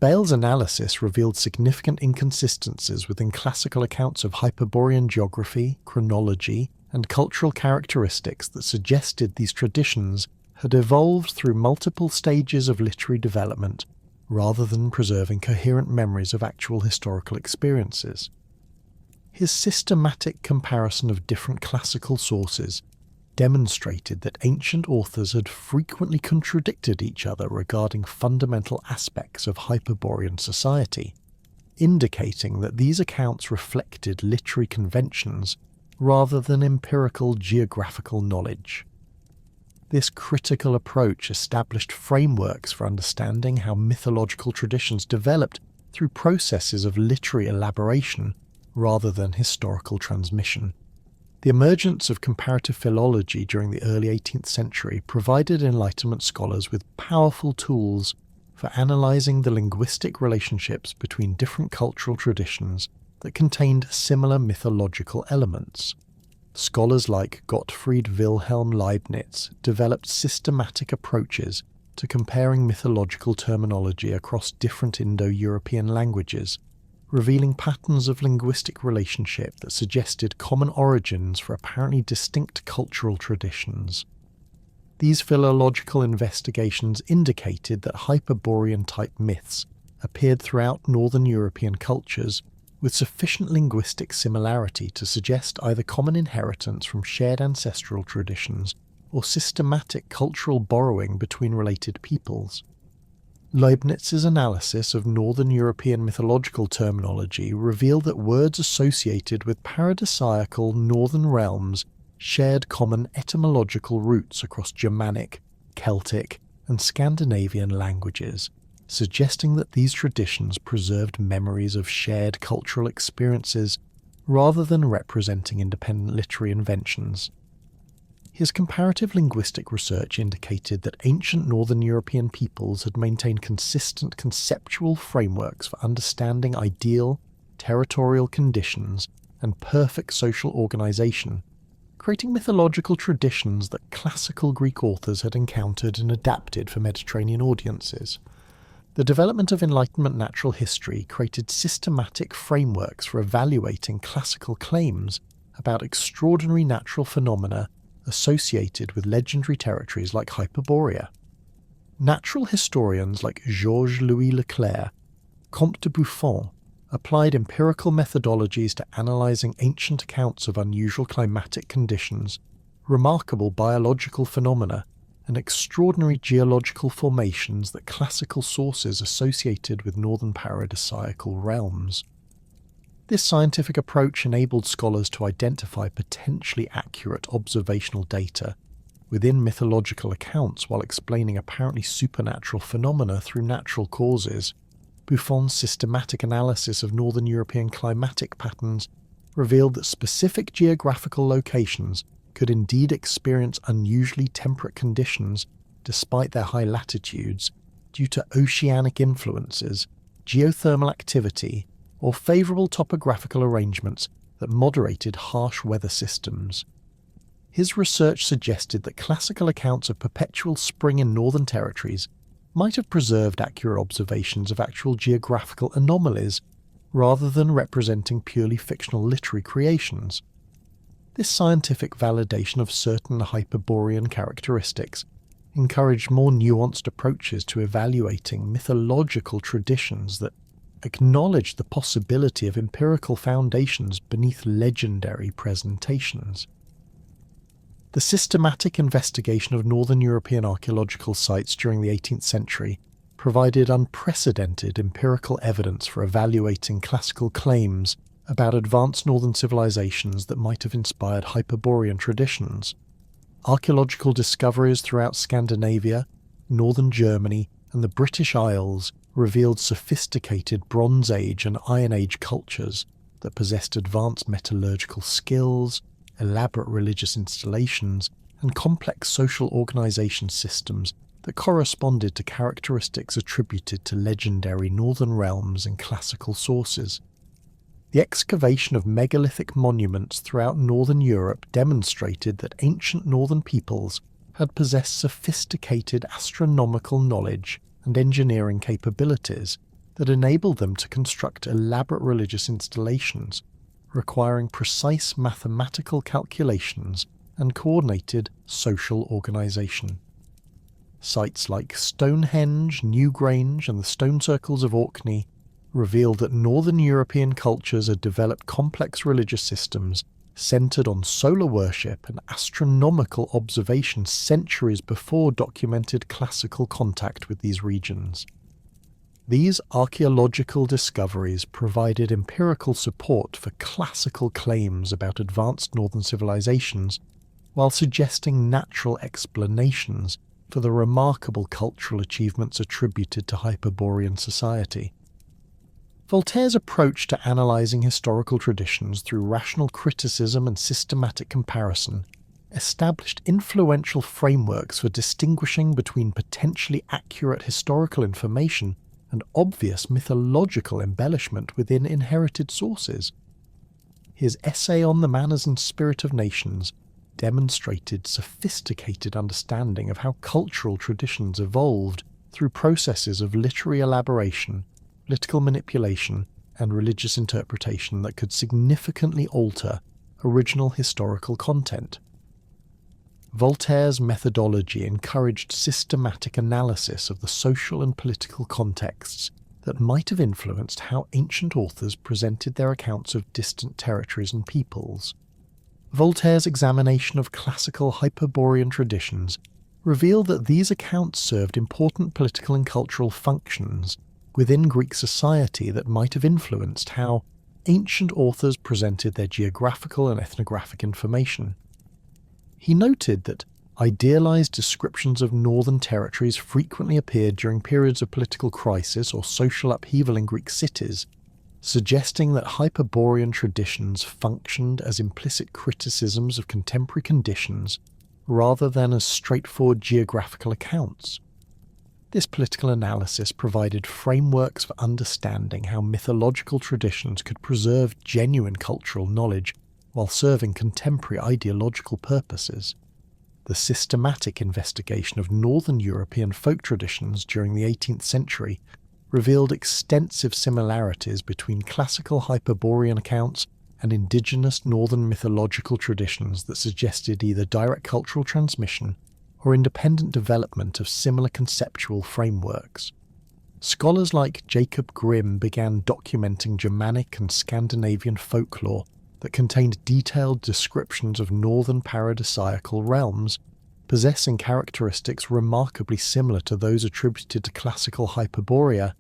Bayle's analysis revealed significant inconsistencies within classical accounts of Hyperborean geography, chronology, and cultural characteristics that suggested these traditions had evolved through multiple stages of literary development rather than preserving coherent memories of actual historical experiences. His systematic comparison of different classical sources demonstrated that ancient authors had frequently contradicted each other regarding fundamental aspects of Hyperborean society, indicating that these accounts reflected literary conventions rather than empirical geographical knowledge. This critical approach established frameworks for understanding how mythological traditions developed through processes of literary elaboration rather than historical transmission. The emergence of comparative philology during the early 18th century provided Enlightenment scholars with powerful tools for analysing the linguistic relationships between different cultural traditions that contained similar mythological elements. Scholars like Gottfried Wilhelm Leibniz developed systematic approaches to comparing mythological terminology across different Indo-European languages, revealing patterns of linguistic relationship that suggested common origins for apparently distinct cultural traditions. These philological investigations indicated that Hyperborean-type myths appeared throughout Northern European cultures with sufficient linguistic similarity to suggest either common inheritance from shared ancestral traditions or systematic cultural borrowing between related peoples. Leibniz's analysis of Northern European mythological terminology revealed that words associated with paradisiacal northern realms shared common etymological roots across Germanic, Celtic, and Scandinavian languages, suggesting that these traditions preserved memories of shared cultural experiences rather than representing independent literary inventions. His comparative linguistic research indicated that ancient Northern European peoples had maintained consistent conceptual frameworks for understanding ideal, territorial conditions and perfect social organisation, creating mythological traditions that classical Greek authors had encountered and adapted for Mediterranean audiences. The development of Enlightenment natural history created systematic frameworks for evaluating classical claims about extraordinary natural phenomena associated with legendary territories like Hyperborea. Natural historians like Georges-Louis Leclerc, Comte de Buffon, applied empirical methodologies to analysing ancient accounts of unusual climatic conditions, remarkable biological phenomena, and extraordinary geological formations that classical sources associated with northern paradisiacal realms. This scientific approach enabled scholars to identify potentially accurate observational data within mythological accounts while explaining apparently supernatural phenomena through natural causes. Buffon's systematic analysis of Northern European climatic patterns revealed that specific geographical locations could indeed experience unusually temperate conditions despite their high latitudes due to oceanic influences, geothermal activity, or favourable topographical arrangements that moderated harsh weather systems. His research suggested that classical accounts of perpetual spring in northern territories might have preserved accurate observations of actual geographical anomalies rather than representing purely fictional literary creations. This scientific validation of certain Hyperborean characteristics encouraged more nuanced approaches to evaluating mythological traditions that acknowledged the possibility of empirical foundations beneath legendary presentations. The systematic investigation of northern European archaeological sites during the 18th century provided unprecedented empirical evidence for evaluating classical claims about advanced northern civilizations that might have inspired Hyperborean traditions. Archaeological discoveries throughout Scandinavia, northern Germany, and the British Isles revealed sophisticated Bronze Age and Iron Age cultures that possessed advanced metallurgical skills, elaborate religious installations, and complex social organization systems that corresponded to characteristics attributed to legendary northern realms in classical sources. The excavation of megalithic monuments throughout northern Europe demonstrated that ancient northern peoples had possessed sophisticated astronomical knowledge and engineering capabilities that enabled them to construct elaborate religious installations requiring precise mathematical calculations and coordinated social organization. Sites like Stonehenge, Newgrange, and the stone circles of Orkney revealed that northern European cultures had developed complex religious systems centered on solar worship and astronomical observation centuries before documented classical contact with these regions. These archaeological discoveries provided empirical support for classical claims about advanced northern civilizations, while suggesting natural explanations for the remarkable cultural achievements attributed to Hyperborean society. Voltaire's approach to analysing historical traditions through rational criticism and systematic comparison established influential frameworks for distinguishing between potentially accurate historical information and obvious mythological embellishment within inherited sources. His essay on the manners and spirit of nations demonstrated sophisticated understanding of how cultural traditions evolved through processes of literary elaboration, political manipulation, and religious interpretation that could significantly alter original historical content. Voltaire's methodology encouraged systematic analysis of the social and political contexts that might have influenced how ancient authors presented their accounts of distant territories and peoples. Voltaire's examination of classical Hyperborean traditions revealed that these accounts served important political and cultural functions within Greek society that might have influenced how ancient authors presented their geographical and ethnographic information. He noted that idealized descriptions of northern territories frequently appeared during periods of political crisis or social upheaval in Greek cities, suggesting that Hyperborean traditions functioned as implicit criticisms of contemporary conditions rather than as straightforward geographical accounts. This political analysis provided frameworks for understanding how mythological traditions could preserve genuine cultural knowledge while serving contemporary ideological purposes. The systematic investigation of northern European folk traditions during the 18th century revealed extensive similarities between classical Hyperborean accounts and indigenous northern mythological traditions that suggested either direct cultural transmission or independent development of similar conceptual frameworks. Scholars like Jacob Grimm began documenting Germanic and Scandinavian folklore that contained detailed descriptions of northern paradisiacal realms, possessing characteristics remarkably similar to those attributed to classical Hyperborea,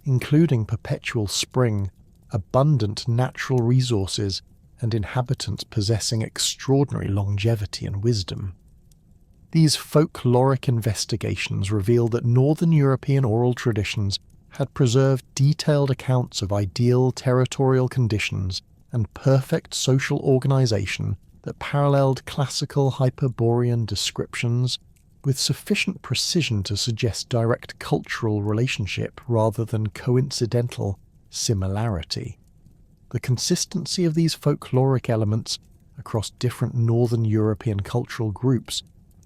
including perpetual spring, abundant natural resources, and inhabitants possessing extraordinary longevity and wisdom. These folkloric investigations reveal that northern European oral traditions had preserved detailed accounts of ideal territorial conditions and perfect social organization that paralleled classical Hyperborean descriptions with sufficient precision to suggest direct cultural relationship rather than coincidental similarity. The consistency of these folkloric elements across different Northern European cultural groups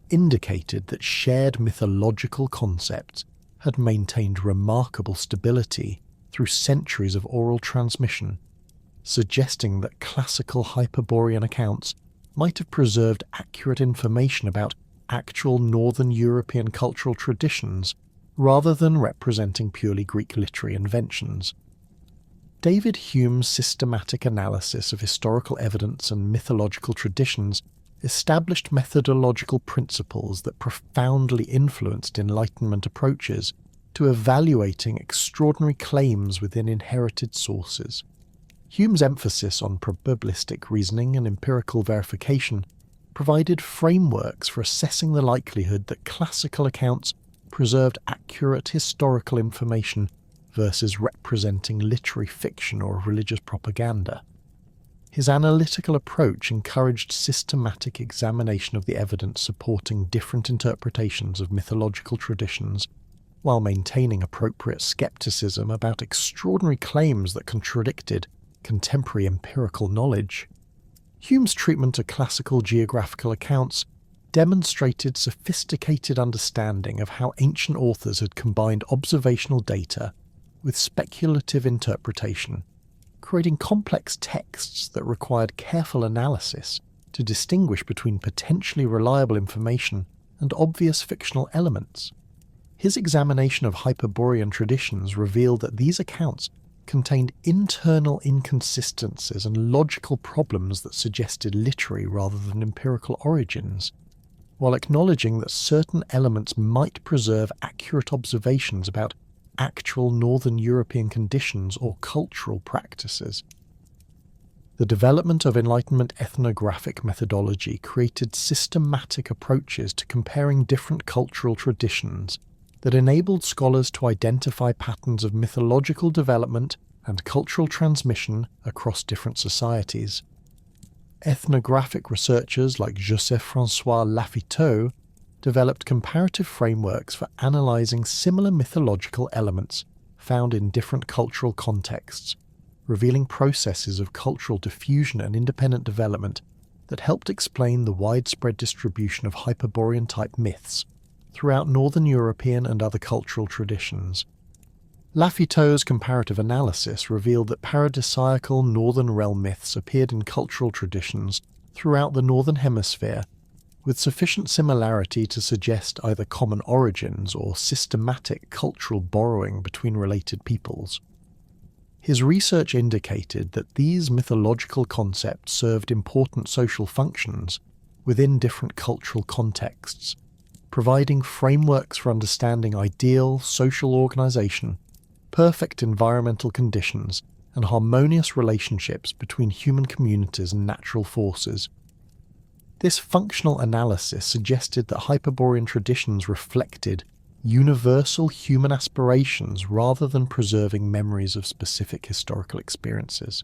indicated that shared mythological concepts had maintained remarkable stability through centuries of oral transmission, suggesting that classical Hyperborean accounts might have preserved accurate information about actual Northern European cultural traditions rather than representing purely Greek literary inventions. David Hume's systematic analysis of historical evidence and mythological traditions established methodological principles that profoundly influenced Enlightenment approaches to evaluating extraordinary claims within inherited sources. Hume's emphasis on probabilistic reasoning and empirical verification provided frameworks for assessing the likelihood that classical accounts preserved accurate historical information versus representing literary fiction or religious propaganda. His analytical approach encouraged systematic examination of the evidence supporting different interpretations of mythological traditions, while maintaining appropriate skepticism about extraordinary claims that contradicted contemporary empirical knowledge. Hume's treatment of classical geographical accounts demonstrated sophisticated understanding of how ancient authors had combined observational data with speculative interpretation, creating complex texts that required careful analysis to distinguish between potentially reliable information and obvious fictional elements. His examination of Hyperborean traditions revealed that these accounts contained internal inconsistencies and logical problems that suggested literary rather than empirical origins, while acknowledging that certain elements might preserve accurate observations about actual Northern European conditions or cultural practices. The development of Enlightenment ethnographic methodology created systematic approaches to comparing different cultural traditions that enabled scholars to identify patterns of mythological development and cultural transmission across different societies. Ethnographic researchers like Joseph-François Lafitau developed comparative frameworks for analysing similar mythological elements found in different cultural contexts, revealing processes of cultural diffusion and independent development that helped explain the widespread distribution of Hyperborean-type myths throughout Northern European and other cultural traditions. Lafitau's comparative analysis revealed that paradisiacal Northern realm myths appeared in cultural traditions throughout the Northern Hemisphere with sufficient similarity to suggest either common origins or systematic cultural borrowing between related peoples. His research indicated that these mythological concepts served important social functions within different cultural contexts, providing frameworks for understanding ideal social organization, perfect environmental conditions, and harmonious relationships between human communities and natural forces. This functional analysis suggested that Hyperborean traditions reflected universal human aspirations rather than preserving memories of specific historical experiences.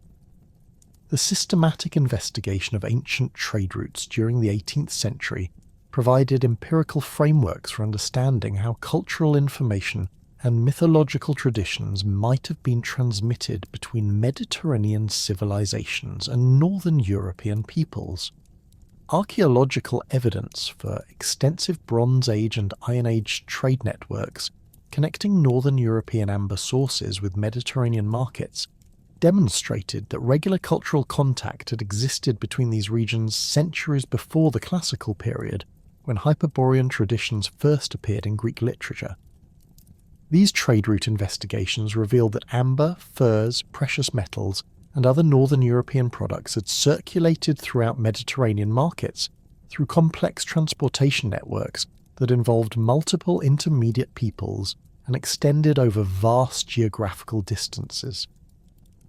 The systematic investigation of ancient trade routes during the 18th century provided empirical frameworks for understanding how cultural information and mythological traditions might have been transmitted between Mediterranean civilizations and Northern European peoples. Archaeological evidence for extensive Bronze Age and Iron Age trade networks connecting Northern European amber sources with Mediterranean markets demonstrated that regular cultural contact had existed between these regions centuries before the classical period, when Hyperborean traditions first appeared in Greek literature. These trade route investigations revealed that amber, furs, precious metals, and other Northern European products had circulated throughout Mediterranean markets through complex transportation networks that involved multiple intermediate peoples and extended over vast geographical distances.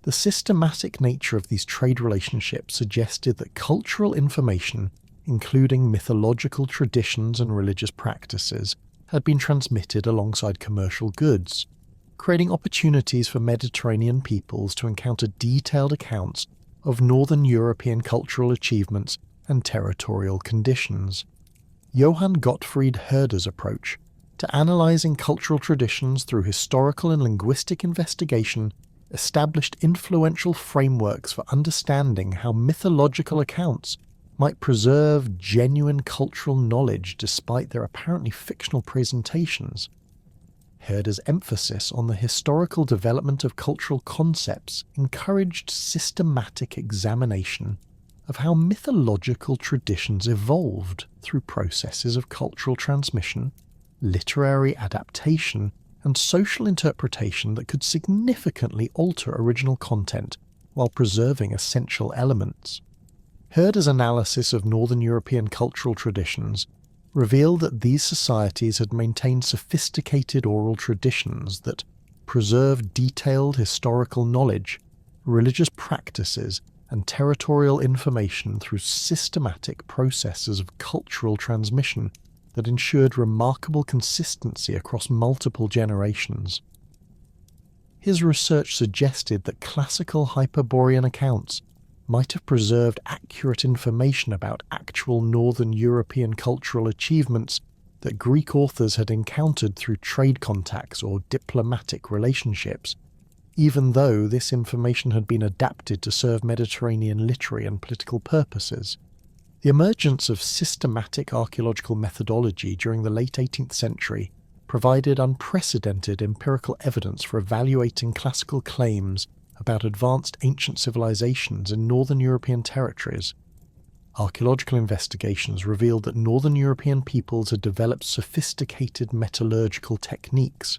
The systematic nature of these trade relationships suggested that cultural information, including mythological traditions and religious practices, had been transmitted alongside commercial goods, creating opportunities for Mediterranean peoples to encounter detailed accounts of Northern European cultural achievements and territorial conditions. Johann Gottfried Herder's approach to analysing cultural traditions through historical and linguistic investigation established influential frameworks for understanding how mythological accounts might preserve genuine cultural knowledge despite their apparently fictional presentations. Herder's emphasis on the historical development of cultural concepts encouraged systematic examination of how mythological traditions evolved through processes of cultural transmission, literary adaptation, and social interpretation that could significantly alter original content while preserving essential elements. Herder's analysis of Northern European cultural traditions revealed that these societies had maintained sophisticated oral traditions that preserved detailed historical knowledge, religious practices, and territorial information through systematic processes of cultural transmission that ensured remarkable consistency across multiple generations. His research suggested that classical Hyperborean accounts might have preserved accurate information about actual Northern European cultural achievements that Greek authors had encountered through trade contacts or diplomatic relationships, even though this information had been adapted to serve Mediterranean literary and political purposes. The emergence of systematic archaeological methodology during the late 18th century provided unprecedented empirical evidence for evaluating classical claims about advanced ancient civilizations in Northern European territories. Archaeological investigations revealed that Northern European peoples had developed sophisticated metallurgical techniques,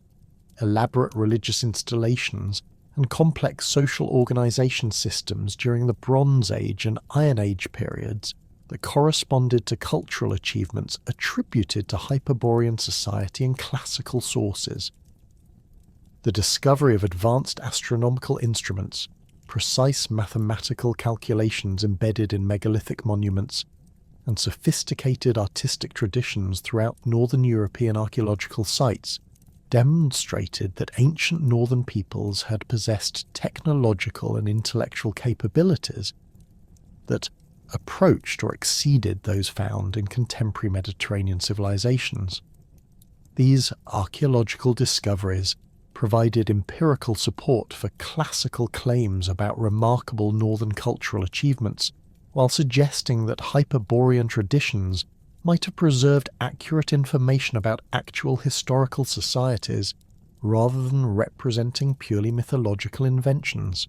elaborate religious installations, and complex social organization systems during the Bronze Age and Iron Age periods that corresponded to cultural achievements attributed to Hyperborean society in classical sources. The discovery of advanced astronomical instruments, precise mathematical calculations embedded in megalithic monuments, and sophisticated artistic traditions throughout Northern European archaeological sites demonstrated that ancient northern peoples had possessed technological and intellectual capabilities that approached or exceeded those found in contemporary Mediterranean civilizations. These archaeological discoveries provided empirical support for classical claims about remarkable northern cultural achievements, while suggesting that Hyperborean traditions might have preserved accurate information about actual historical societies rather than representing purely mythological inventions.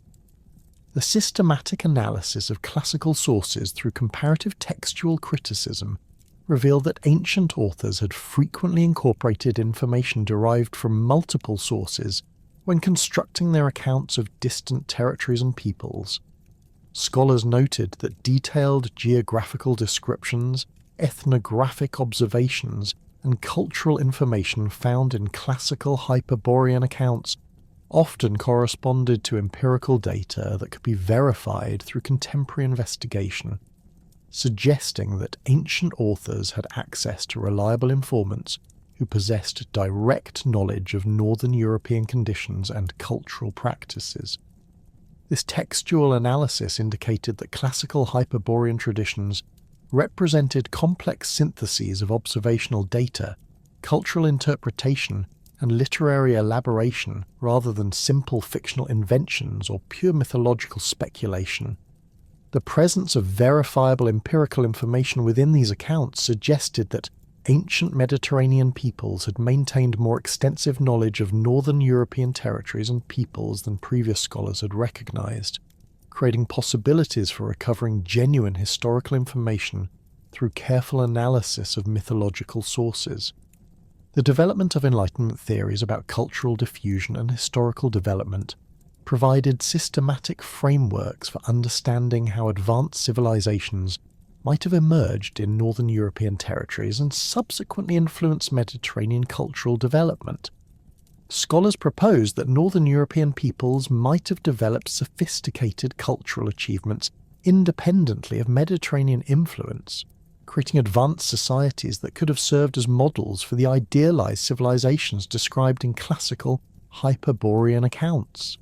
The systematic analysis of classical sources through comparative textual criticism revealed that ancient authors had frequently incorporated information derived from multiple sources when constructing their accounts of distant territories and peoples. Scholars noted that detailed geographical descriptions, ethnographic observations, and cultural information found in classical Hyperborean accounts often corresponded to empirical data that could be verified through contemporary investigation, suggesting that ancient authors had access to reliable informants who possessed direct knowledge of Northern European conditions and cultural practices. This textual analysis indicated that classical Hyperborean traditions represented complex syntheses of observational data, cultural interpretation, and literary elaboration rather than simple fictional inventions or pure mythological speculation. The presence of verifiable empirical information within these accounts suggested that ancient Mediterranean peoples had maintained more extensive knowledge of Northern European territories and peoples than previous scholars had recognized, creating possibilities for recovering genuine historical information through careful analysis of mythological sources. The development of Enlightenment theories about cultural diffusion and historical development provided systematic frameworks for understanding how advanced civilizations might have emerged in Northern European territories and subsequently influenced Mediterranean cultural development. Scholars proposed that Northern European peoples might have developed sophisticated cultural achievements independently of Mediterranean influence, creating advanced societies that could have served as models for the idealized civilizations described in classical Hyperborean accounts.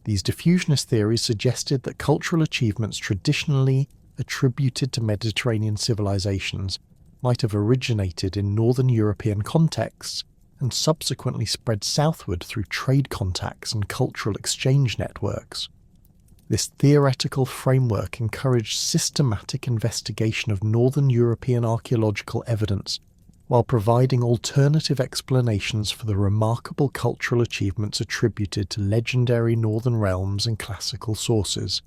These diffusionist theories suggested that cultural achievements traditionally attributed to Mediterranean civilizations might have originated in Northern European contexts and subsequently spread southward through trade contacts and cultural exchange networks. This theoretical framework encouraged systematic investigation of Northern European archaeological evidence, while providing alternative explanations for the remarkable cultural achievements attributed to legendary northern realms and classical sources.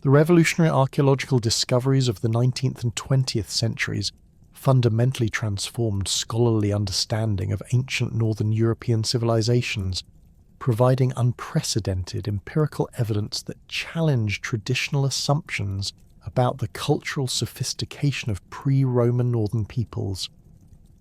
The revolutionary archaeological discoveries of the 19th and 20th centuries fundamentally transformed scholarly understanding of ancient northern European civilizations, providing unprecedented empirical evidence that challenged traditional assumptions about the cultural sophistication of pre-Roman northern peoples.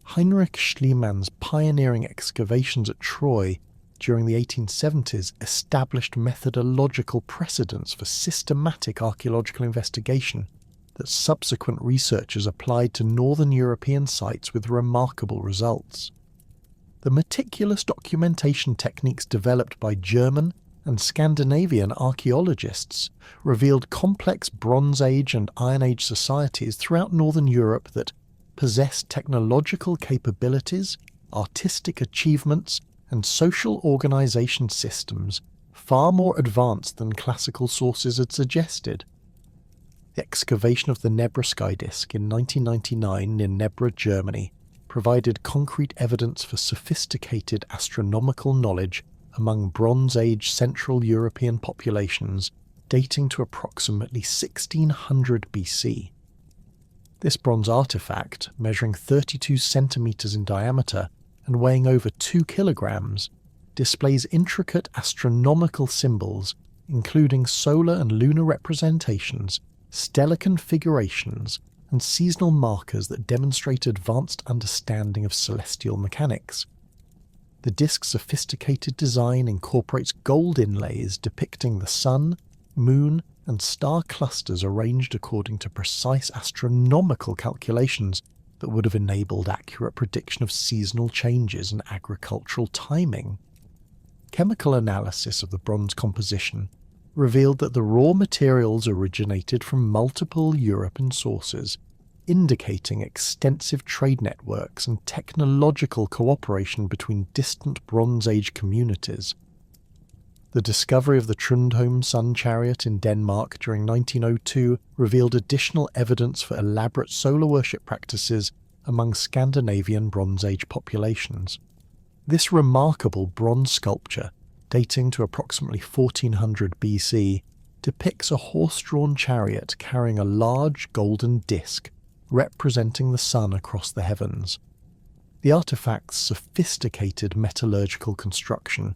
Heinrich Schliemann's pioneering excavations at Troy during the 1870s established methodological precedents for systematic archaeological investigation that subsequent researchers applied to northern European sites with remarkable results. The meticulous documentation techniques developed by German and Scandinavian archaeologists revealed complex Bronze Age and Iron Age societies throughout northern Europe that possessed technological capabilities, artistic achievements, and social organization systems far more advanced than classical sources had suggested. The excavation of the Nebra sky disk in 1999 near Nebra, Germany, provided concrete evidence for sophisticated astronomical knowledge among Bronze Age Central European populations dating to approximately 1600 BC. This bronze artifact, measuring 32 centimeters in diameter and weighing over 2 kilograms, displays intricate astronomical symbols, including solar and lunar representations, stellar configurations, and seasonal markers that demonstrate advanced understanding of celestial mechanics. The disk's sophisticated design incorporates gold inlays depicting the sun, moon, and star clusters arranged according to precise astronomical calculations that would have enabled accurate prediction of seasonal changes and agricultural timing. Chemical analysis of the bronze composition revealed that the raw materials originated from multiple European sources, indicating extensive trade networks and technological cooperation between distant Bronze Age communities. The discovery of the Trundholm sun chariot in Denmark during 1902 revealed additional evidence for elaborate solar worship practices among Scandinavian Bronze Age populations. This remarkable bronze sculpture, dating to approximately 1400 BC, depicts a horse-drawn chariot carrying a large golden disc representing the sun across the heavens. The artifact's sophisticated metallurgical construction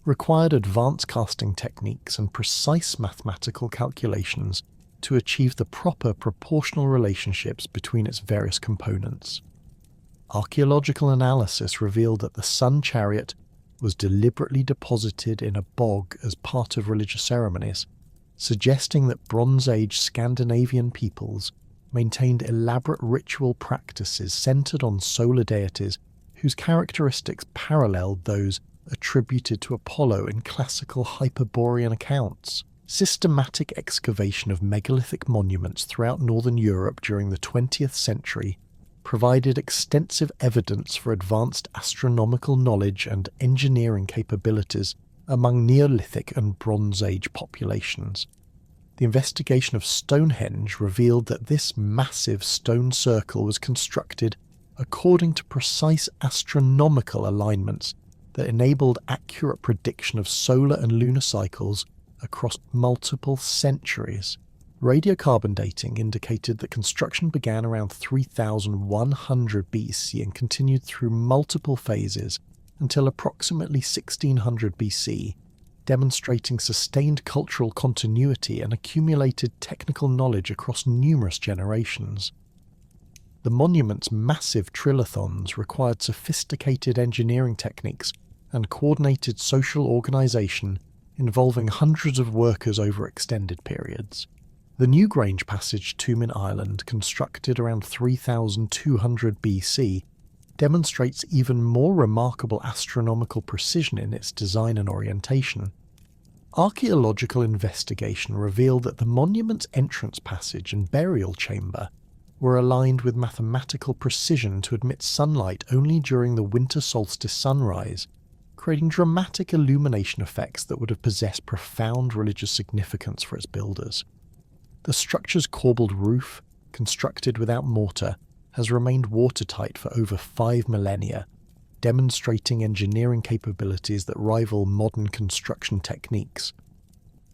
required advanced casting techniques and precise mathematical calculations to achieve the proper proportional relationships between its various components. Archaeological analysis revealed that the sun chariot was deliberately deposited in a bog as part of religious ceremonies, suggesting that Bronze Age Scandinavian peoples maintained elaborate ritual practices centered on solar deities whose characteristics paralleled those attributed to Apollo in classical Hyperborean accounts. Systematic excavation of megalithic monuments throughout northern Europe during the 20th century provided extensive evidence for advanced astronomical knowledge and engineering capabilities among Neolithic and Bronze Age populations. The investigation of Stonehenge revealed that this massive stone circle was constructed according to precise astronomical alignments that enabled accurate prediction of solar and lunar cycles across multiple centuries. Radiocarbon dating indicated that construction began around 3100 BC and continued through multiple phases until approximately 1600 BC, demonstrating sustained cultural continuity and accumulated technical knowledge across numerous generations. The monument's massive trilithons required sophisticated engineering techniques and coordinated social organisation involving hundreds of workers over extended periods. The Newgrange Passage tomb in Ireland, constructed around 3200 BC, demonstrates even more remarkable astronomical precision in its design and orientation. Archaeological investigation revealed that the monument's entrance passage and burial chamber were aligned with mathematical precision to emit sunlight only during the winter solstice sunrise, creating dramatic illumination effects that would have possessed profound religious significance for its builders. The structure's corbelled roof, constructed without mortar, has remained watertight for over 5 millennia, demonstrating engineering capabilities that rival modern construction techniques.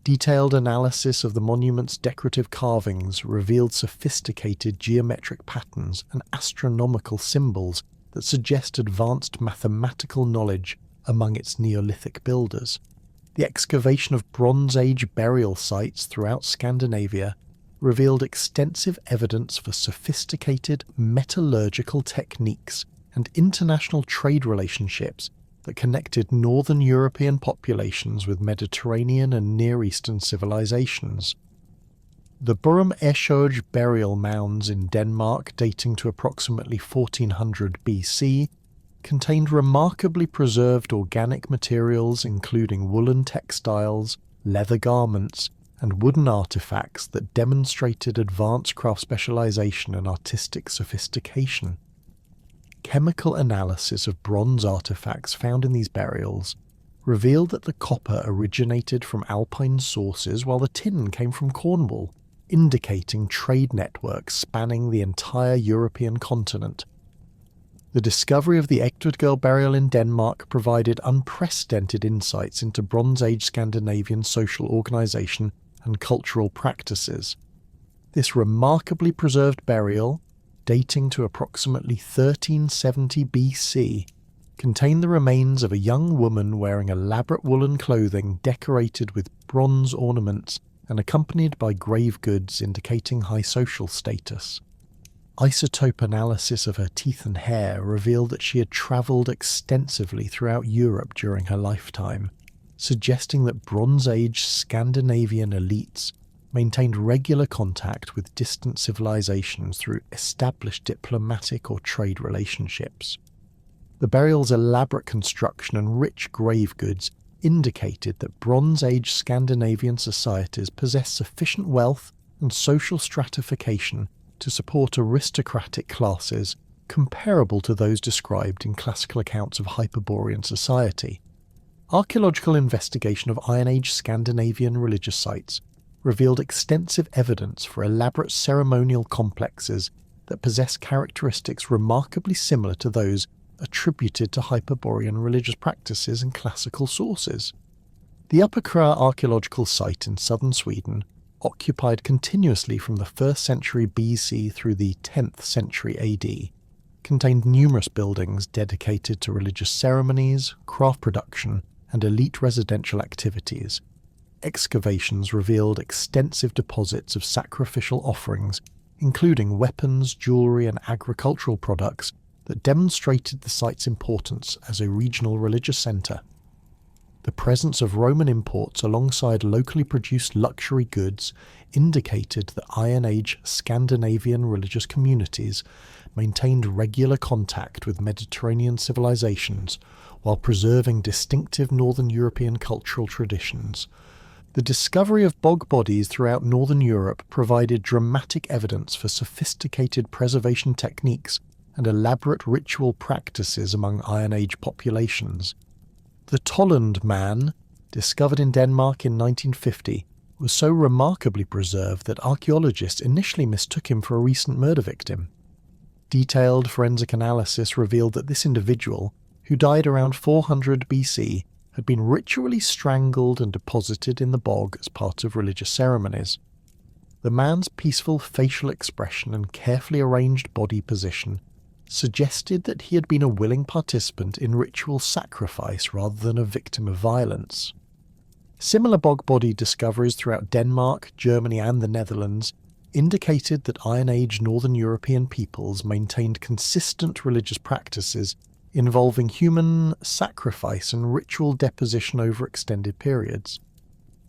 Detailed analysis of the monument's decorative carvings revealed sophisticated geometric patterns and astronomical symbols that suggest advanced mathematical knowledge among its Neolithic builders. The excavation of Bronze Age burial sites throughout Scandinavia revealed extensive evidence for sophisticated metallurgical techniques and international trade relationships that connected Northern European populations with Mediterranean and Near Eastern civilizations. The Burum Eshoj burial mounds in Denmark, dating to approximately 1400 BC, contained remarkably preserved organic materials including woolen textiles, leather garments, and wooden artifacts that demonstrated advanced craft specialization and artistic sophistication. Chemical analysis of bronze artifacts found in these burials revealed that the copper originated from alpine sources while the tin came from Cornwall, indicating trade networks spanning the entire European continent. The discovery of the Egtvedgirl burial in Denmark provided unprecedented insights into Bronze Age Scandinavian social organisation and cultural practices. This remarkably preserved burial, dating to approximately 1370 BC, contained the remains of a young woman wearing elaborate woolen clothing decorated with bronze ornaments and accompanied by grave goods indicating high social status. Isotope analysis of her teeth and hair revealed that she had travelled extensively throughout Europe during her lifetime, suggesting that Bronze Age Scandinavian elites maintained regular contact with distant civilizations through established diplomatic or trade relationships. The burial's elaborate construction and rich grave goods indicated that Bronze Age Scandinavian societies possessed sufficient wealth and social stratification to support aristocratic classes comparable to those described in classical accounts of Hyperborean society. Archaeological investigation of Iron Age Scandinavian religious sites revealed extensive evidence for elaborate ceremonial complexes that possess characteristics remarkably similar to those attributed to Hyperborean religious practices in classical sources. The Upper Kra archaeological site in southern Sweden, occupied continuously from the 1st century BC through the 10th century AD, contained numerous buildings dedicated to religious ceremonies, craft production, and elite residential activities. Excavations revealed extensive deposits of sacrificial offerings, including weapons, jewellery, and agricultural products that demonstrated the site's importance as a regional religious centre. The presence of Roman imports alongside locally produced luxury goods indicated that Iron Age Scandinavian religious communities maintained regular contact with Mediterranean civilizations while preserving distinctive Northern European cultural traditions. The discovery of bog bodies throughout Northern Europe provided dramatic evidence for sophisticated preservation techniques and elaborate ritual practices among Iron Age populations. The Tolland man, discovered in Denmark in 1950, was so remarkably preserved that archaeologists initially mistook him for a recent murder victim. Detailed forensic analysis revealed that this individual, who died around 400 BC, had been ritually strangled and deposited in the bog as part of religious ceremonies. The man's peaceful facial expression and carefully arranged body position suggested that he had been a willing participant in ritual sacrifice rather than a victim of violence. Similar bog body discoveries throughout Denmark, Germany and the Netherlands indicated that Iron Age Northern European peoples maintained consistent religious practices involving human sacrifice and ritual deposition over extended periods.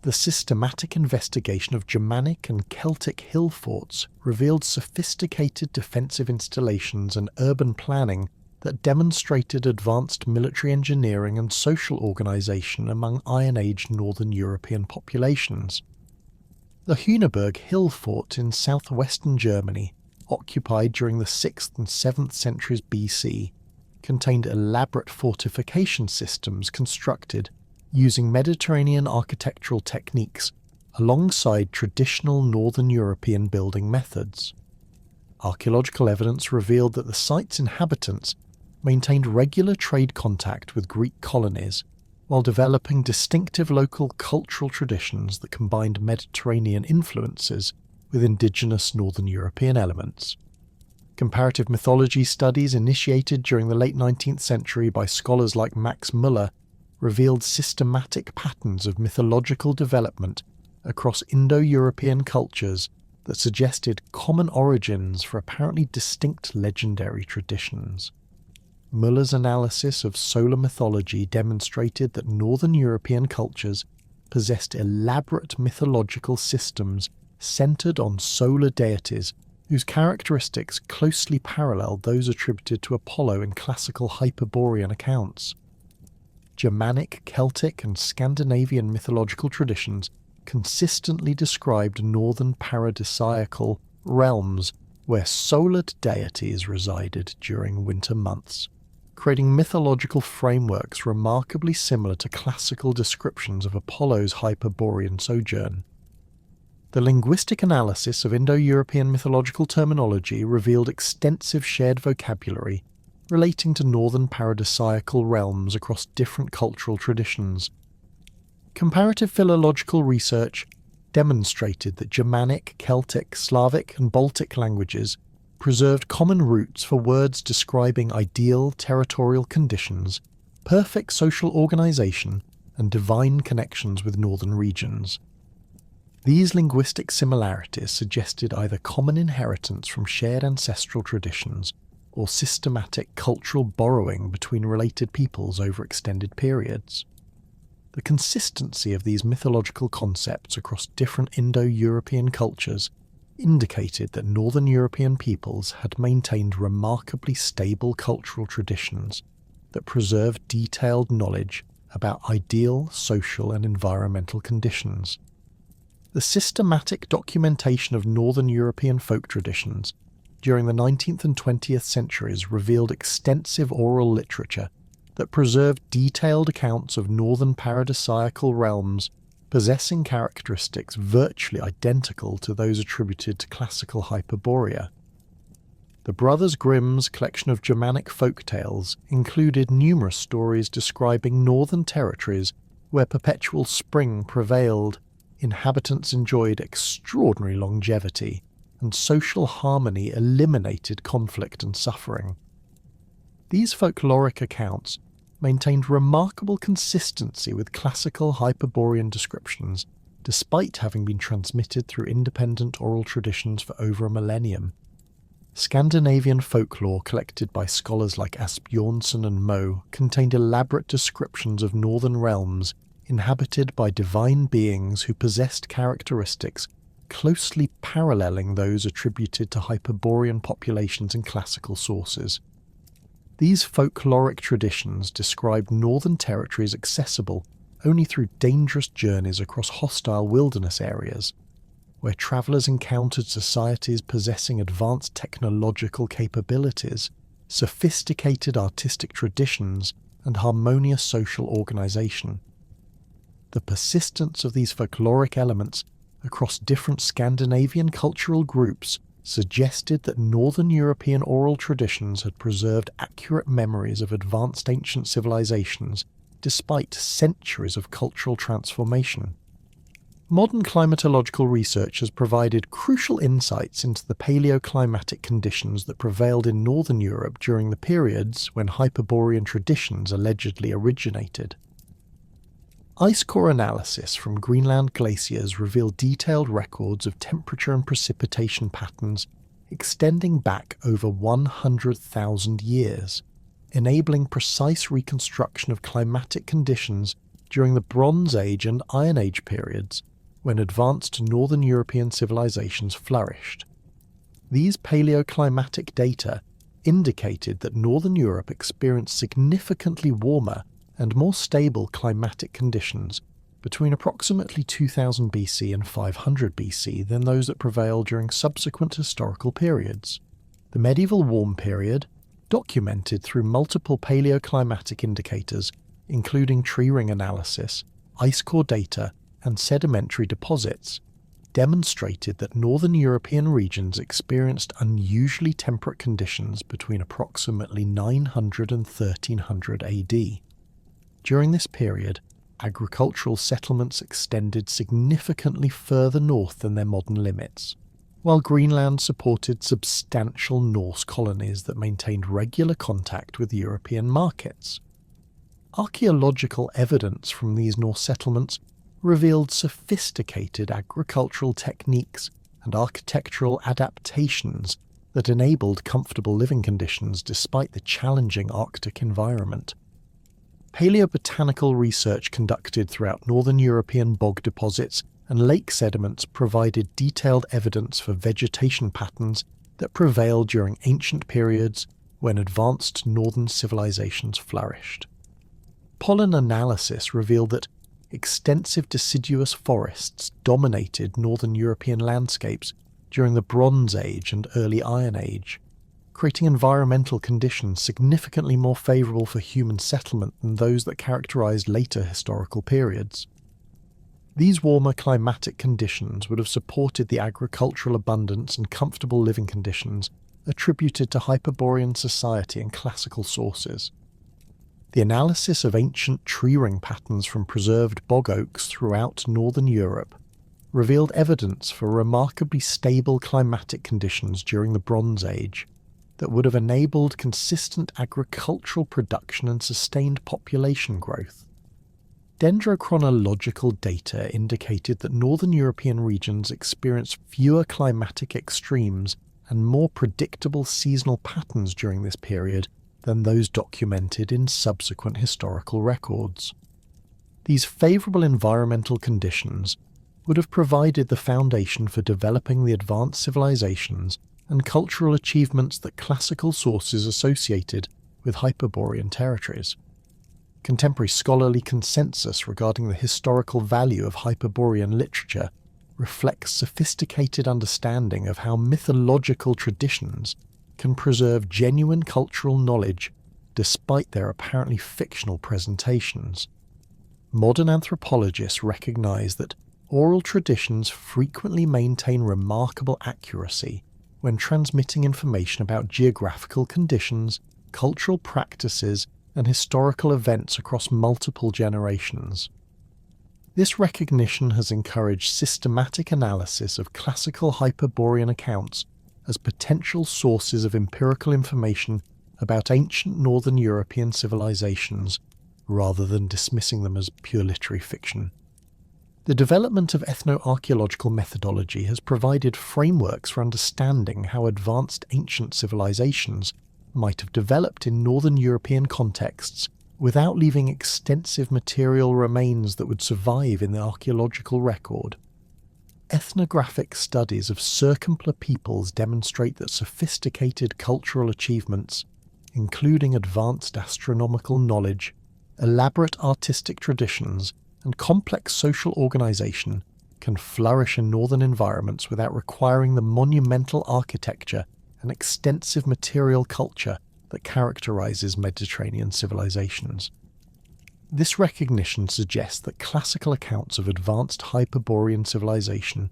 The systematic investigation of Germanic and Celtic hill forts revealed sophisticated defensive installations and urban planning that demonstrated advanced military engineering and social organisation among Iron Age Northern European populations. The Hüneberg hill fort in southwestern Germany occupied during the 6th and 7th centuries BC, contained elaborate fortification systems constructed using Mediterranean architectural techniques alongside traditional Northern European building methods. Archaeological evidence revealed that the site's inhabitants maintained regular trade contact with Greek colonies while developing distinctive local cultural traditions that combined Mediterranean influences with indigenous Northern European elements. Comparative mythology studies initiated during the late 19th century by scholars like Max Müller revealed systematic patterns of mythological development across Indo-European cultures that suggested common origins for apparently distinct legendary traditions. Müller's analysis of solar mythology demonstrated that Northern European cultures possessed elaborate mythological systems centered on solar deities whose characteristics closely paralleled those attributed to Apollo in classical Hyperborean accounts. Germanic, Celtic, and Scandinavian mythological traditions consistently described northern paradisiacal realms where solar deities resided during winter months, creating mythological frameworks remarkably similar to classical descriptions of Apollo's Hyperborean sojourn. The linguistic analysis of Indo-European mythological terminology revealed extensive shared vocabulary relating to northern paradisiacal realms across different cultural traditions. Comparative philological research demonstrated that Germanic, Celtic, Slavic, and Baltic languages preserved common roots for words describing ideal territorial conditions, perfect social organization, and divine connections with northern regions. These linguistic similarities suggested either common inheritance from shared ancestral traditions or systematic cultural borrowing between related peoples over extended periods. The consistency of these mythological concepts across different Indo-European cultures indicated that Northern European peoples had maintained remarkably stable cultural traditions that preserved detailed knowledge about ideal social and environmental conditions. The systematic documentation of Northern European folk traditions during the 19th and 20th centuries revealed extensive oral literature that preserved detailed accounts of northern paradisiacal realms possessing characteristics virtually identical to those attributed to classical Hyperborea. The Brothers Grimm's collection of Germanic folk tales included numerous stories describing northern territories where perpetual spring prevailed, inhabitants enjoyed extraordinary longevity, and social harmony eliminated conflict and suffering. These folkloric accounts maintained remarkable consistency with classical Hyperborean descriptions, despite having been transmitted through independent oral traditions for over a millennium. Scandinavian folklore collected by scholars like Asbjornsen and Moe contained elaborate descriptions of northern realms inhabited by divine beings who possessed characteristics closely paralleling those attributed to Hyperborean populations in classical sources. These folkloric traditions described northern territories accessible only through dangerous journeys across hostile wilderness areas, where travellers encountered societies possessing advanced technological capabilities, sophisticated artistic traditions, and harmonious social organisation. The persistence of these folkloric elements across different Scandinavian cultural groups suggested that Northern European oral traditions had preserved accurate memories of advanced ancient civilizations despite centuries of cultural transformation. Modern climatological research has provided crucial insights into the paleoclimatic conditions that prevailed in Northern Europe during the periods when Hyperborean traditions allegedly originated. Ice core analysis from Greenland glaciers revealed detailed records of temperature and precipitation patterns extending back over 100,000 years, enabling precise reconstruction of climatic conditions during the Bronze Age and Iron Age periods, when advanced Northern European civilizations flourished. These paleoclimatic data indicated that Northern Europe experienced significantly warmer and more stable climatic conditions between approximately 2000 BC and 500 BC than those that prevail during subsequent historical periods. The medieval warm period, documented through multiple paleoclimatic indicators, including tree ring analysis, ice core data, and sedimentary deposits, demonstrated that northern European regions experienced unusually temperate conditions between approximately 900 and 1300 AD. During this period, agricultural settlements extended significantly further north than their modern limits, while Greenland supported substantial Norse colonies that maintained regular contact with European markets. Archaeological evidence from these Norse settlements revealed sophisticated agricultural techniques and architectural adaptations that enabled comfortable living conditions despite the challenging Arctic environment. Paleobotanical research conducted throughout northern European bog deposits and lake sediments provided detailed evidence for vegetation patterns that prevailed during ancient periods when advanced northern civilizations flourished. Pollen analysis revealed that extensive deciduous forests dominated northern European landscapes during the Bronze Age and early Iron Age, creating environmental conditions significantly more favourable for human settlement than those that characterised later historical periods. These warmer climatic conditions would have supported the agricultural abundance and comfortable living conditions attributed to Hyperborean society in classical sources. The analysis of ancient tree ring patterns from preserved bog oaks throughout northern Europe revealed evidence for remarkably stable climatic conditions during the Bronze Age that would have enabled consistent agricultural production and sustained population growth. Dendrochronological data indicated that northern European regions experienced fewer climatic extremes and more predictable seasonal patterns during this period than those documented in subsequent historical records. These favourable environmental conditions would have provided the foundation for developing the advanced civilizations and cultural achievements that classical sources associated with Hyperborean territories. Contemporary scholarly consensus regarding the historical value of Hyperborean literature reflects sophisticated understanding of how mythological traditions can preserve genuine cultural knowledge despite their apparently fictional presentations. Modern anthropologists recognise that oral traditions frequently maintain remarkable accuracy when transmitting information about geographical conditions, cultural practices, and historical events across multiple generations. This recognition has encouraged systematic analysis of classical Hyperborean accounts as potential sources of empirical information about ancient northern European civilizations, rather than dismissing them as pure literary fiction. The development of ethno-archaeological methodology has provided frameworks for understanding how advanced ancient civilizations might have developed in northern European contexts without leaving extensive material remains that would survive in the archaeological record. Ethnographic studies of circumplar peoples demonstrate that sophisticated cultural achievements, including advanced astronomical knowledge, elaborate artistic traditions, and complex social organisation, can flourish in northern environments without requiring the monumental architecture and extensive material culture that characterises Mediterranean civilizations. This recognition suggests that classical accounts of advanced Hyperborean civilization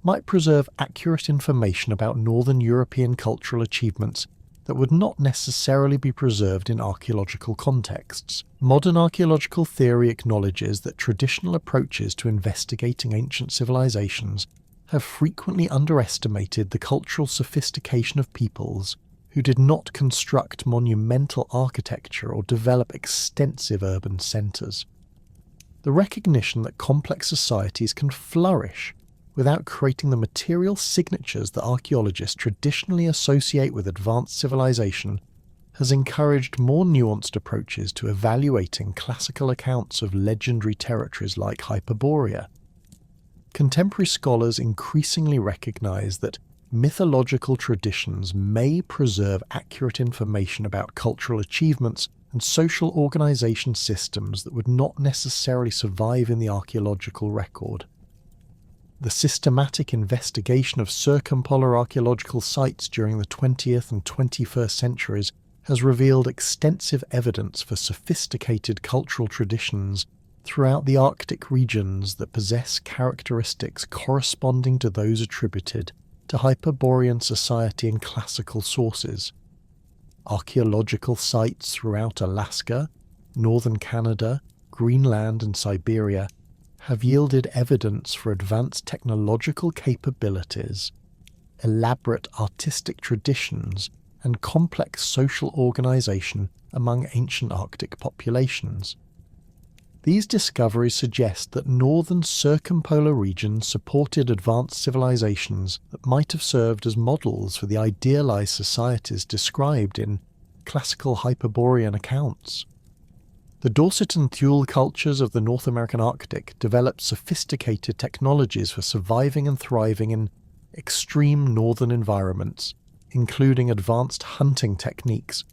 might preserve accurate information about northern European cultural achievements that would not necessarily be preserved in archaeological contexts. Modern archaeological theory acknowledges that traditional approaches to investigating ancient civilizations have frequently underestimated the cultural sophistication of peoples who did not construct monumental architecture or develop extensive urban centres. The recognition that complex societies can flourish without creating the material signatures that archaeologists traditionally associate with advanced civilization has encouraged more nuanced approaches to evaluating classical accounts of legendary territories like Hyperborea. Contemporary scholars increasingly recognise that mythological traditions may preserve accurate information about cultural achievements and social organisation systems that would not necessarily survive in the archaeological record. The systematic investigation of circumpolar archaeological sites during the 20th and 21st centuries has revealed extensive evidence for sophisticated cultural traditions throughout the Arctic regions that possess characteristics corresponding to those attributed to Hyperborean society in classical sources. Archaeological sites throughout Alaska, northern Canada, Greenland and Siberia have yielded evidence for advanced technological capabilities, elaborate artistic traditions, and complex social organisation among ancient Arctic populations. These discoveries suggest that northern circumpolar regions supported advanced civilizations that might have served as models for the idealized societies described in classical Hyperborean accounts. The Dorset and Thule cultures of the North American Arctic developed sophisticated technologies for surviving and thriving in extreme northern environments, including advanced hunting techniques,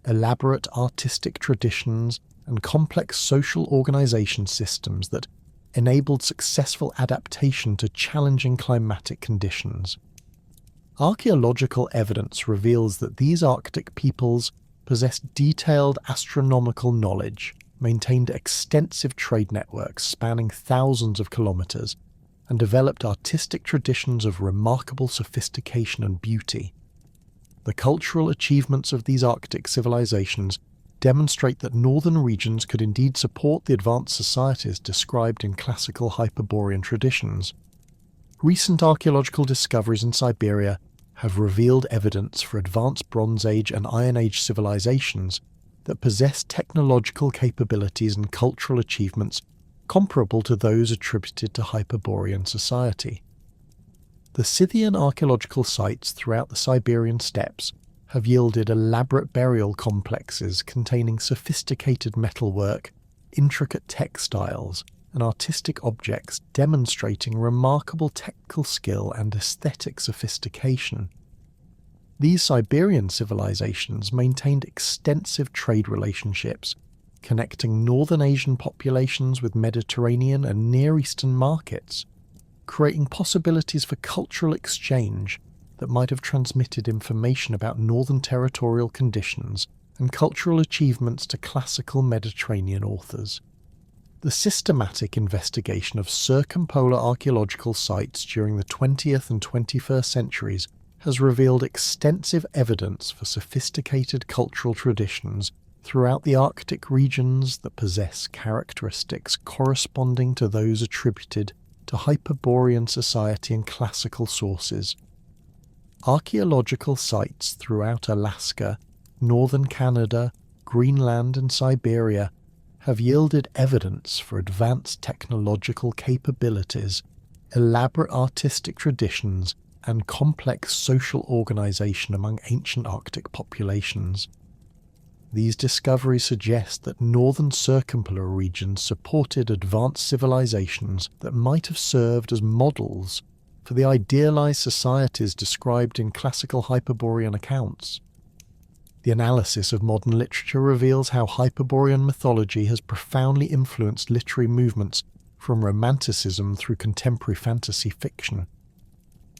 elaborate artistic traditions, and complex social organisation systems that enabled successful adaptation to challenging climatic conditions. Archaeological evidence reveals that these Arctic peoples possessed detailed astronomical knowledge, maintained extensive trade networks spanning thousands of kilometres, and developed artistic traditions of remarkable sophistication and beauty. The cultural achievements of these Arctic civilizations demonstrate that northern regions could indeed support the advanced societies described in classical Hyperborean traditions. Recent archaeological discoveries in Siberia have revealed evidence for advanced Bronze Age and Iron Age civilizations that possess technological capabilities and cultural achievements comparable to those attributed to Hyperborean society. The Scythian archaeological sites throughout the Siberian steppes have yielded elaborate burial complexes containing sophisticated metalwork, intricate textiles, and artistic objects demonstrating remarkable technical skill and aesthetic sophistication. These Siberian civilizations maintained extensive trade relationships, connecting northern Asian populations with Mediterranean and Near Eastern markets, creating possibilities for cultural exchange that might have transmitted information about northern territorial conditions and cultural achievements to classical Mediterranean authors. The systematic investigation of circumpolar archaeological sites during the 20th and 21st centuries has revealed extensive evidence for sophisticated cultural traditions throughout the Arctic regions that possess characteristics corresponding to those attributed to Hyperborean society in classical sources. Archaeological sites throughout Alaska, northern Canada, Greenland and Siberia have yielded evidence for advanced technological capabilities, elaborate artistic traditions, and complex social organisation among ancient Arctic populations. These discoveries suggest that northern circumpolar regions supported advanced civilizations that might have served as models for the idealized societies described in classical Hyperborean accounts. The analysis of modern literature reveals how Hyperborean mythology has profoundly influenced literary movements from Romanticism through contemporary fantasy fiction.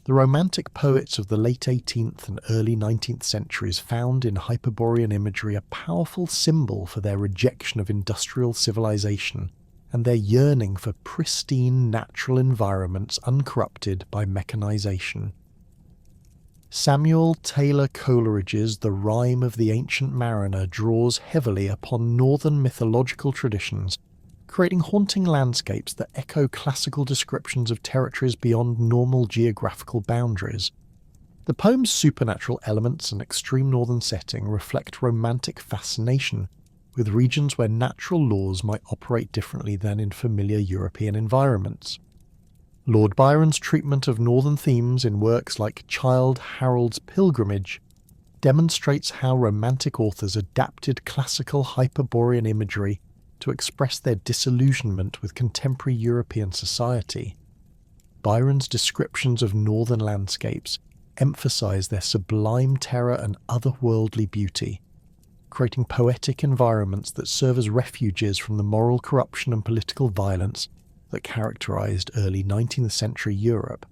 The Romantic poets of the late 18th and early 19th centuries found in Hyperborean imagery a powerful symbol for their rejection of industrial civilization and their yearning for pristine natural environments uncorrupted by mechanization. Samuel Taylor Coleridge's The Rime of the Ancient Mariner draws heavily upon northern mythological traditions, creating haunting landscapes that echo classical descriptions of territories beyond normal geographical boundaries. The poem's supernatural elements and extreme northern setting reflect romantic fascination with regions where natural laws might operate differently than in familiar European environments. Lord Byron's treatment of northern themes in works like Childe Harold's Pilgrimage demonstrates how romantic authors adapted classical Hyperborean imagery to express their disillusionment with contemporary European society. Byron's descriptions of northern landscapes emphasize their sublime terror and otherworldly beauty. creating poetic environments that serve as refuges from the moral corruption and political violence that characterized early 19th century Europe.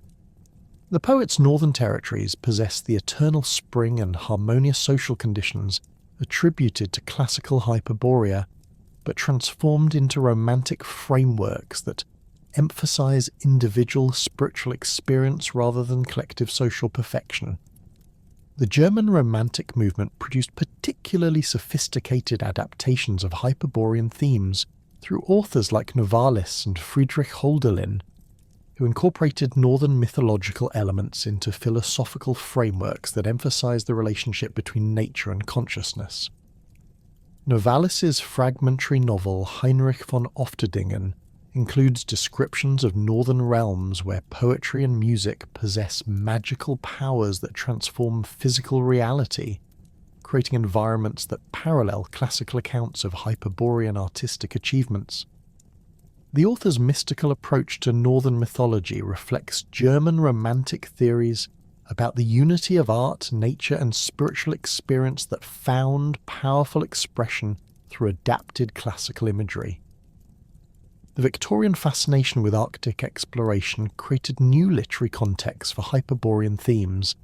The poet's northern territories possess the eternal spring and harmonious social conditions attributed to classical Hyperborea, but transformed into romantic frameworks that emphasize individual spiritual experience rather than collective social perfection. The German Romantic movement produced particularly sophisticated adaptations of Hyperborean themes through authors like Novalis and Friedrich Hölderlin, who incorporated northern mythological elements into philosophical frameworks that emphasize the relationship between nature and consciousness. Novalis's fragmentary novel Heinrich von Ofterdingen includes descriptions of northern realms where poetry and music possess magical powers that transform physical reality, creating environments that parallel classical accounts of Hyperborean artistic achievements. The author's mystical approach to northern mythology reflects German Romantic theories about the unity of art, nature, and spiritual experience that found powerful expression through adapted classical imagery. The Victorian fascination with Arctic exploration created new literary contexts for Hyperborean themes,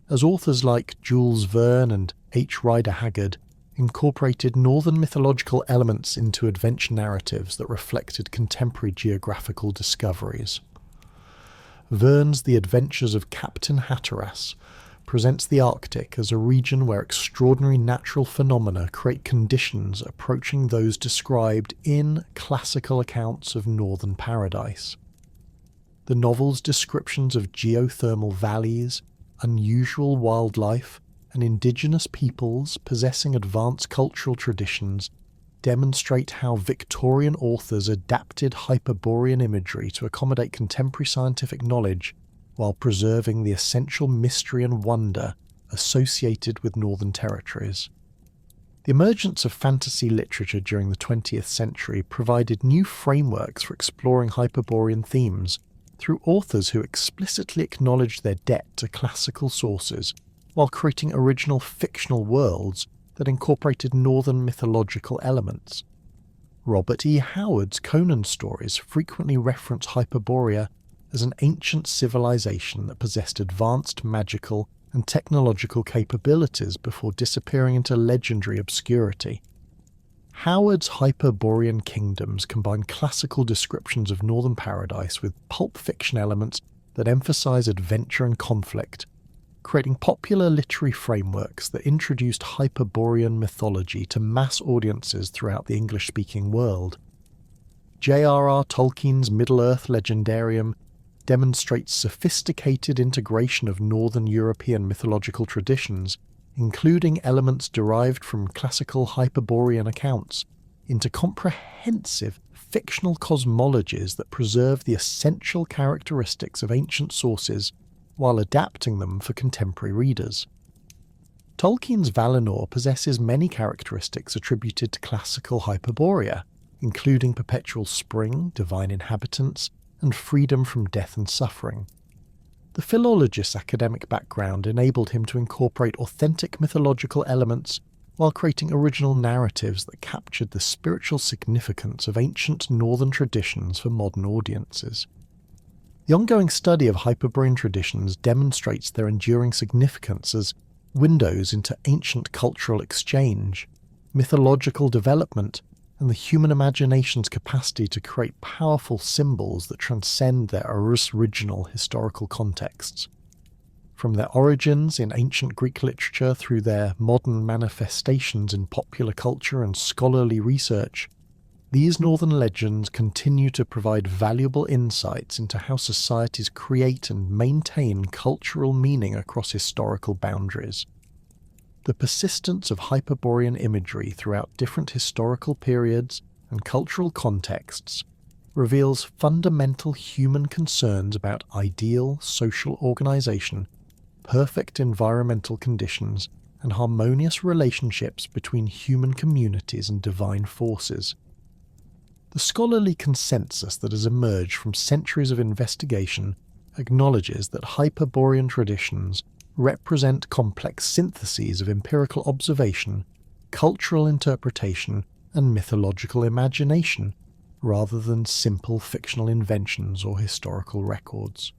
as authors like Jules Verne and H. Rider Haggard incorporated northern mythological elements into adventure narratives that reflected contemporary geographical discoveries. Verne's The Adventures of Captain Hatteras presents the Arctic as a region where extraordinary natural phenomena create conditions approaching those described in classical accounts of northern paradise. The novel's descriptions of geothermal valleys, unusual wildlife, and indigenous peoples possessing advanced cultural traditions demonstrate how Victorian authors adapted Hyperborean imagery to accommodate contemporary scientific knowledge while preserving the essential mystery and wonder associated with northern territories. The emergence of fantasy literature during the 20th century provided new frameworks for exploring Hyperborean themes through authors who explicitly acknowledged their debt to classical sources while creating original fictional worlds that incorporated northern mythological elements. Robert E. Howard's Conan stories frequently reference Hyperborea as an ancient civilization that possessed advanced magical and technological capabilities before disappearing into legendary obscurity. Howard's Hyperborean kingdoms combine classical descriptions of northern paradise with pulp fiction elements that emphasize adventure and conflict, creating popular literary frameworks that introduced Hyperborean mythology to mass audiences throughout the English-speaking world. J.R.R. Tolkien's Middle-earth legendarium demonstrates sophisticated integration of northern European mythological traditions, including elements derived from classical Hyperborean accounts, into comprehensive fictional cosmologies that preserve the essential characteristics of ancient sources while adapting them for contemporary readers. Tolkien's Valinor possesses many characteristics attributed to classical Hyperborea, including perpetual spring, divine inhabitants, and freedom from death and suffering. The philologist's academic background enabled him to incorporate authentic mythological elements while creating original narratives that captured the spiritual significance of ancient northern traditions for modern audiences. The ongoing study of Hyperborean traditions demonstrates their enduring significance as windows into ancient cultural exchange, mythological development, and the human imagination's capacity to create powerful symbols that transcend their original historical contexts. From their origins in ancient Greek literature through their modern manifestations in popular culture and scholarly research, these northern legends continue to provide valuable insights into how societies create and maintain cultural meaning across historical boundaries. The persistence of Hyperborean imagery throughout different historical periods and cultural contexts reveals fundamental human concerns about ideal social organization, perfect environmental conditions, and harmonious relationships between human communities and divine forces. The scholarly consensus that has emerged from centuries of investigation acknowledges that Hyperborean traditions represent complex syntheses of empirical observation, cultural interpretation and mythological imagination, rather than simple fictional inventions or historical records.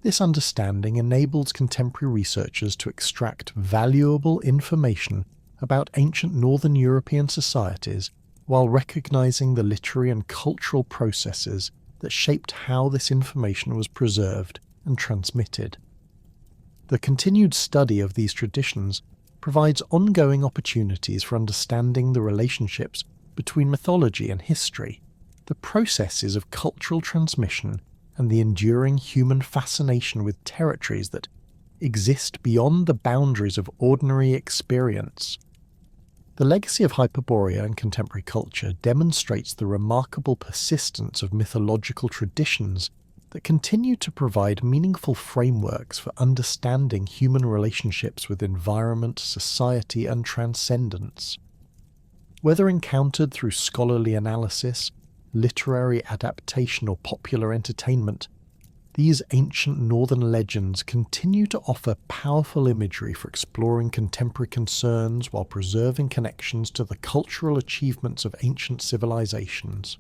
This understanding enables contemporary researchers to extract valuable information about ancient Northern European societies while recognizing the literary and cultural processes that shaped how this information was preserved and transmitted. The continued study of these traditions provides ongoing opportunities for understanding the relationships between mythology and history, the processes of cultural transmission, and the enduring human fascination with territories that exist beyond the boundaries of ordinary experience. The legacy of Hyperborea in contemporary culture demonstrates the remarkable persistence of mythological traditions that continue to provide meaningful frameworks for understanding human relationships with environment, society, and transcendence. Whether encountered through scholarly analysis, literary adaptation, or popular entertainment, these ancient northern legends continue to offer powerful imagery for exploring contemporary concerns while preserving connections to the cultural achievements of ancient civilizations.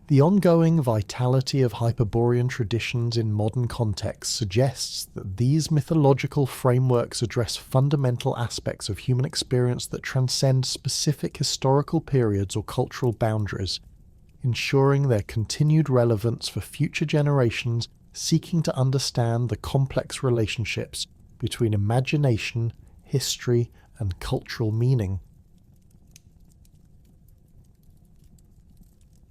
The ongoing vitality of Hyperborean traditions in modern contexts suggests that these mythological frameworks address fundamental aspects of human experience that transcend specific historical periods or cultural boundaries, ensuring their continued relevance for future generations seeking to understand the complex relationships between imagination, history, and cultural meaning.